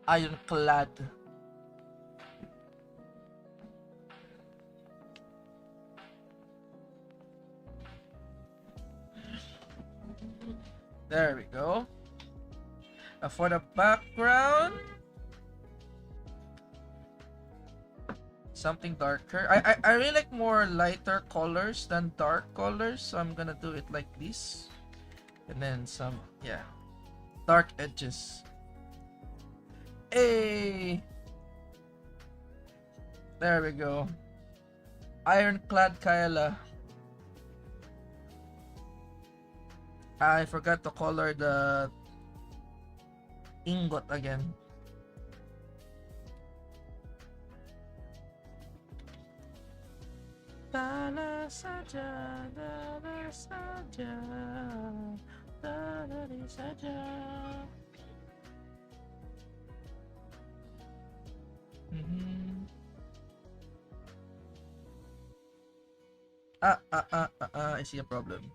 ironclad. There we go. For the background, something darker. I really like more lighter colors than dark colors, so I'm gonna do it like this, and then some, yeah, dark edges. Hey, there we go. Ironclad Kaela. I forgot to color the ingot again. Dala saja, dala saja, dala saja. I see a problem.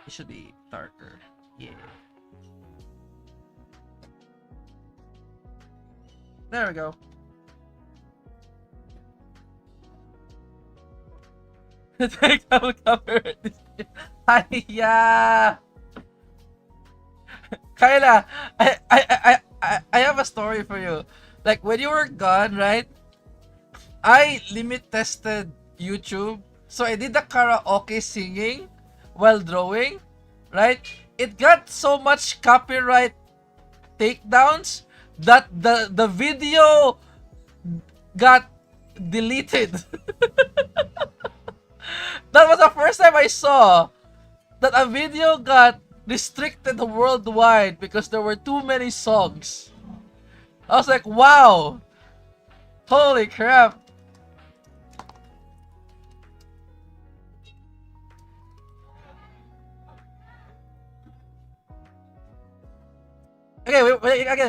It should be darker. Yeah. There we go. Take the cover. Hiya! Kyla, I have a story for you. Like when you were gone, right? I limit tested YouTube. So I did the karaoke singing while drawing, right? It got so much copyright takedowns that the video got deleted. That was the first time I saw that a video got restricted worldwide because there were too many songs. I was like, wow, holy crap. Okay,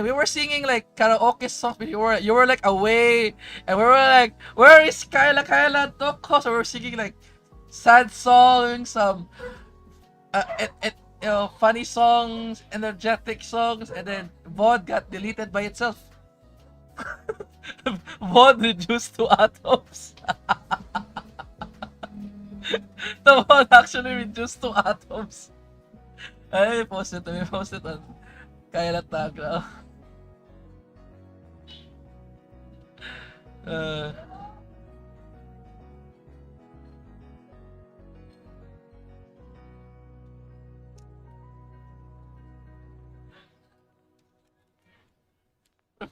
we were singing like karaoke songs, but you were like away, and we were like, where is Kaela Toko? So we were singing like sad songs, funny songs, energetic songs, and then VOD got deleted by itself. VOD reduced to atoms. The VOD actually reduced to atoms. I posted on Kaela Tagra. Uh,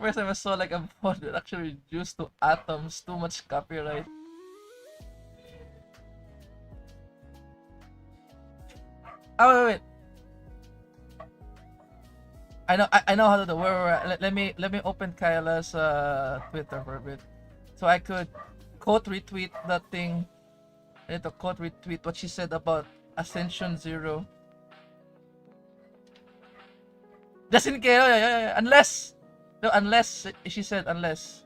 first time I saw like a phone that actually reduced to atoms, too much copyright. Oh wait, wait. I know how to do. Let me open Kaela's Twitter for a bit, so I could quote retweet that thing. I need to quote retweet what she said about Ascension Zero. Just in case, yeah. Unless, no, unless she said unless.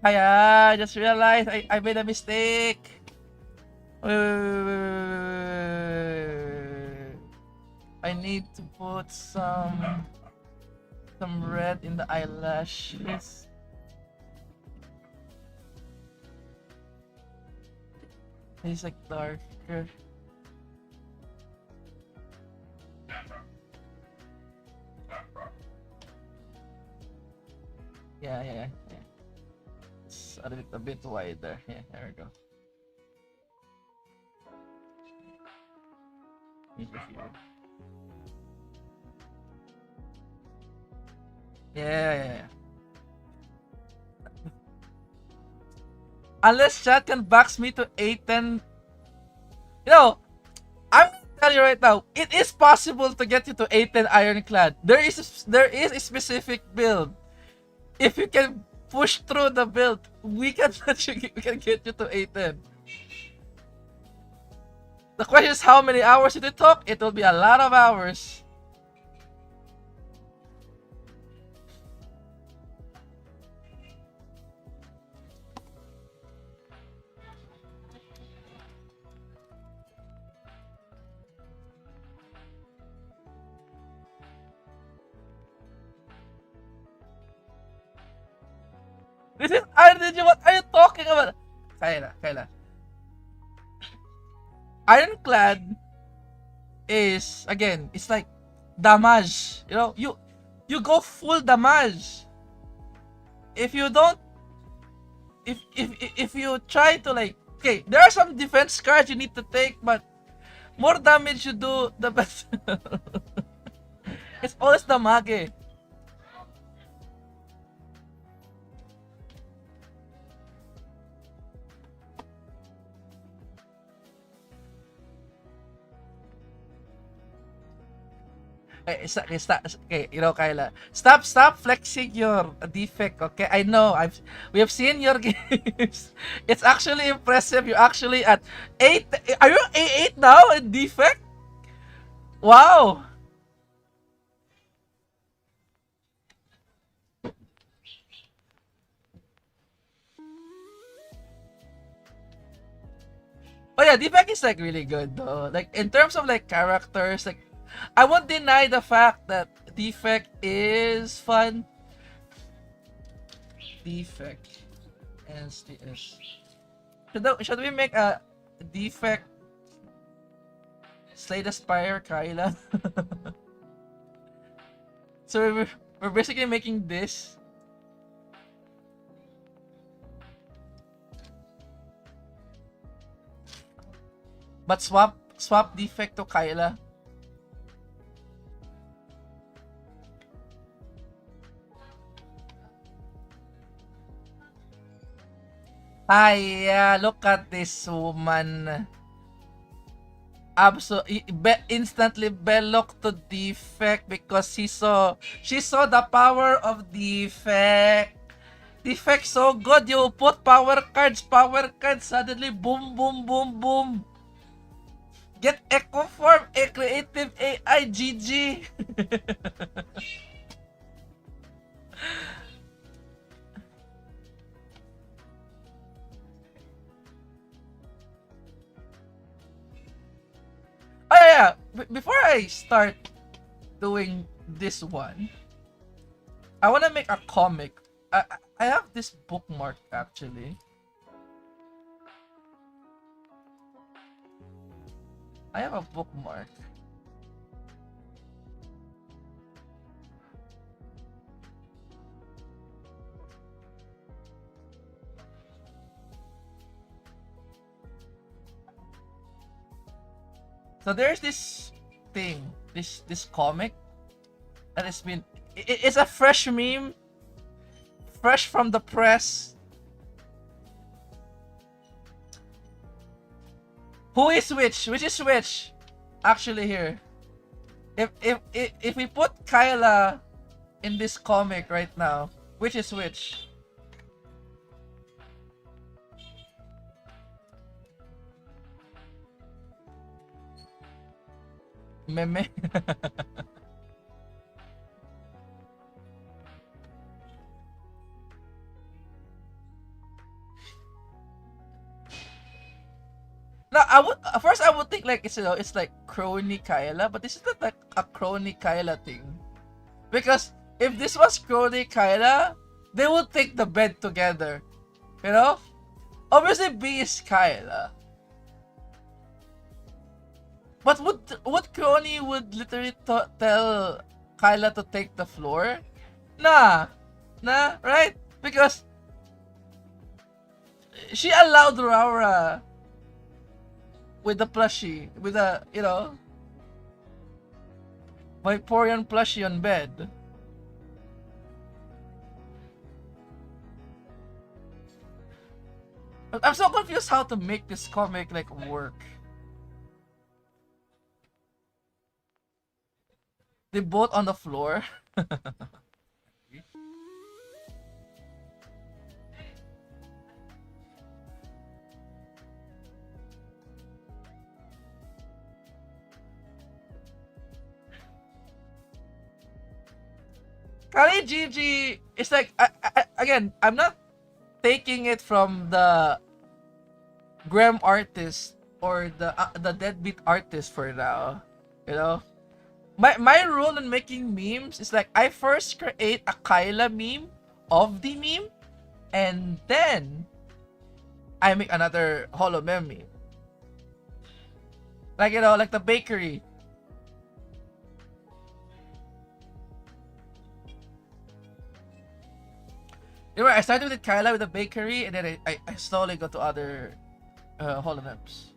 I just realized I made a mistake. Wait. I need to put some red in the eyelashes. It's like darker. Yeah. It's a bit wider. Yeah, there we go. Yeah. Unless chat can box me to 810. You know, I'm gonna tell you right now, it is possible to get you to 810 ironclad. There is a specific build. If you can push through the build, we can get you to 810. The question is how many hours it took? It will be a lot of hours. This is what are you talking about? Kaela. Ironclad is again, it's like damage. You know, you go full damage. If you don't, if you try to like, okay, there are some defense cards you need to take, but more damage you do, the better. It's always damage. Okay, you know, Kaela, stop flexing your defect. Okay, I know. We have seen your games. It's actually impressive. You're actually at 8. Are you A8 now in defect? Wow. Oh yeah, defect is like really good though. Like in terms of like characters, like I won't deny the fact that defect is fun. Defect SDS. Should we make a defect Slay the Spire Kaela? So we're basically making this. But swap defect to Kaela. Look at this woman. Absolutely, instantly belloc to defect because she saw the power of defect. Defect so good, you put power cards, suddenly boom. Get Echo Form, a creative AI, GG. Oh yeah. Before I start doing this one, I want to make a comic. I have this bookmark actually. I have a bookmark. So there's this thing, this comic that has been. It's a fresh meme, fresh from the press. Who is which? Which is which? Actually, here, if we put Kaela in this comic right now, which is which? Meme. No, I would first I would think like it's like crony Kaela, but this is not like a crony Kaela thing. Because if this was crony Kaela, they would take the bed together. You know? Obviously B is Kaela. But would crony would literally tell Kaela to take the floor? Nah. Nah, right? Because she allowed Raura with the plushie, with a, Vaporeon plushie on bed. But I'm so confused how to make this comic like work. They both on the floor. Kali Gigi is like again. I'm not taking it from the Graham artist or the deadbeat artist for now. You know, my rule in making memes is like I first create a Kaela meme of the meme, and then I make another holo meme. Like like the bakery. I started with Kaela with the bakery, and then I slowly go to other holomems.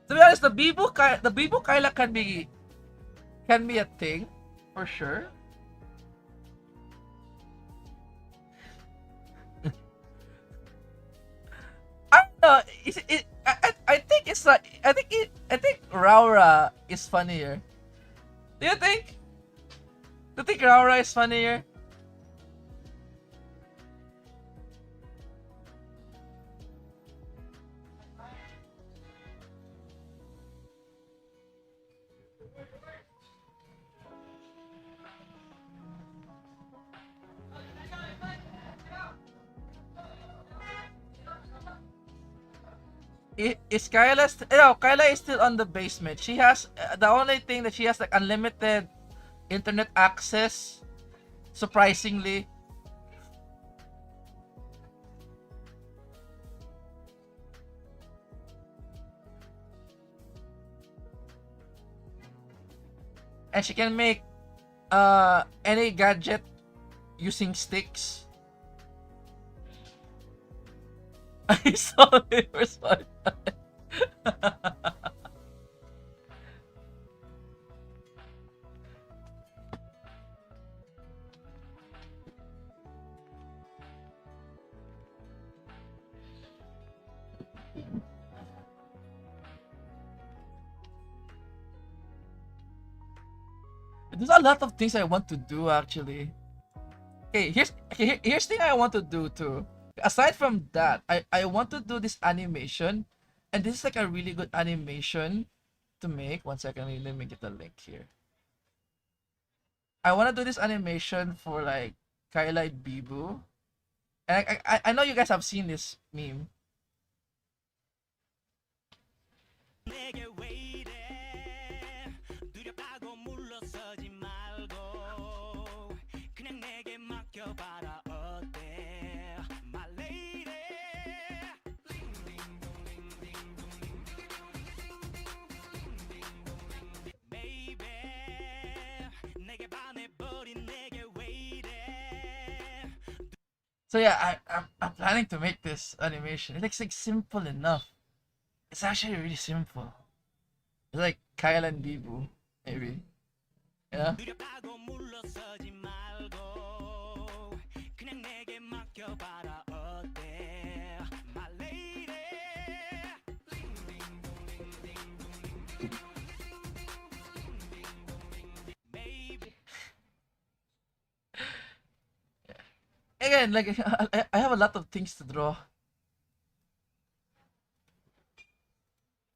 To be honest, the Bibu Kaela can be a thing for sure. I don't know. I think it's like I think Raura is funnier. Do you think? Do you think Raura is funnier? Is Kaela Kaela is still on the basement. She has the only thing that she has like unlimited internet access, surprisingly. And she can make any gadget using sticks. I saw it first one. There's a lot of things I want to do actually. Okay, here's thing I want to do too. Aside from that, I want to do this animation, and this is like a really good animation to make. 1 second, let me get the link here. I want to do this animation for like Kaela Bibu, and I know you guys have seen this meme. So yeah, I'm planning to make this animation. It looks like simple enough. It's actually really simple. It's like Kyle and Bibu, maybe. Yeah. Again, like I have a lot of things to draw,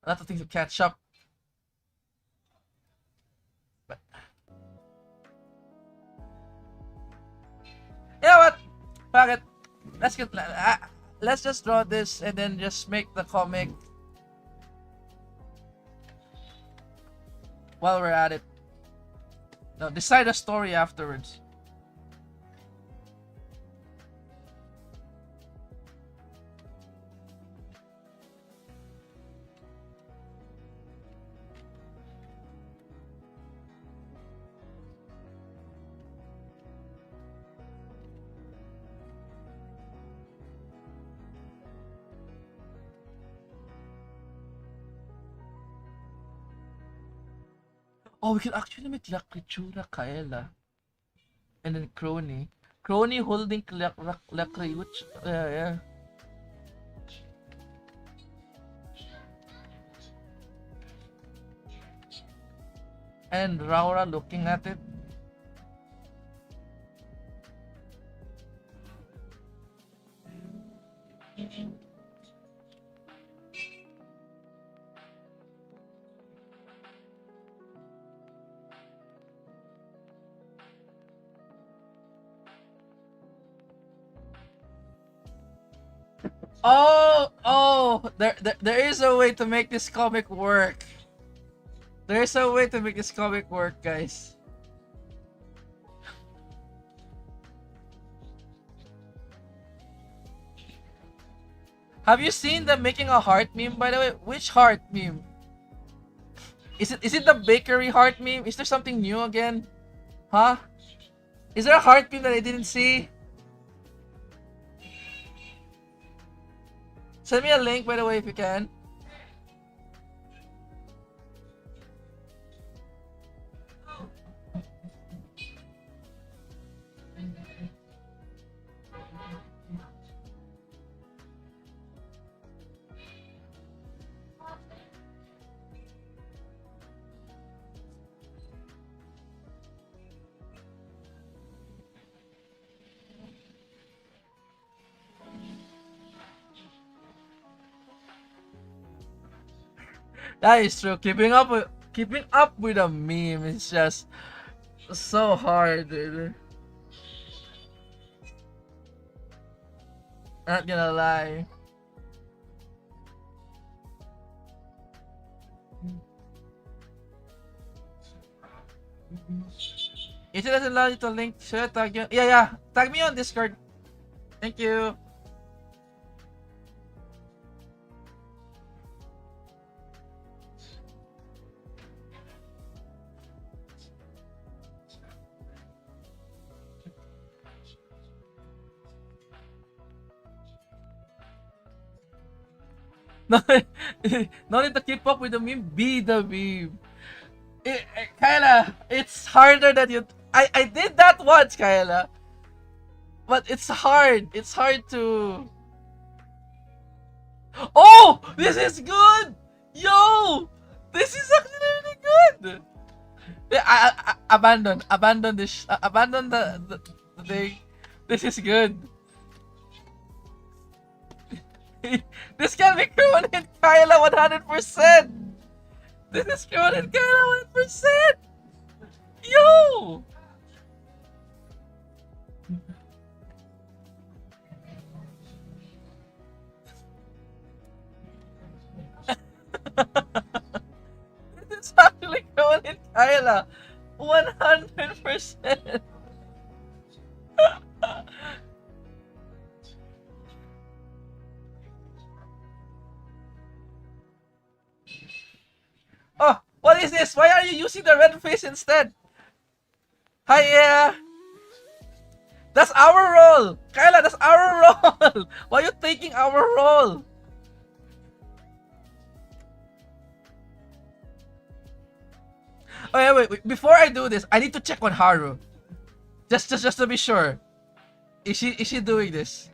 a lot of things to catch up. But you know what? Fuck it. Let's just draw this and then just make the comic while we're at it. No, decide a story afterwards. Oh, we can actually make La Criatura Kaela. And then Crony. Crony holding La Criatura. Yeah. And Raura looking at it. There is a way to make this comic work. There is a way to make this comic work, guys. Have you seen them making a heart meme, by the way? Which heart meme? Is it the bakery heart meme? Is there something new again? Huh? Is there a heart meme that I didn't see? Send me a link, by the way, if you can. That is true. Keeping up with a meme is just so hard, dude. Not gonna lie. If it doesn't allow you to link, should I tag you? Yeah. Tag me on Discord. Thank you. No, no need to keep up with the meme. Be the meme. Kaela, it's harder than you. I did that once, Kaela. But it's hard. It's hard to. Oh, this is good. Yo, this is actually really good. Abandon this. Abandon the thing. This is good. This can be Cronin Kaela 100%. This is Cronin Kaela 100%. Yo. This is actually Cronin Kaela 100%. What is this? Why are you using the red face instead? Hi, yeah. That's our role. Kaela, that's our role. Why are you taking our role? Oh, wait. Before I do this, I need to check on Haru. Just to be sure. Is she doing this?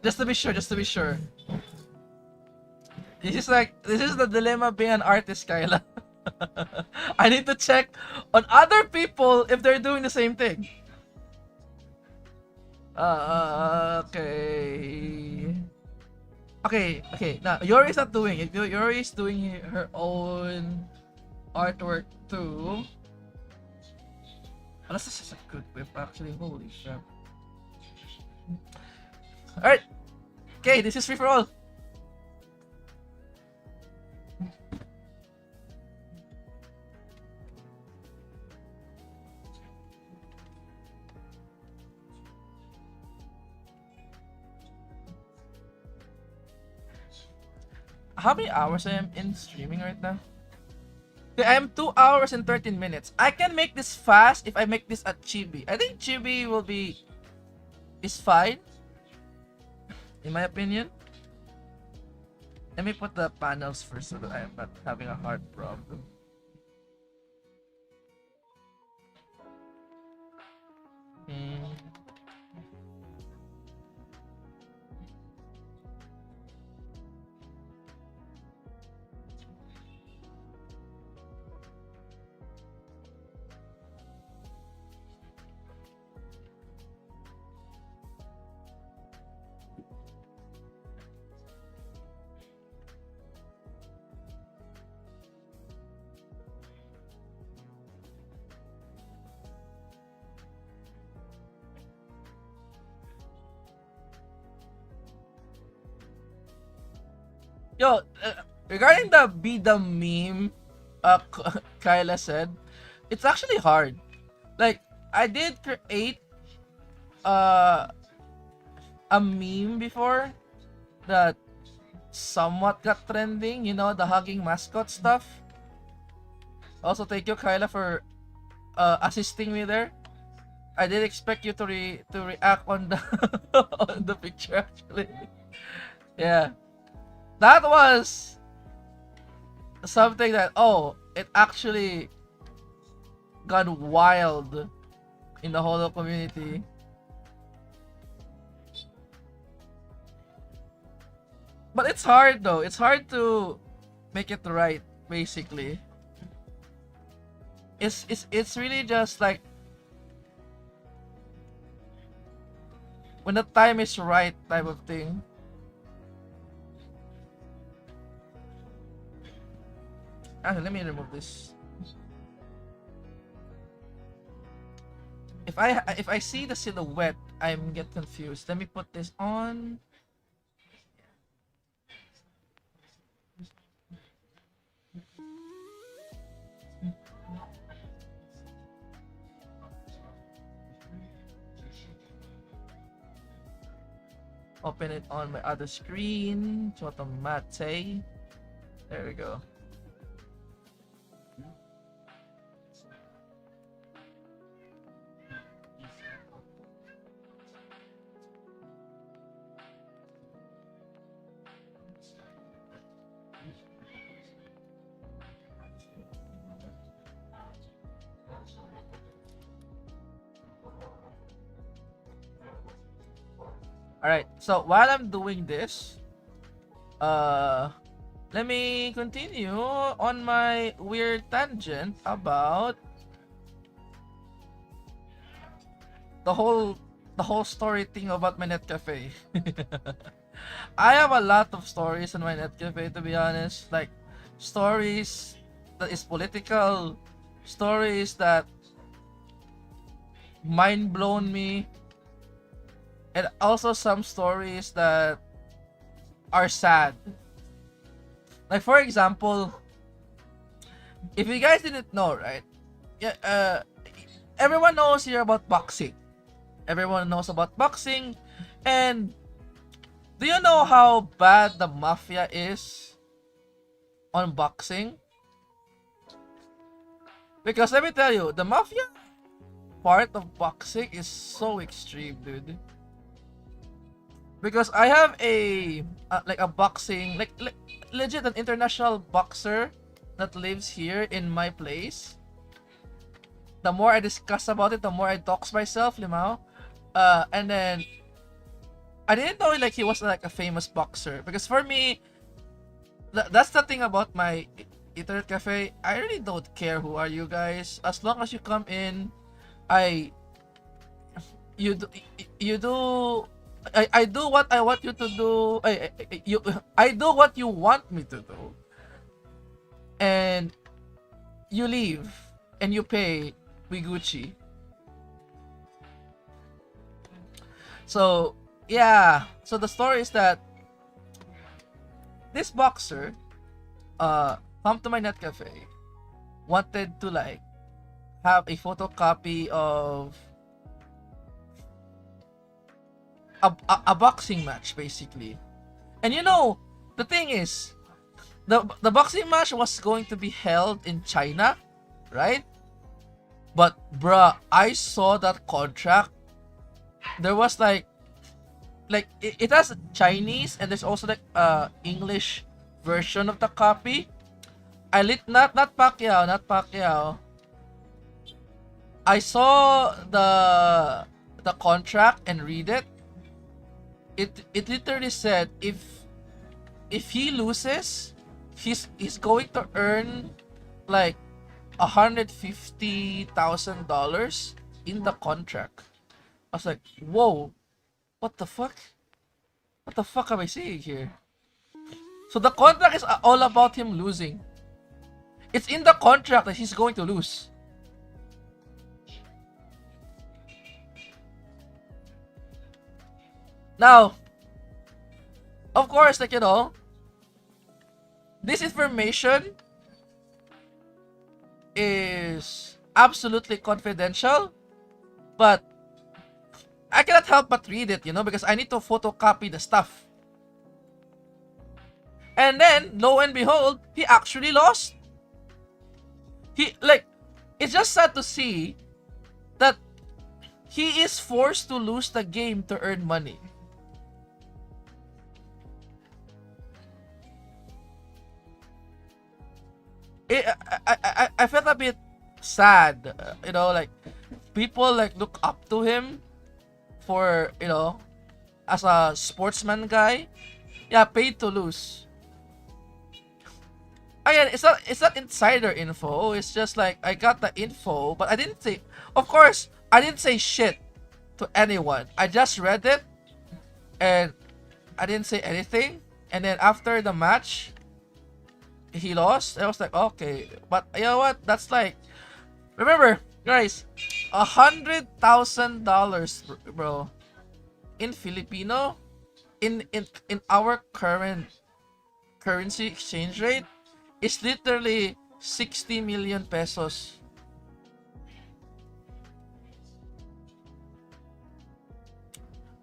Just to be sure. This is the dilemma being an artist, Kaela. I need to check on other people if they're doing the same thing. Okay. Okay. Now Yori's not doing it. Yori's doing her own artwork too. Oh, that's such a good whip, actually. Holy crap. Alright. Okay, this is free for all. How many hours I am in streaming right now? Okay, I am 2 hours and 13 minutes. I can make this fast if I make this at Chibi. I think Chibi is fine, in my opinion. Let me put the panels first so that I am not having a hard problem. Yo, regarding the be the meme, Kyla said, it's actually hard. Like, I did create a meme before that somewhat got trending, you know, the hugging mascot stuff. Also, thank you, Kyla, for assisting me there. I did expect you to react on the on the picture, actually. Yeah. That was something that, it actually got wild in the whole community. But it's hard though. It's hard to make it right, basically. It's really just like when the time is right type of thing. Actually, let me remove this. If I see the silhouette, I'm get confused. Let me put this on. Open it on my other screen. Chotomate. There we go. Alright, so while I'm doing this, let me continue on my weird tangent about the whole story thing about my net cafe. I have a lot of stories on my net cafe, to be honest. Like, stories that is political, stories that mind blown me, and also some stories that are sad. Like, for example, if you guys didn't know, right? Yeah, everyone knows here about boxing. Everyone knows about boxing. And do you know how bad the mafia is? on boxing. Because let me tell you, the mafia part of boxing is so extreme, dude. Because I have a like a boxing legit an international boxer that lives here in my place. The more I discuss about it, the more I dox myself, limao. And then I didn't know like he was like a famous boxer, because for me, that's the thing about my internet cafe. I really don't care who are you guys, as long as you come in. I you do, you do I do what I want you to do. I do what you want me to do, and you leave and you pay with Gucci. So yeah, so the story is that this boxer come to my net cafe, wanted to like have a photocopy of a boxing match basically. And you know, the thing is, the boxing match was going to be held in China, right? But bruh, I saw that contract. There was like it has Chinese, and there's also like English version of the copy. I lit not Pacquiao. I saw the contract and read it. It literally said if he loses, he's going to earn like $150,000 in the contract. I was like, whoa, what the fuck? What the fuck am I seeing here? So the contract is all about him losing. It's in the contract that he's going to lose. Now, of course, like, you know, this information is absolutely confidential, but I cannot help but read it, you know, because I need to photocopy the stuff. And then, lo and behold, he actually lost. It's just sad to see that he is forced to lose the game to earn money. I felt a bit sad, you know, like people like look up to him for, you know, as a sportsman guy. Yeah, paid to lose. Again, it's not insider info. It's just like I got the info, but I didn't say. Of course, I didn't say shit to anyone. I just read it, and I didn't say anything. And then after the match, he lost. I was like, okay, but you know what? That's like, remember, guys, $100,000, bro, in Filipino, in our current currency exchange rate, is literally 60 million pesos.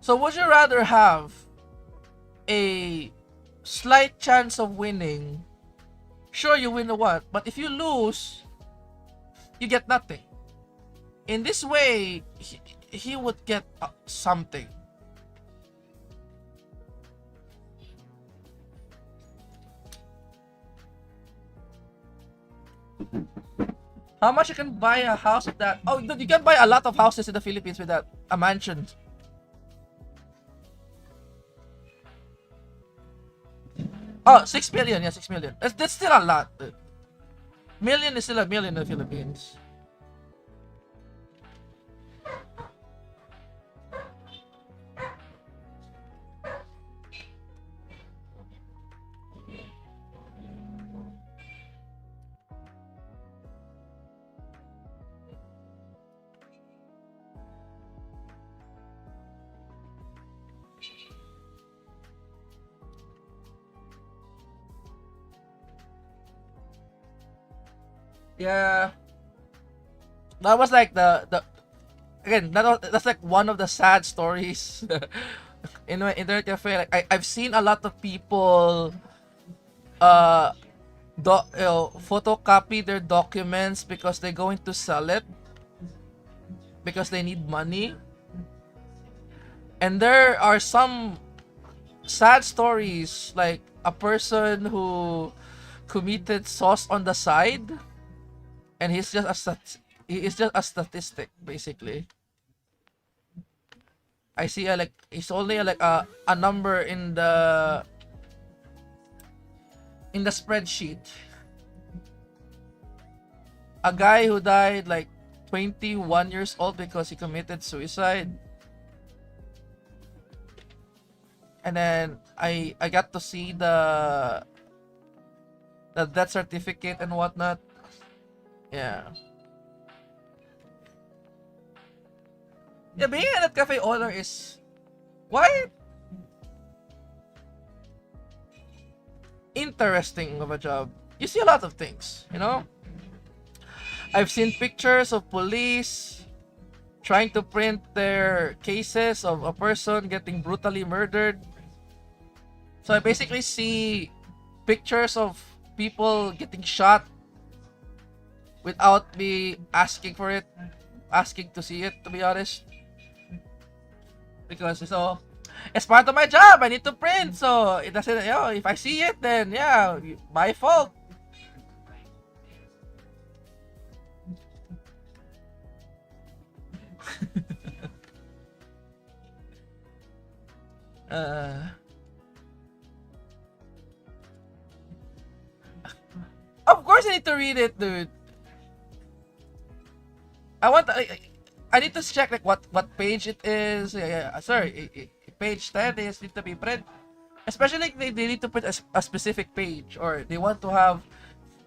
So would you rather have a slight chance of winning? Sure, you win what, but if you lose, you get nothing. In this way, he would get something. How much you can buy a house with that? Oh, you can buy a lot of houses in the Philippines with that. A mansion. Oh, 6 million. Yeah, 6 million. That's still a lot. Million is still a million in the Philippines. Yeah, that was like the again, that's like one of the sad stories in my internet cafe. Like I've seen a lot of people photocopy their documents because they're going to sell it because they need money. And there are some sad stories, like a person who committed sauce on the side, and he is just a statistic basically. I see like it's only like a number in the spreadsheet. A guy who died like 21 years old because he committed suicide. And then I got to see the death certificate and whatnot. Yeah. Yeah, being a cafe owner is quite interesting of a job. You see a lot of things, you know? I've seen pictures of police trying to print their cases of a person getting brutally murdered. So I basically see pictures of people getting shot without me asking to see it, to be honest. Because it's part of my job. I need to print. So it doesn't, if I see it, then yeah, my fault. uh, of course I need to read it, dude. I need to check like what page it is. Yeah. Sorry, page 10 is need to be print. Especially like they need to put a specific page, or they want to have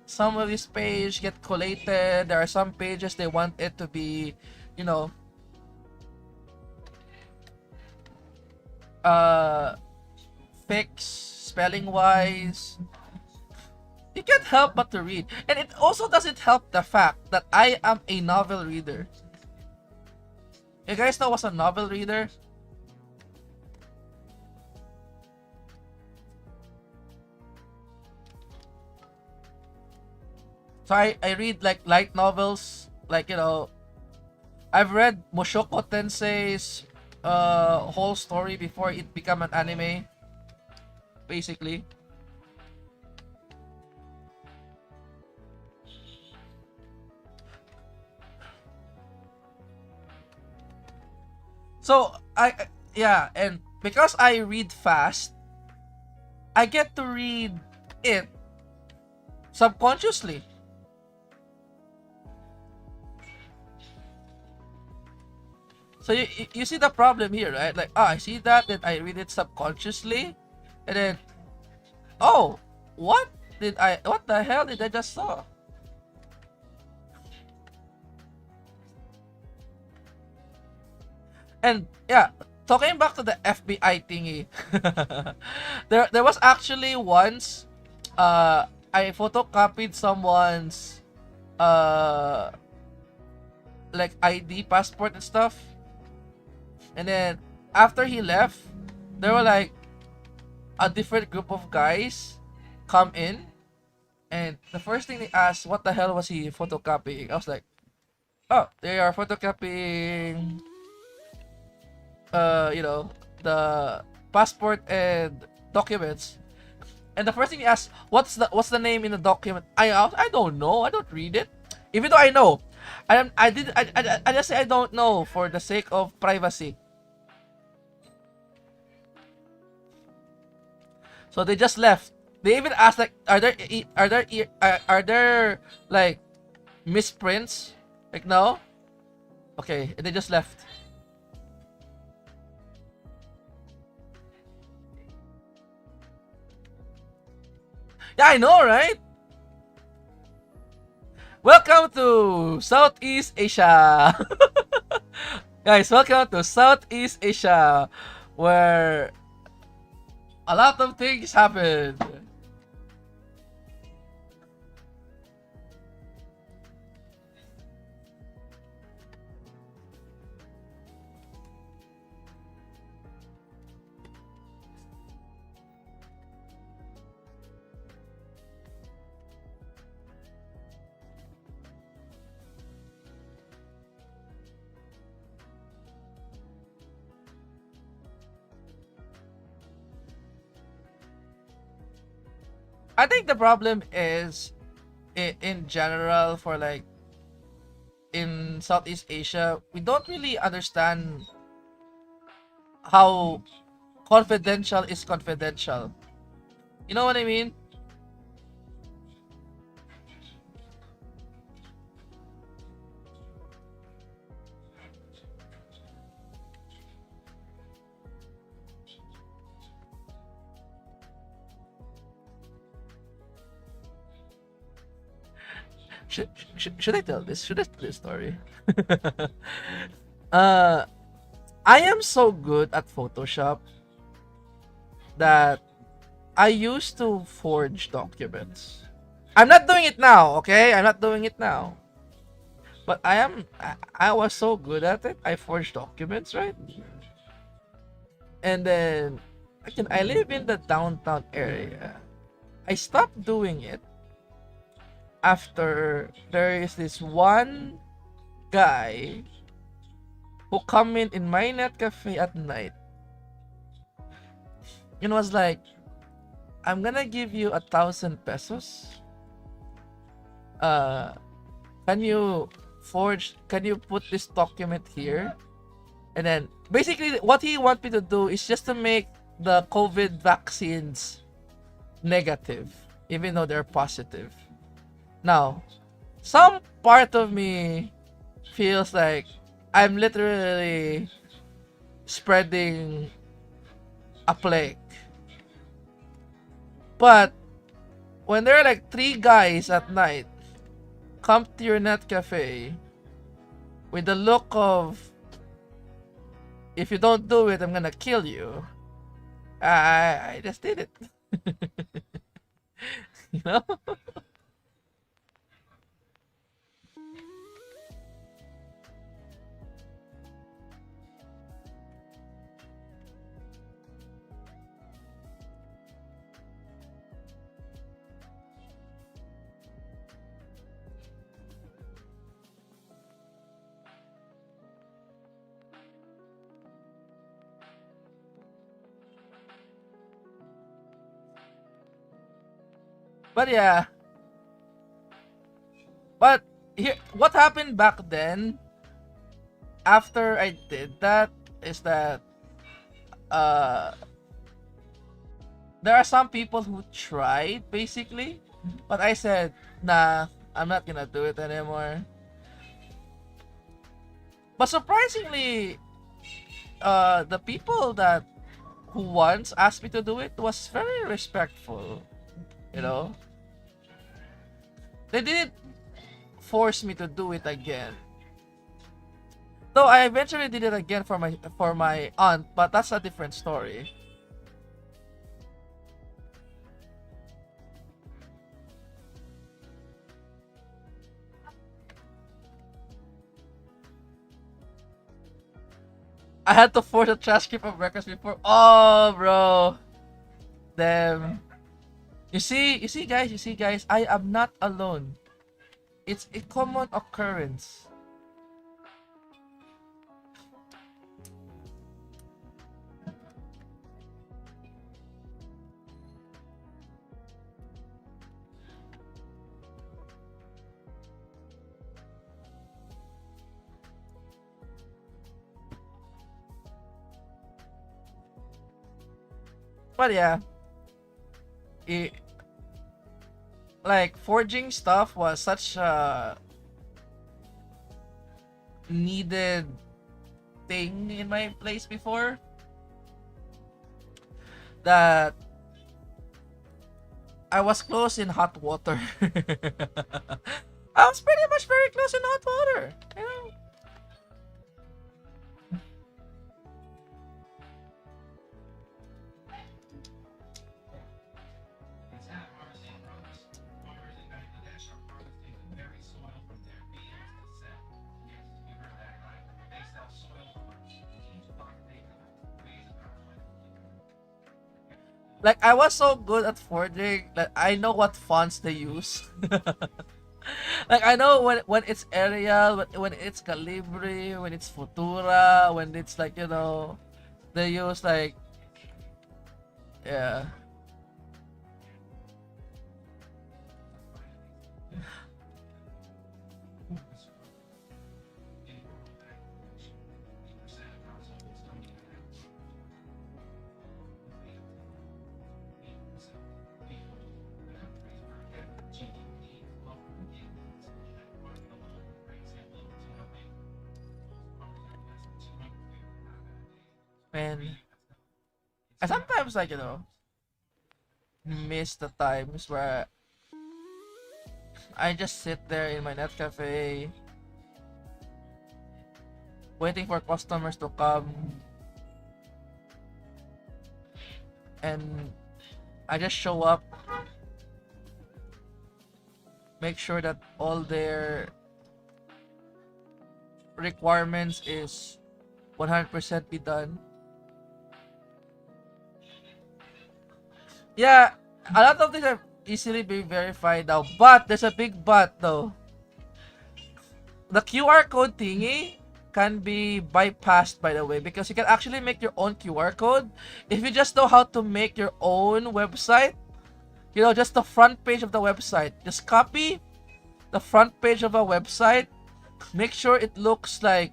some of this page get collated. There are some pages they want it to be, you know, uh, fixed spelling wise. You can't help but to read, and it also doesn't help the fact that I am a novel reader. You guys know what's a novel reader? So I read like light novels, like I've read Mushoku Tensei's whole story before it became an anime, basically. So yeah, and because I read fast, I get to read it subconsciously. So you see the problem here, right? Like, I see that, then I read it subconsciously, and then, oh, what the hell did I just saw? And yeah, talking back to the FBI thingy, there was actually once, I photocopied someone's uh like ID, passport and stuff, and then after he left, there were like a different group of guys come in, and the first thing they asked, what the hell was he photocopying? I was like, oh, they are photocopying the passport and documents. And the first thing he asked, what's the name in the document? I don't know. I don't read it. Even though I know. I just say I don't know for the sake of privacy. So they just left. They even asked like, are there like misprints? Like, no. Okay, and they just left. Yeah, I know, right? Welcome to Southeast Asia. Guys, welcome to Southeast Asia, where a lot of things happen. I think the problem is in general for like in Southeast Asia, we don't really understand how confidential is confidential. You know what I mean? Should, should I tell this? Should I tell this story? uh, I am so good at Photoshop that I used to forge documents. I'm not doing it now, okay? I'm not doing it now. But I was so good at it. I forged documents, right? And then again, I live in the downtown area. I stopped doing it after there is this one guy who come in my net cafe at night and was like, I'm gonna give you 1,000 pesos. Uh, can you can you put this document here? And then basically what he want me to do is just to make the COVID vaccines negative, even though they're positive. Now, some part of me feels like I'm literally spreading a plague. But when there are like 3 guys at night come to your net cafe with the look of, if you don't do it, I'm gonna kill you. I just did it. You know? But yeah. But here, what happened back then after I did that is that uh there are some people who tried basically, but I said, nah, I'm not gonna do it anymore. But surprisingly, the people that who once asked me to do it was very respectful. You know, they didn't force me to do it again. Though I eventually did it again for my aunt, but that's a different story. I had to force a transcript of records before. Oh, bro. Damn. You see, guys, I am not alone. It's a common occurrence. But yeah, it, like forging stuff was such a needed thing in my place before that I was close in hot water. I was pretty much very close in hot water. You know? Like I was so good at forging that I know what fonts they use. Like I know when it's Arial, when it's Calibri, when it's Futura, when it's like they use like yeah. And I sometimes like miss the times where I just sit there in my net cafe waiting for customers to come, and I just show up, make sure that all their requirements is 100% be done. Yeah, a lot of things are easily be verified now, but there's a big but though. The QR code thingy can be bypassed, by the way, because you can actually make your own QR code if you just know how to make your own website. Just the front page of the website. Just copy the front page of a website, make sure it looks like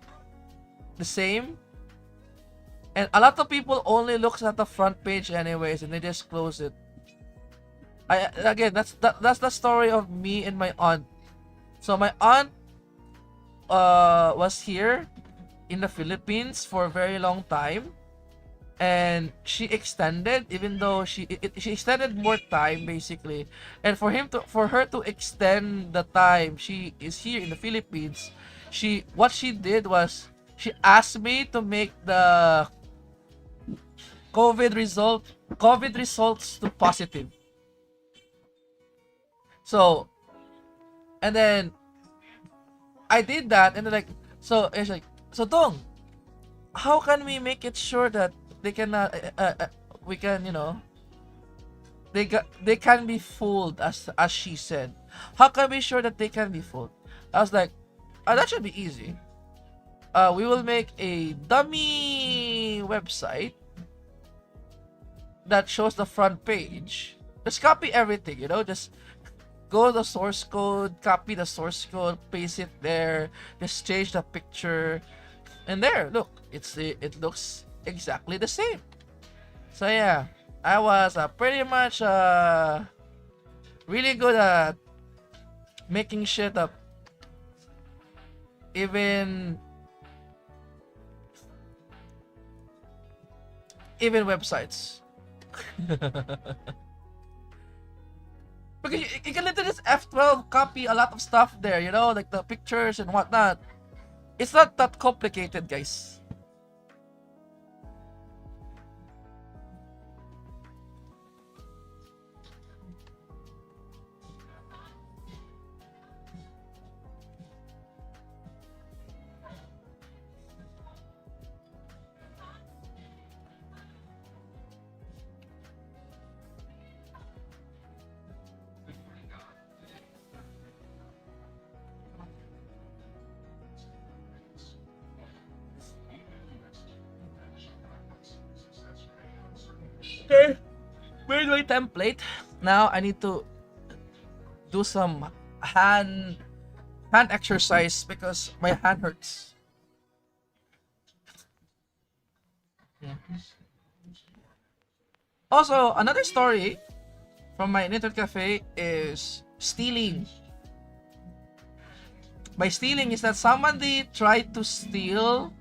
the same. And a lot of people only looks at the front page anyways, and they just close it. That's the story of me and my aunt. So my aunt was here in the Philippines for a very long time, and she extended, even though she extended more time basically. And for her to extend the time she is here in the Philippines, what she did was she asked me to make the COVID results to positive. So, and then I did that, and then so it's like, so Dong, how can we make it sure that they cannot we can they can be fooled, as she said. How can we sure that they can be fooled? I was like, that should be easy. We will make a dummy website that shows the front page. Just copy everything, just go to the source code, copy the source code, paste it there, just change the picture, and there, look, it looks exactly the same. So yeah, I was pretty much really good at making shit up, even websites. Because you can literally just F12 copy a lot of stuff there, like the pictures and whatnot. It's not that complicated, guys. Okay, we're doing template. Now I need to do some hand exercise because my hand hurts. Yeah. Also, another story from my internet cafe is stealing. By stealing is that somebody tried to steal.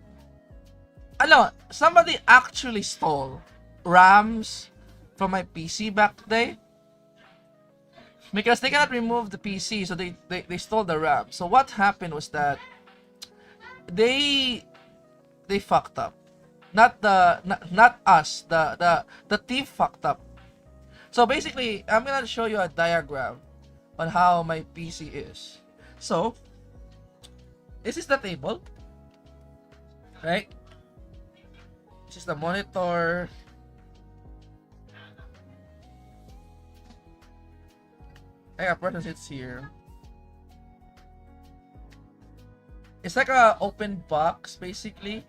Somebody actually stole RAMs from my PC back today. Because they cannot remove the PC, so they stole the RAM. So what happened was that they fucked up. Not us. The thief fucked up. So basically, I'm gonna show you a diagram on how my PC is. So this is the table, right? This is the monitor. I got person sits here. It's like a open box basically.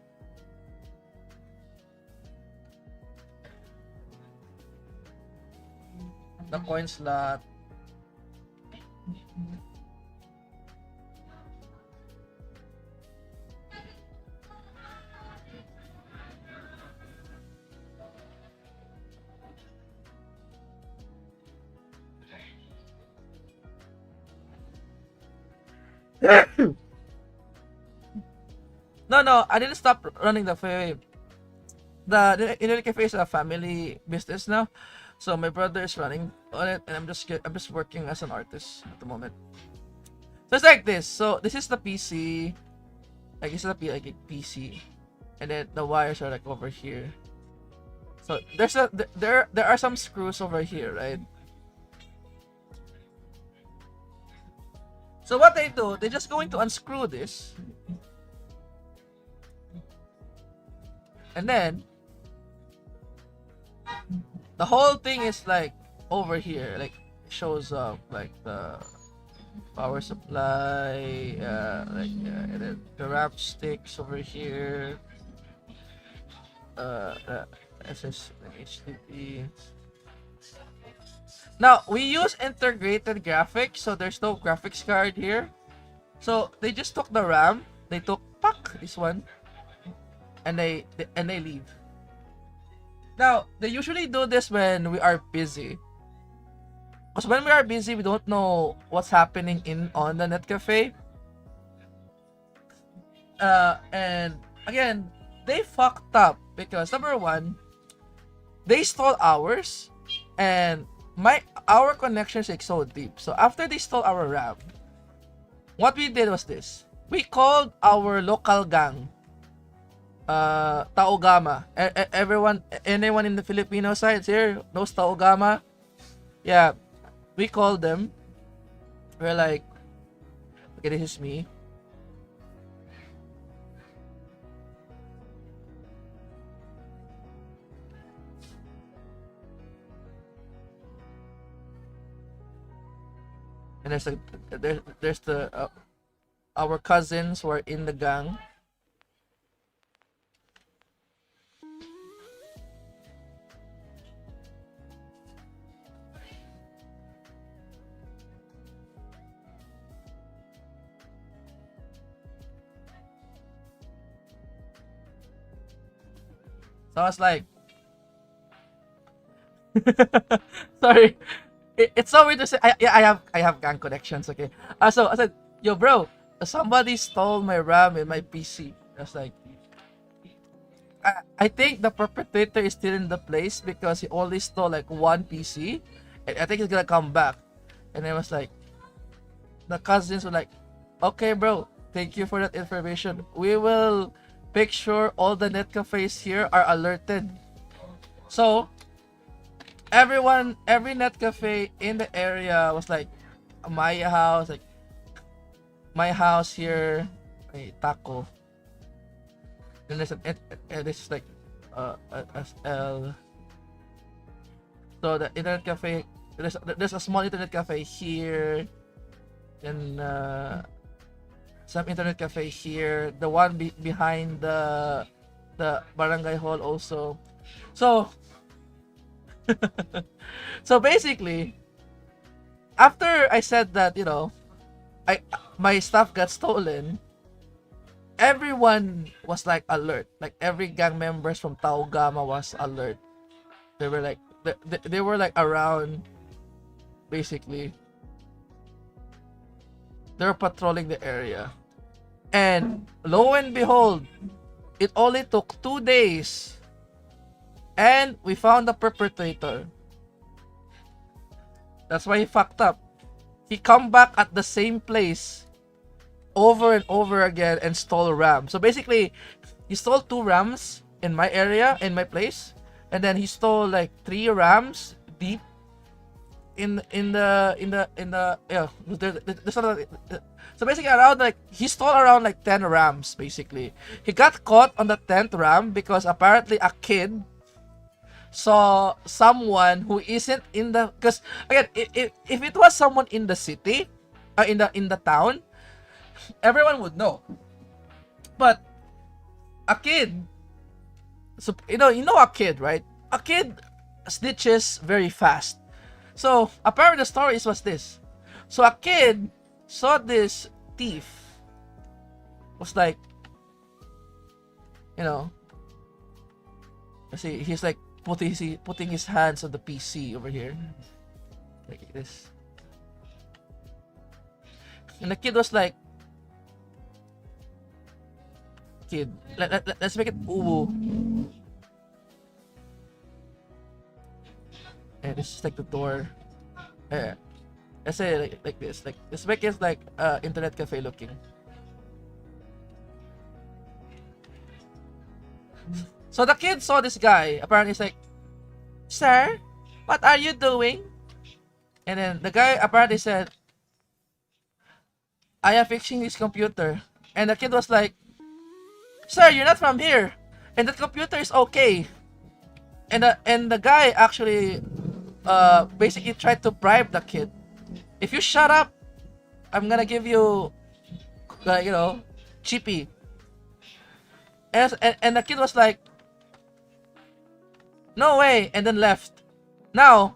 The coin slot. No, I didn't stop running the wave. the internet cafe is a family business now, so my brother is running on it, and I'm just working as an artist at the moment. So it's like this. So this is the PC. Like this is like a PC, and then the wires are like over here. So there are some screws over here, right? So what they do, they're just going to unscrew this, and then the whole thing is like over here, like shows up like the power supply, and then the wrap sticks over here, SS HDD. Now we use integrated graphics, so there's no graphics card here. So they just took the RAM, they took this one, and they leave. Now they usually do this when we are busy. Because when we are busy, we don't know what's happening on the net cafe. And again, they fucked up because number one, they stole ours, and our connection is like so deep. So after they stole our RAM, what we did was this: we called our local gang, Taogama. Anyone in the Filipino side here knows Taogama? Yeah. We called them. We're like, okay, this is me. And there's the our cousins who are in the gang. So I was like, sorry, it's so weird to say. I have gang connections. Okay, so I said, yo, bro, somebody stole my RAM and my PC. I was like, I think the perpetrator is still in the place because he only stole like one PC, and I think he's gonna come back. And I was like, the cousins were like, okay, bro, thank you for that information. We will make sure all the net cafes here are alerted. So every net cafe in the area was like my house, like my house here, a taco. Then there's this is like SL. So the internet cafe, there's a small internet cafe here, and some internet cafe here. The one behind the barangay hall also. So so basically, after I said that, my stuff got stolen, everyone was like alert. Like every gang members from Taogama was alert. They were like they were like around, basically. They were patrolling the area. And lo and behold, it only took 2 days, and we found the perpetrator. That's why he fucked up. He come back at the same place over and over again and stole RAM. So basically, he stole 2 RAMs in my area, in my place, and then he stole like 3 RAMs deep in the yeah. So basically, around like he stole around like 10 RAMs. Basically, he got caught on the 10th RAM because apparently a kid saw someone who isn't in the, because again, if it was someone in the city, in the town, everyone would know. But a kid, so you know a kid, right? A kid snitches very fast. So apparently the story was this. So a kid saw this thief, was like, see, he's like putting his hands on the PC over here, like this. And the kid was like, kid, let's make it uwu. And this is like the door. Uh, let's say like this. Like this make is like internet cafe looking. So the kid saw this guy. Apparently, he's like, "Sir, what are you doing?" And then the guy apparently said, "I am fixing this computer." And the kid was like, "Sir, you're not from here, and that computer is okay." And the guy actually basically tried to bribe the kid. If you shut up, I'm gonna give you, cheapy. And the kid was like, "No way," and then left. Now,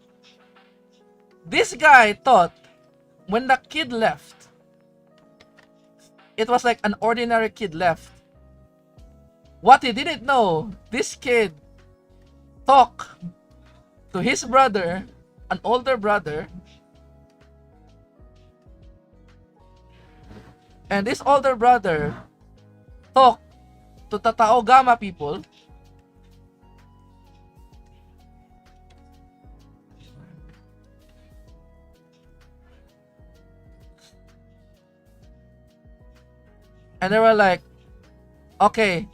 this guy thought when the kid left, it was like an ordinary kid left. What he didn't know, this kid talked to his brother, an older brother, and this older brother talked to Tatao Gama people, and they were like, okay,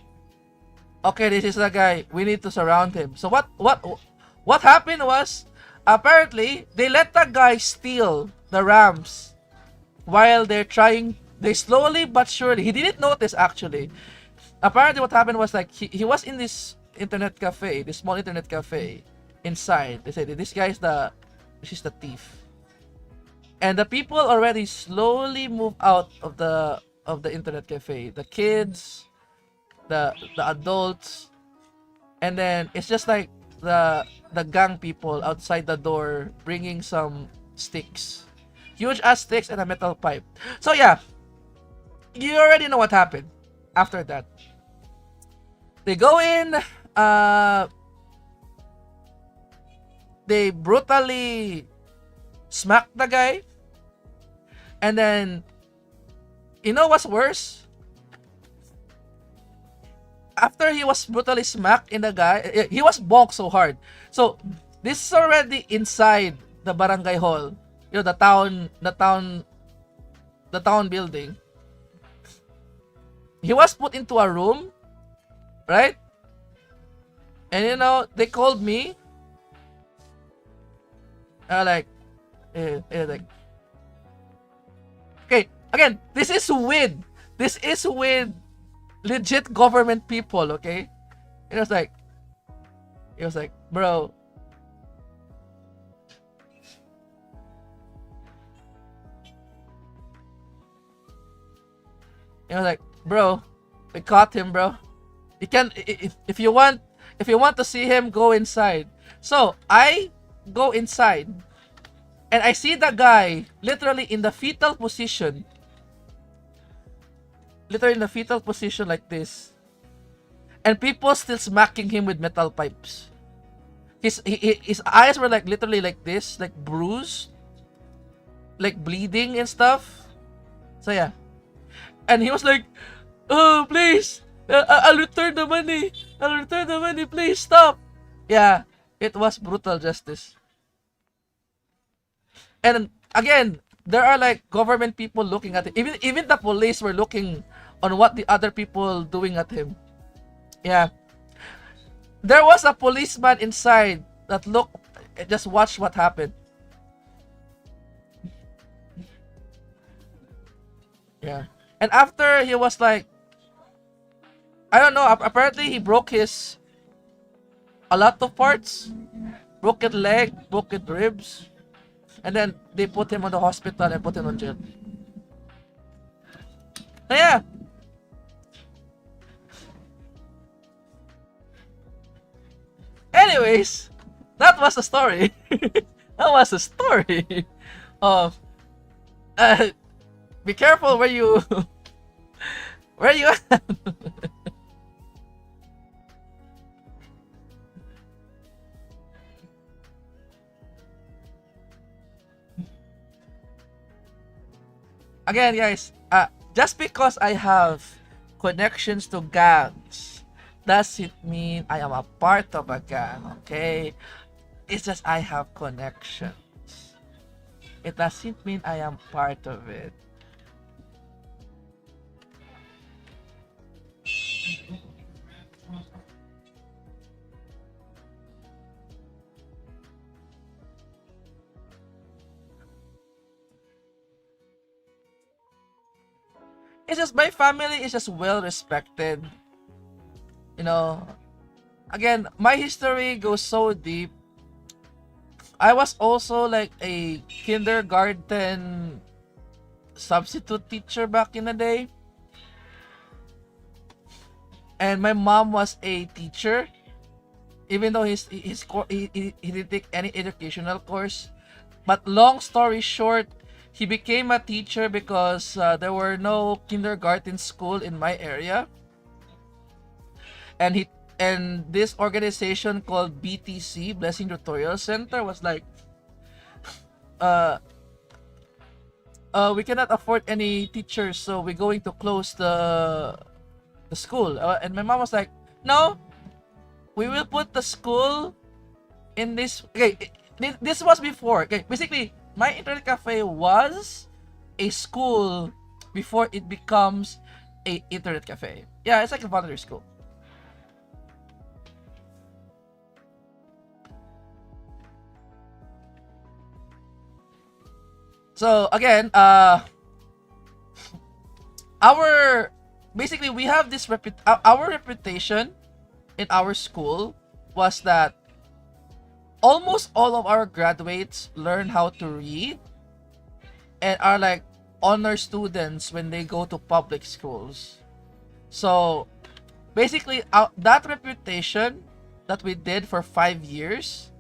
this is the guy, we need to surround him. So what happened was, apparently they let the guy steal the RAMs while they slowly but surely, he didn't notice actually. Apparently what happened was like he was in this internet cafe, this small internet cafe inside. They said this guy is she's the thief. And the people already slowly move out of the internet cafe. The kids, the adults, and then it's just like the gang people outside the door bringing some sticks, huge ass sticks and a metal pipe. So yeah, you already know what happened after that. They go in, they brutally smack the guy, and then you know what's worse? After he was brutally smacked in the guy, he was bonked so hard. So this is already inside the barangay hall, the town building. He was put into a room, right? And they called me. Like, okay, again, this is with legit government people, okay? It was like, bro, we caught him, bro. You can, if you want to see him, go inside. So I go inside, and I see the guy literally in the fetal position. Literally in the fetal position like this. And people still smacking him with metal pipes. His eyes were like literally like this, like bruised, like bleeding and stuff. So yeah. And he was like, "Oh, please, I'll return the money. Please stop." Yeah, it was brutal justice. And again, there are like government people looking at it. Even the police were looking on what the other people doing at him. Yeah. There was a policeman inside that just watched what happened. Yeah. And after he was like, I don't know, apparently he broke a lot of parts. Broken leg, broken ribs. And then they put him on the hospital and put him on jail. So yeah. Anyways, that was the story. That was the story of be careful where you at. Again, guys, just because I have connections to gangs doesn't mean I am a part of a gang, okay? It's just I have connections. It doesn't mean I am part of it. It's just my family is just well respected. You know, again, my history goes so deep. I was also like a kindergarten substitute teacher back in the day. And my mom was a teacher, even though he didn't take any educational course. But long story short, he became a teacher because there were no kindergarten school in my area, and he and this organization called BTC, Blessing Tutorial Center, was like, uh, we cannot afford any teachers, so we're going to close the school. And my mom was like, no, we will put the school in this. Okay, this was before. Okay, basically, my internet cafe was a school before it becomes a internet cafe. Yeah, it's like a voluntary school. So again, our basically we have this our reputation in our school was that almost all of our graduates learn how to read and are like honor students when they go to public schools. So basically, that reputation that we did for 5 years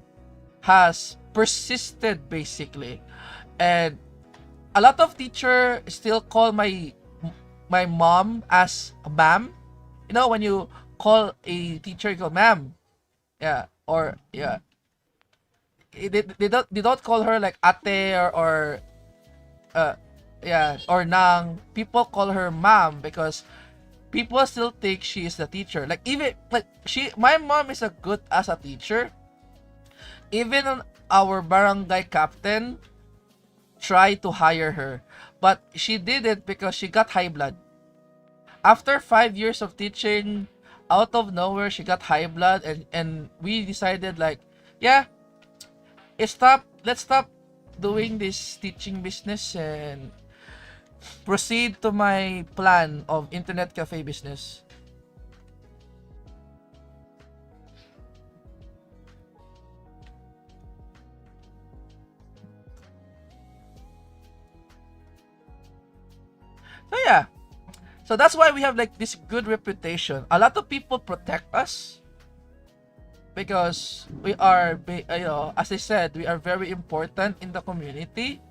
has persisted basically, and a lot of teacher still call my mom as ma'am. You know, when you call a teacher, you go ma'am, yeah, or yeah. They don't call her like ate or uh yeah, or nang. People call her ma'am because people still think she is the teacher. Like even like my mom is a good as a teacher. Even our barangay captain tried to hire her, but she did it because she got high blood. After 5 years of teaching, out of nowhere she got high blood, and we decided like, yeah, let's stop doing this teaching business and proceed to my plan of internet cafe business. So yeah, so that's why we have like this good reputation. A lot of people protect us because we are, as I said, we are very important in the community,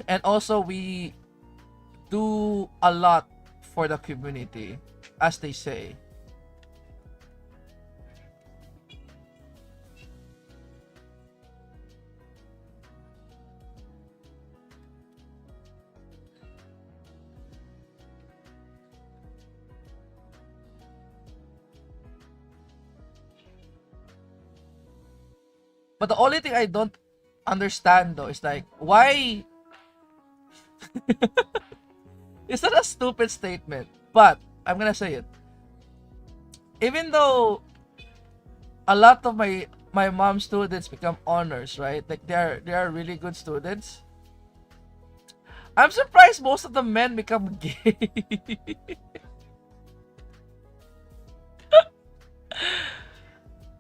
and also we do a lot for the community, as they say. But the only thing I don't understand though is like, why is that a stupid statement? But I'm gonna say it. Even though a lot of my mom's students become honors, right? Like they are really good students. I'm surprised most of the men become gay.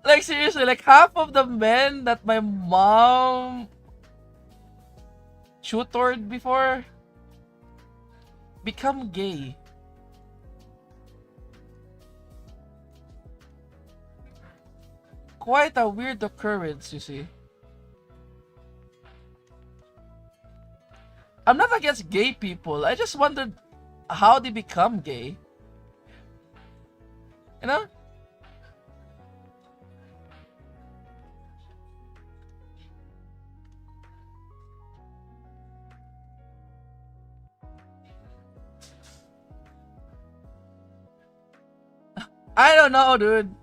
Like seriously, like half of the men that my mom tutored before become gay. Quite a weird occurrence, you see. I'm not against gay people. I just wondered how they become gay. You know? I don't know, dude.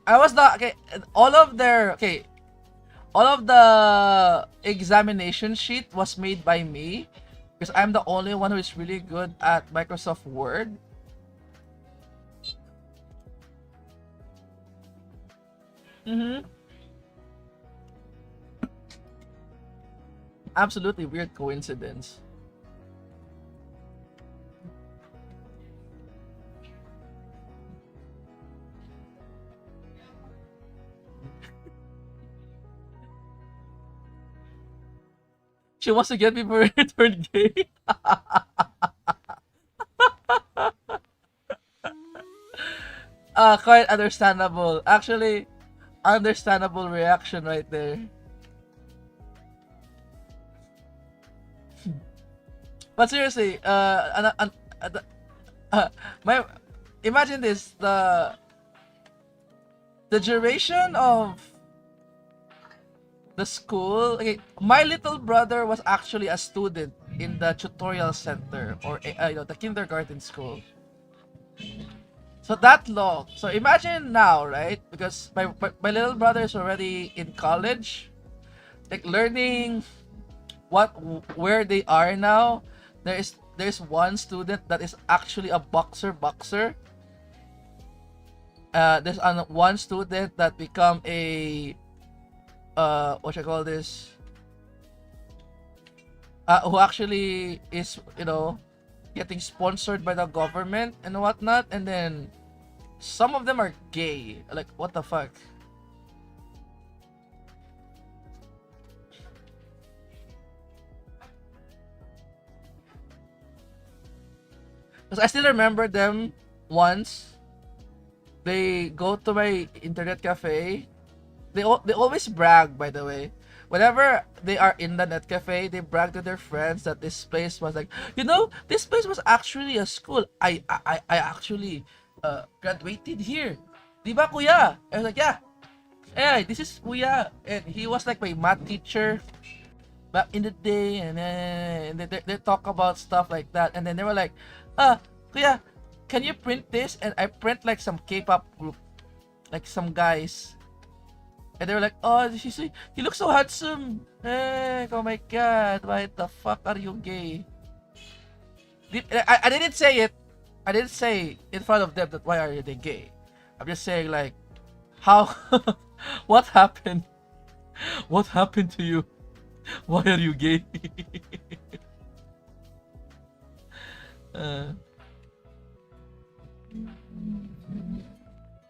I was the okay. All of the examination sheet was made by me because I'm the only one who is really good at Microsoft Word. Mm-hmm. Absolutely weird coincidence. She wants to get me for turn gay. Quite understandable. Actually, understandable reaction right there. But seriously, uh, my imagine this the duration of the school. Okay, my little brother was actually a student in the tutorial center or the kindergarten school. So that long. So imagine now, right? Because my little brother is already in college, like learning where they are now. There's one student that is actually a boxer. There's one student that become a what should I call this? Who actually is getting sponsored by the government and whatnot, and then some of them are gay. Like what the fuck? Because I still remember them once. They go to my internet cafe. They always brag, by the way. Whenever they are in the net cafe, they brag to their friends that this place was like, this place was actually a school. I actually graduated here. Diba, kuya? I was like, yeah. Hey, this is kuya. And he was like my math teacher back in the day. And then they talk about stuff like that. And then they were like, kuya, can you print this? And I print like some K-pop group, like some guys. And they were like, oh, you look so handsome. Hey, oh my god, why the fuck are you gay? I didn't say it. I didn't say in front of them that why are they gay. I'm just saying like, how, what happened? What happened to you? Why are you gay? uh,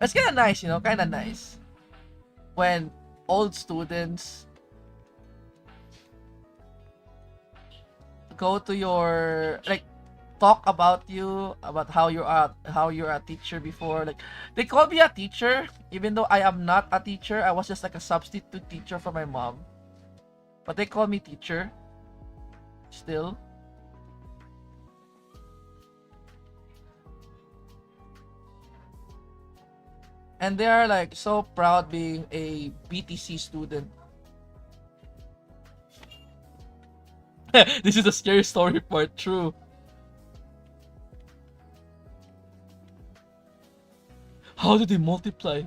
it's kind of nice, kind of nice when old students go to your like talk about you about how you're a teacher before. Like they call me a teacher even though I am not a teacher. I was just like a substitute teacher for my mom, but they call me teacher still. And they are like so proud being a BTC student. This is the scary story part. True. How did they multiply?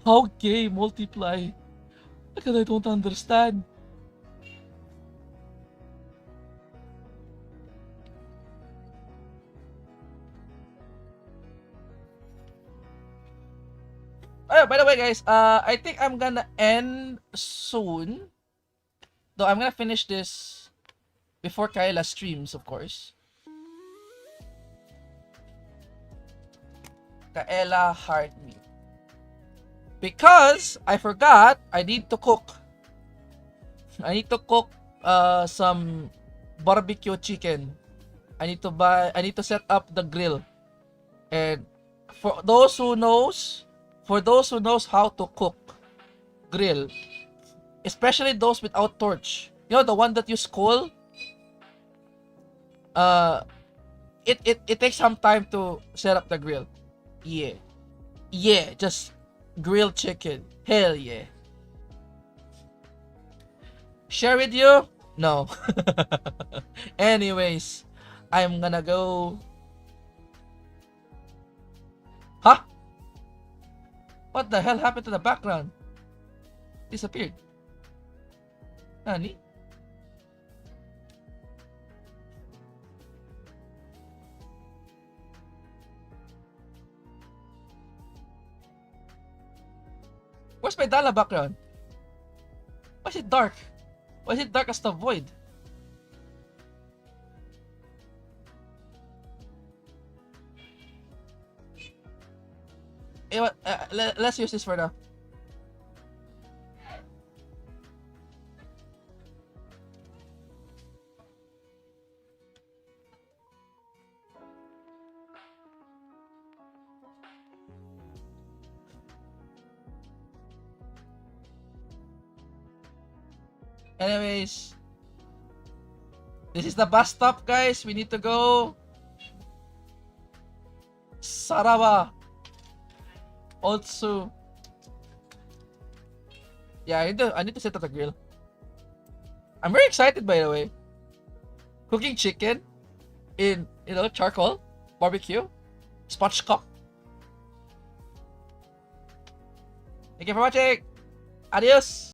How gay multiply? Because I don't understand. Oh, by the way, guys, I think I'm gonna end soon. Though I'm gonna finish this before Kaela streams, of course. Kaela heart me. Because I forgot, I need to cook. I need to cook some barbecue chicken. I need to set up the grill. And for those who knows how to cook grill, especially those without torch, the one that use coal, uh it takes some time to set up the grill. Yeah, just grilled chicken, hell yeah. Share with you? No. Anyways, I'm gonna go. Huh? What the hell happened to the background? Disappeared. Nani? Where's my Dala background? Why is it dark? Why is it dark as the void? Hey, what? Let's use this for now. Anyways, this is the bus stop, guys. We need to go. Sarawa. Otsu. Yeah, I need to set up the grill. I'm very excited, by the way. Cooking chicken in, charcoal, barbecue, spatchcock. Thank you for watching. Adios.